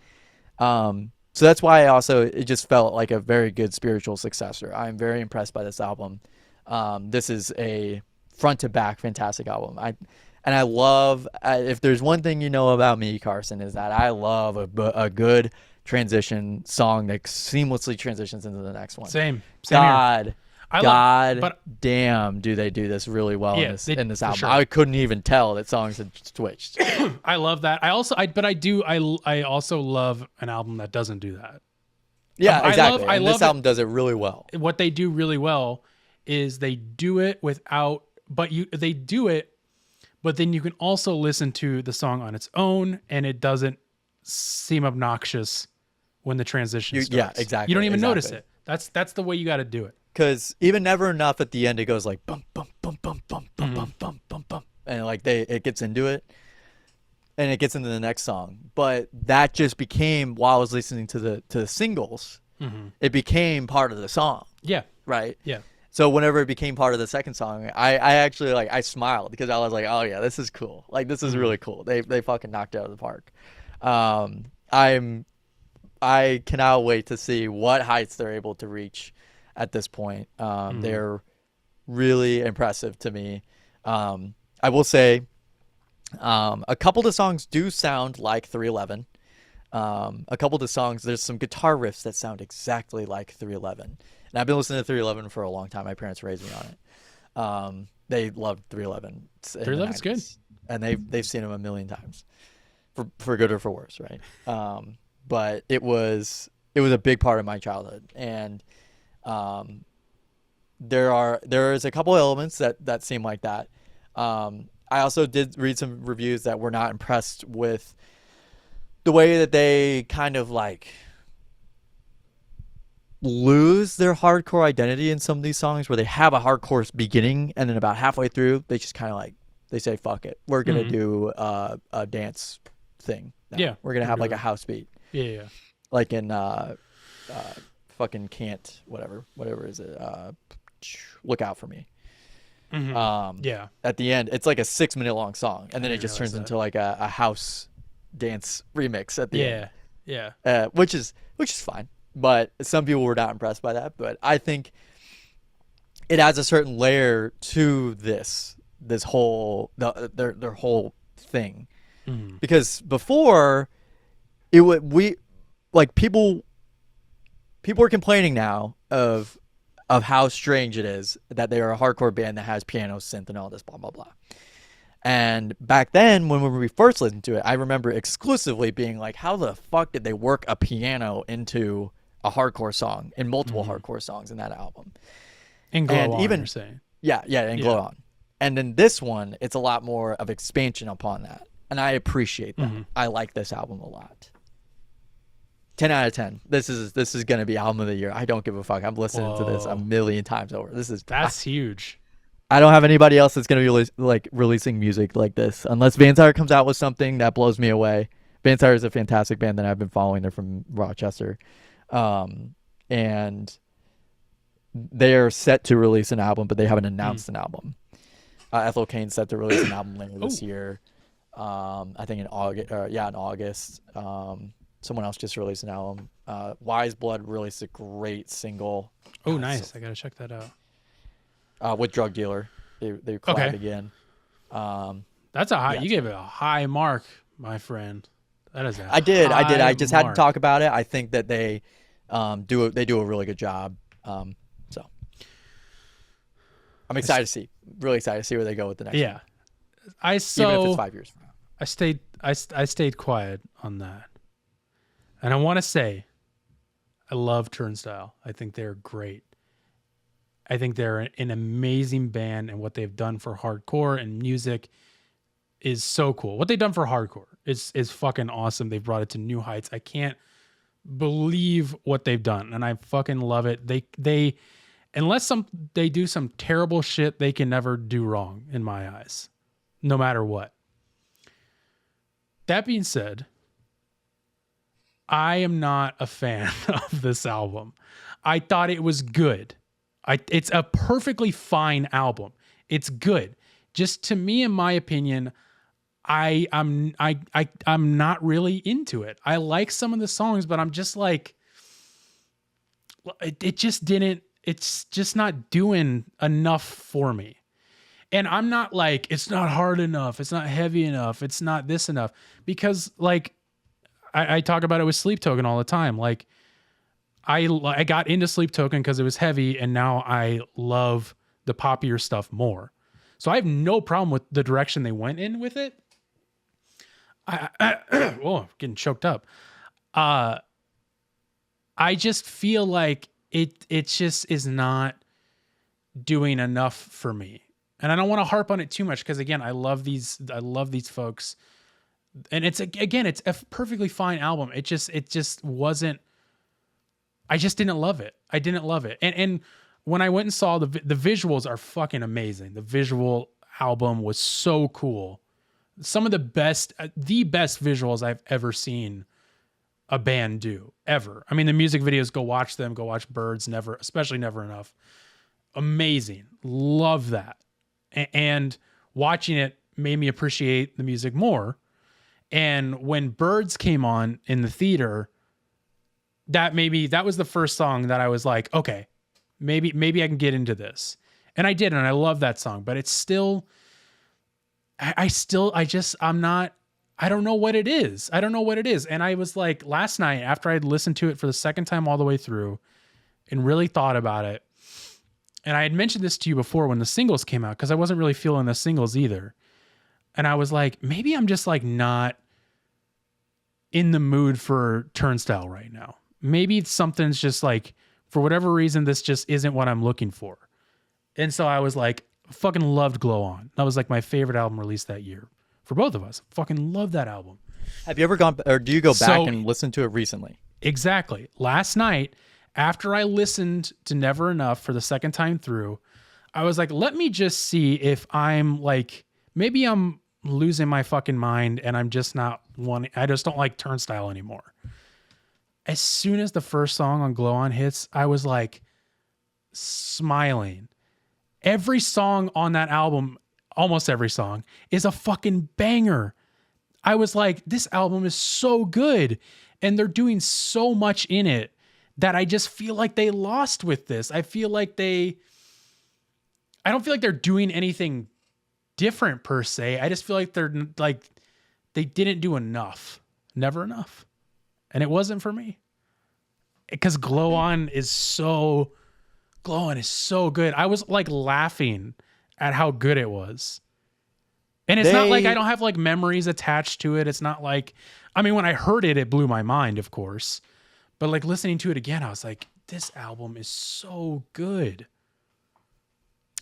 So that's why it just felt like a very good spiritual successor. I'm very impressed by this album. This is a front to back fantastic album. I love, if there's one thing you know about me, Carson, is that I love a good transition song that seamlessly transitions into the next one. Same God. here. Damn, do they do this really well in this album? Sure. I couldn't even tell that songs had switched. I love that. I also love an album that doesn't do that. Yeah, exactly. This album does it really well. What they do really well is they do it without, but then you can also listen to the song on its own, and it doesn't seem obnoxious when the transition starts. Yeah, exactly. You don't even notice it. That's the way you got to do it. Because even Never Enough at the end, it goes like bum bum bum bum bum bum bum bum bum bum, and like it gets into it, and it gets into the next song. But that just became, while I was listening to the singles, it became part of the song. Yeah. Right. Yeah. So whenever it became part of the second song, I actually I smiled because I was like, oh yeah, this is cool. Like this is really cool. They fucking knocked it out of the park. I cannot wait to see what heights they're able to reach at this point. They're really impressive to me. I will say a couple of the songs do sound like 311. A couple of the songs, there's some guitar riffs that sound exactly like 311. And I've been listening to 311 for a long time. My parents raised me on it. They loved 311. 311's good. And they've seen them a million times, for good or for worse, right? But it was a big part of my childhood, and there is a couple elements that seem like that. I also did read some reviews that were not impressed with the way that they kind of like lose their hardcore identity in some of these songs, where they have a hardcore beginning and then about halfway through they just kind of like they say fuck it, we're gonna do a dance thing now. Yeah, we're gonna have like a house beat, yeah, like in fucking can't whatever is it, Look Out For Me. Yeah, at the end it's like a 6-minute long song, and then it just turns into like a house dance remix at the end. Which is fine, but some people were not impressed by that. But I think it adds a certain layer to this whole their whole thing, because before it would people are complaining now of how strange it is that they are a hardcore band that has piano, synth, and all this blah blah blah. And back then, when we first listened to it, I remember exclusively being like, how the fuck did they work a piano into a hardcore song, in multiple hardcore songs in that album? And Glow On, you're saying. Yeah, and Glow On. And then this one, it's a lot more of expansion upon that. And I appreciate that. I like this album a lot. 10 out of 10. This is going to be album of the year. I don't give a fuck. I'm listening to this a million times over. That's huge. I don't have anybody else that's going to be releasing music like this, unless Vansire comes out with something that blows me away. Vansire is a fantastic band that I've been following. They're from Rochester, and they're set to release an album, but they haven't announced an album. Ethel Cain's set to release an album later this year. I think in August. In August. Someone else just released an album. Wise Blood released a great single. Oh, nice! I gotta check that out. With Drug Dealer, they collabed again. That's a high. You gave it a high mark, my friend. That is. I did. I just had to talk about it. I think that they do a really good job. So I'm excited to see. Really excited to see where they go with the next. Yeah, one. Even if it's 5 years from now. I stayed quiet on that, and I want to say, I love Turnstile. I think they're great. I think they're an amazing band, and what they've done for hardcore and music is so cool. What they've done for hardcore is fucking awesome. They've brought it to new heights. I can't believe what they've done, and I fucking love it. They unless they do some terrible shit, they can never do wrong in my eyes, no matter what. That being said, I am not a fan of this album. I thought it was good. It's a perfectly fine album. It's good. Just to me, in my opinion, I'm not really into it. I like some of the songs, but I'm just like, it's just not doing enough for me. And I'm not like, it's not hard enough. It's not heavy enough. It's not this enough. Because like, I talk about it with Sleep Token all the time. Like, I got into Sleep Token because it was heavy, and now I love the poppier stuff more. So I have no problem with the direction they went in with it. Whoa, getting choked up. I just feel like it just is not doing enough for me. And I don't want to harp on it too much because, again, I love these folks. And it's a perfectly fine album. It just wasn't. I just didn't love it. I didn't love it. And when I went and saw the visuals are fucking amazing. The visual album was so cool. Some of the best visuals I've ever seen a band do ever. I mean, the music videos, go watch them. Go watch Birds. Especially Never Enough. Amazing. Love that. And watching it made me appreciate the music more. And when Birds came on in the theater, that was the first song that I was like, okay, maybe I can get into this. And I did, and I love that song, but it's still, I don't know what it is. I don't know what it is. And I was like, last night, after I'd listened to it for the second time all the way through and really thought about it, and I had mentioned this to you before when the singles came out, because I wasn't really feeling the singles either. And I was like, maybe I'm just like not in the mood for Turnstile right now. Maybe something's just like, for whatever reason, this just isn't what I'm looking for. And so I was like, fucking loved Glow On. That was like my favorite album released that year for both of us. Fucking loved that album. Have you ever gone, or do you go back So- and listen to it recently? Exactly. Last night, after I listened to Never Enough for the second time through, I was like, let me just see if I'm like, maybe I'm losing my fucking mind and I'm just not wanting, I just don't like Turnstile anymore. As soon as the first song on Glow On hits, I was like smiling. Every song on that album, almost every song, is a fucking banger. I was like, this album is so good. And they're doing so much in it that I just feel like they lost with this. I don't feel like they're doing anything different per se. I just feel like they're like, they didn't do enough. Never enough. And it wasn't for me. Because Glow On is so good. I was like laughing at how good it was. And it's not like I don't have like memories attached to it. It's not like, I mean, when I heard it, it blew my mind, of course. But like listening to it again, I was like, this album is so good.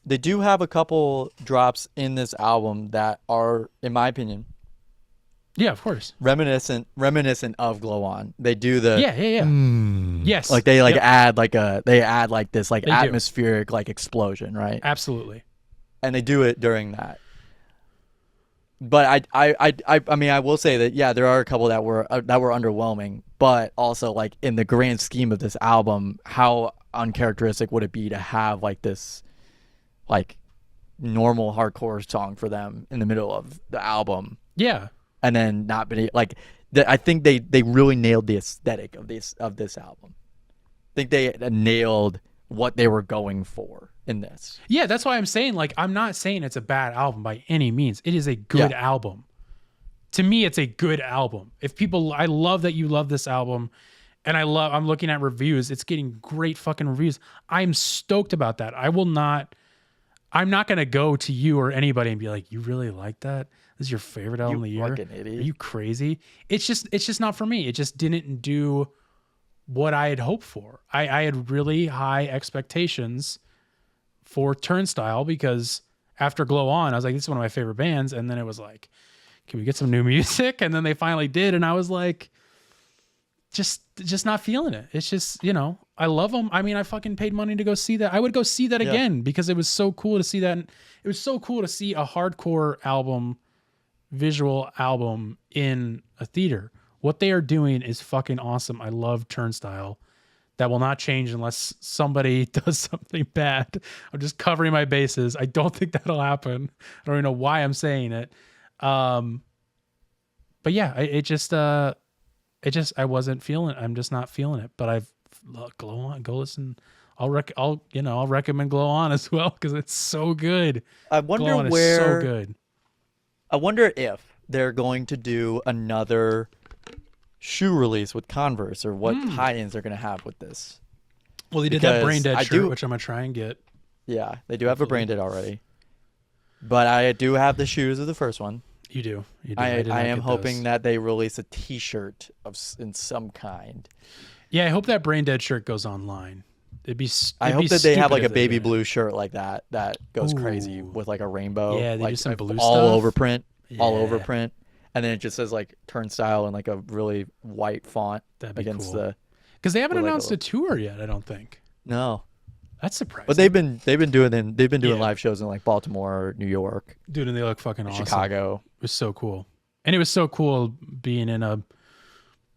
They do have a couple drops in this album that are, in my opinion, yeah, of course, reminiscent of Glow On. They do the yes, like they like add like this like They do. atmospheric like explosion, right? Absolutely. And they do it during that. But I mean I will say that yeah, there are a couple that were underwhelming, but also like in the grand scheme of this album, how uncharacteristic would it be to have like this like normal hardcore song for them in the middle of the album? Yeah. And then not been like I think they really nailed the aesthetic of this album. I think they nailed what they were going for in this. Yeah, that's why I'm saying, like, I'm not saying it's a bad album by any means. It is a good album. To me, it's a good album. I love that you love this album, and I'm looking at reviews. It's getting great fucking reviews. I'm stoked about that. I'm not going to go to you or anybody and be like, you really like that? This is your favorite album of the year? Fucking idiot. Are you crazy? It's just not for me. It just didn't do what I had hoped for. I had really high expectations for Turnstile because after Glow On, I was like, this is one of my favorite bands. And then it was like, can we get some new music? And then they finally did. And I was like, just not feeling it. It's just, I love them. I mean, I fucking paid money to go see that. I would go see that again because it was so cool to see that. And it was so cool to see a hardcore album, visual album in a theater. What they are doing is fucking awesome. I love Turnstile. That will not change unless somebody does something bad. I'm just covering my bases. I don't think that'll happen. I don't even know why I'm saying it. But yeah, I wasn't feeling it. I'm just not feeling it. But Glow On, go listen. I'll recommend Glow On as well because it's so good. I wonder Glow On is where so good. I wonder if they're going to do another shoe release with Converse or what tie-ins they're going to have with this. Well, they did that Because Brain Dead I shirt, do- which I'm gonna try and get. Yeah, they do have a Brain Dead already. But I do have the shoes of the first one. You do. I did not am get hoping those. that they release a T-shirt in some kind. Yeah, I hope that Brain Dead shirt goes online. I hope that they have like a baby blue. blue shirt like that goes crazy Ooh. with like a rainbow. Yeah, they do like some blue all stuff. over print, all over Yeah. print, and then it just says like Turnstile in like a really white font That'd be against cool. the. Because they haven't with, like, announced a tour yet. I don't think. No, That's surprising. but they've been doing Yeah. live shows in like Baltimore, New York, dude, and they look fucking awesome. Chicago. It was so cool, and it was so cool being in a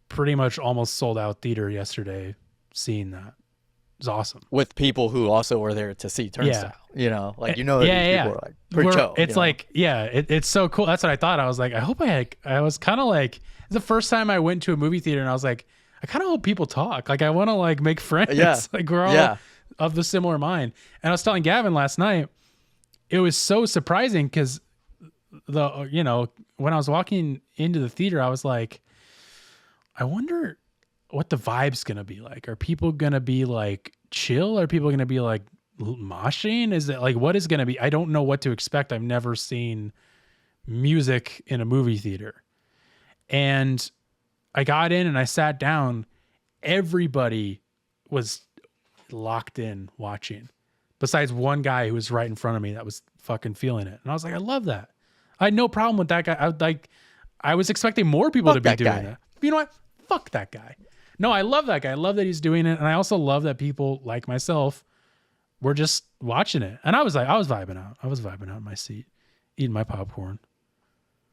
pretty much almost sold out theater yesterday. Seeing that, it was awesome. With people who also were there to see Turnstile. Yeah. That these Yeah. people are like pretty chill. It's like, it's so cool. That's what I thought. I was like, I was kind of like, it's the first time I went to a movie theater and I was like, I kind of hope people talk. Like, I want to like make friends. Yeah. Like we're all of the similar mind. And I was telling Gavin last night, it was so surprising because when I was walking into the theater, I was like, I wonder what the vibe's going to be like. Are people going to be like chill? Are people going to be like moshing? Is it like, what is going to be? I don't know what to expect. I've never seen music in a movie theater. And I got in and I sat down. Everybody was locked in watching, besides one guy who was right in front of me that was fucking feeling it. And I was like, I love that. I had no problem with that guy. I was expecting more people to be that doing guy. that. You know what? Fuck that guy. No, I love that guy. I love that he's doing it, and I also love that people like myself were just watching it. And I was vibing out. I was vibing out in my seat, eating my popcorn.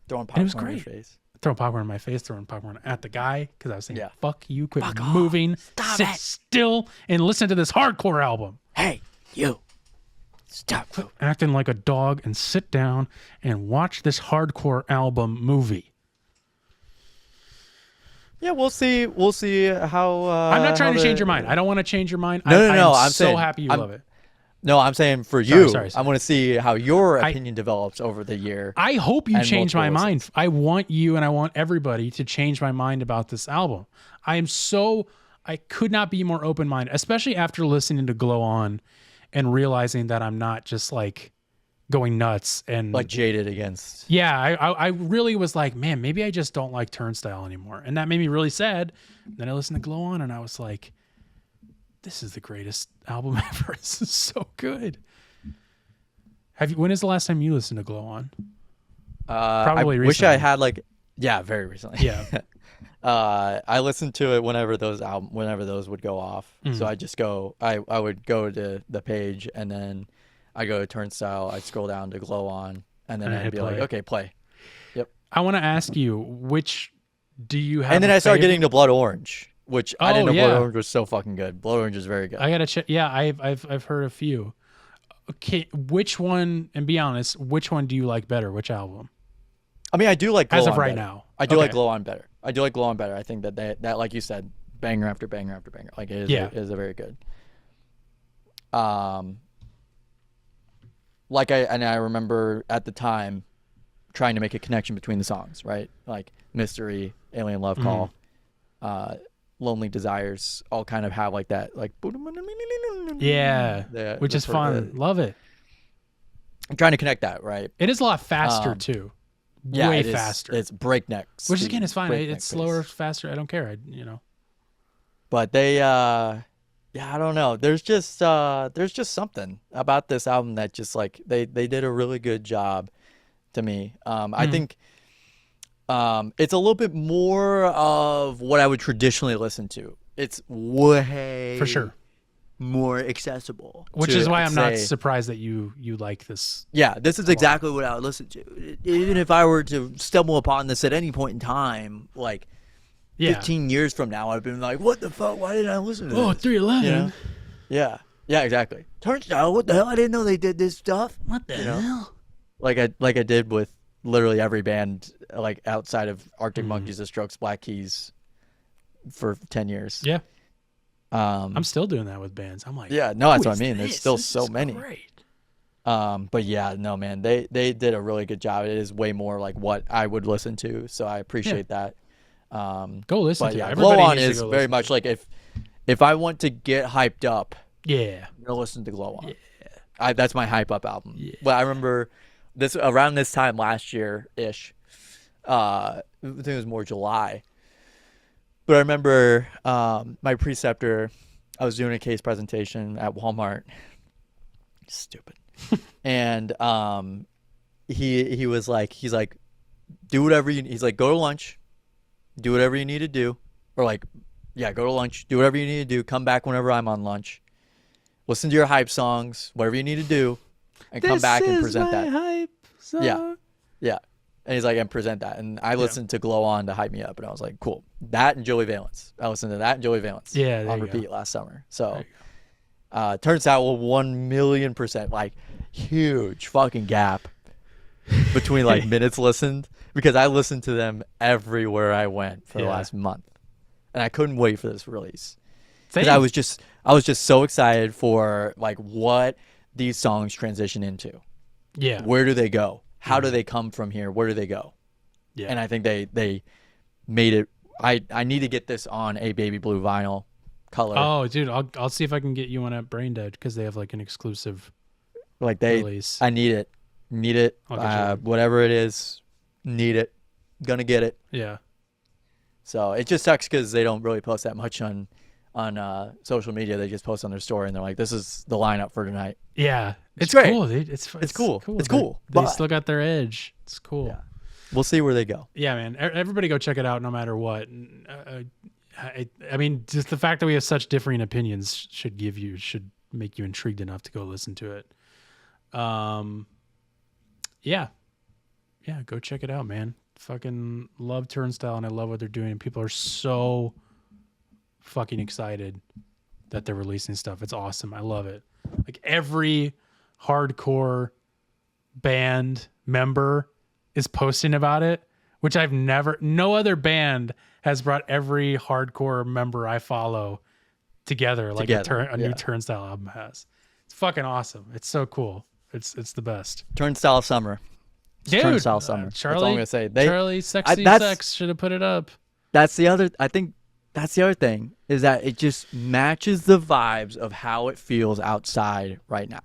Throwing And it was popcorn in great. your face. Throwing popcorn in my face, throwing popcorn at the guy because I was saying, Yeah. "Fuck you! Quit moving, sit still, and listen to this hardcore album." Hey, you. Stop. Acting like a dog and sit down and watch this hardcore album movie. Yeah, we'll see. We'll see how. I'm not trying how to change the- your mind. I don't want to change your mind. No. I'm I'm so saying, happy you I'm- love it. No, I'm saying for you. Sorry. I want to see how your opinion develops over the year. I hope you and change my multiple mind. I want you and I want everybody to change my mind about this album. I could not be more open-minded, especially after listening to Glow On and realizing that I'm not just like going nuts and like jaded against. Yeah, I really was like, man, maybe I just don't like Turnstile anymore. And that made me really sad. Then I listened to Glow On and I was like, this is the greatest album ever. This is so good. When is the last time you listened to Glow On? Probably I recently. wish I had very recently. Yeah. I listened to it whenever those would go off. Mm-hmm. So I just go. I would go to the page and then I go to Turnstile. I scroll down to Glow On and then And I'd hit be like, play. okay, play. Yep. I want to ask you, which do you have? And then a I started favorite? getting to Blood Orange, which I didn't know yeah. Blood Orange was so fucking good. Blood Orange is very good. I gotta check. Yeah, I've heard a few. Okay, which one? And be honest, which one do you like better? Which album? I mean, I do like Glow As of On right better. now. I do Okay. like Glow On better. I do like Glow On better. I think that like you said, banger after banger after banger. Like it is a very good. I remember at the time trying to make a connection between the songs, right? Like Mystery, Alien Love Call, Lonely Desires, all kind of have like that, like Yeah, which is fun. Love it. I'm trying to connect that, right? It is a lot faster too. Yeah, Way it is. faster. It's breakneck. Which speed, again is fine. breakneck It's slower, pace. faster. I don't care. But they I don't know. There's just something about this album that just like they did a really good job to me. I think it's a little bit more of what I would traditionally listen to. It's way For sure. more accessible. Which to, is why I'm not say- surprised that you like this. Yeah, this is exactly what I would listen to. Even if I were to stumble upon this at any point in time, like 15 years from now, I've been like, what the fuck? Why didn't I listen to this? 311. You know? Yeah, exactly. Turnstile, what the hell? I didn't know they did this stuff. What the hell? Like I did with literally every band, like outside of Arctic Monkeys, The Strokes, Black Keys, for 10 years. Yeah. I'm still doing that with bands. I'm like, yeah, no, that's who what I is mean. There's this? still This so is many. Great. But yeah, no, man, they did a really good job. It is way more like what I would listen to, so I appreciate that. Go listen But to yeah, it. Everybody Glow On needs to is go very listen much to like if I want to get hyped up, Yeah. I'm gonna listen to Glow On. Yeah. That's my hype up album. Yeah. But I remember around this time last year ish. I think it was more July. But I remember my preceptor, I was doing a case presentation at Walmart. Stupid. And he's like, do whatever he's like, go to lunch, do whatever you need to do. Or like, yeah, go to lunch, do whatever you need to do, come back whenever I'm on lunch. Listen to your hype songs, whatever you need to do, and come back and present that. Hype song. Yeah. And he's like, and present that. And I listened to Glow On to hype me up. And I was like, cool. That and Joey Valence. I listened to that and Joey Valence Yeah, there on you repeat go. last summer. So turns out 1,000,000%, like huge fucking gap between like minutes listened, because I listened to them everywhere I went for the last month. And I couldn't wait for this release. Because I was just so excited for like what these songs transition into. Yeah. Where do they go? How do they come from here? Where do they go? Yeah. And I think they made it. I need to get this on a baby blue vinyl color. Oh, dude, I'll see if I can get you one at Brain Dead because they have like an exclusive like release. I need it. Need it. I'll get you Whatever it is, need it. Gonna get it. Yeah. So it just sucks because they don't really post that much on social media. They just post on their story and they're like, "This is the lineup for tonight." Yeah. It's great. cool, dude. It's cool. It's They cool, They but- still got their edge. It's cool. We'll see where they go. Yeah, man. Everybody go check it out no matter what. I mean, just the fact that we have such differing opinions should make you intrigued enough to go listen to it. Yeah, go check it out, man. Fucking love Turnstile, and I love what they're doing. People are so fucking excited that they're releasing stuff. It's awesome. I love it. Like every hardcore band member is posting about it, which no other band has brought every hardcore member I follow together like a new Turnstile album has. It's fucking awesome. It's so cool. It's the best. Turnstile Summer. Dude, Turnstile Summer. Charlie, that's all I'm gonna say. Charlie, Sex should have put it up. That's the other. I think that's the other thing is that it just matches the vibes of how it feels outside right now.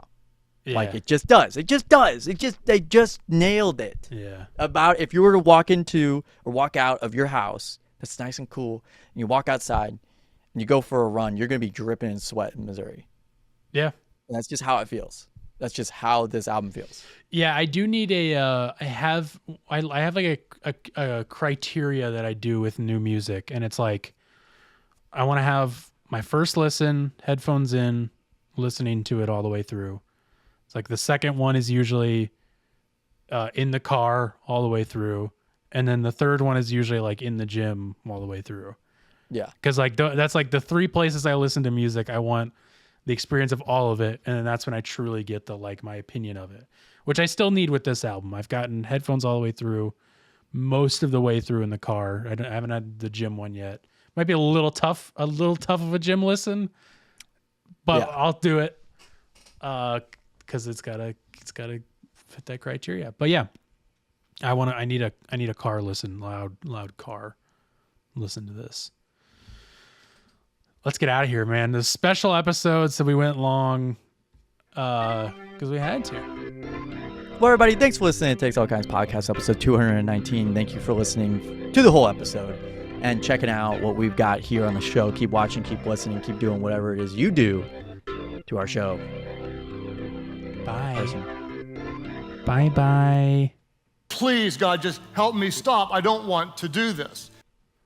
Yeah. Like it just does. It just does. They just nailed it. Yeah. About if you were to walk into or walk out of your house that's nice and cool, and you walk outside and you go for a run, you're gonna be dripping in sweat in Missouri. Yeah. And that's just how it feels. That's just how this album feels. Yeah, I do need I have like a criteria that I do with new music, and it's like I want to have my first listen, headphones in, listening to it all the way through. It's like the second one is usually in the car all the way through, and then the third one is usually like in the gym all the way through. Yeah, because like that's like the three places I listen to music. I want the experience of all of it, and then that's when I truly get my opinion of it, which I still need with this album. I've gotten headphones all the way through, most of the way through in the car. I haven't had the gym one yet. Might be a little tough of a gym listen, but yeah. I'll do it because it's gotta fit that criteria. But yeah, I need a car listen, loud car listen to this. Let's get out of here, man. The special episodes that we went long because we had to. Well, everybody, thanks for listening to Takes All Kinds podcast, episode 219. Thank you for listening to the whole episode and checking out what we've got here on the show. Keep watching, keep listening, keep doing whatever it is you do to our show. Bye. Bye-bye. Please, God, just help me stop. I don't want to do this.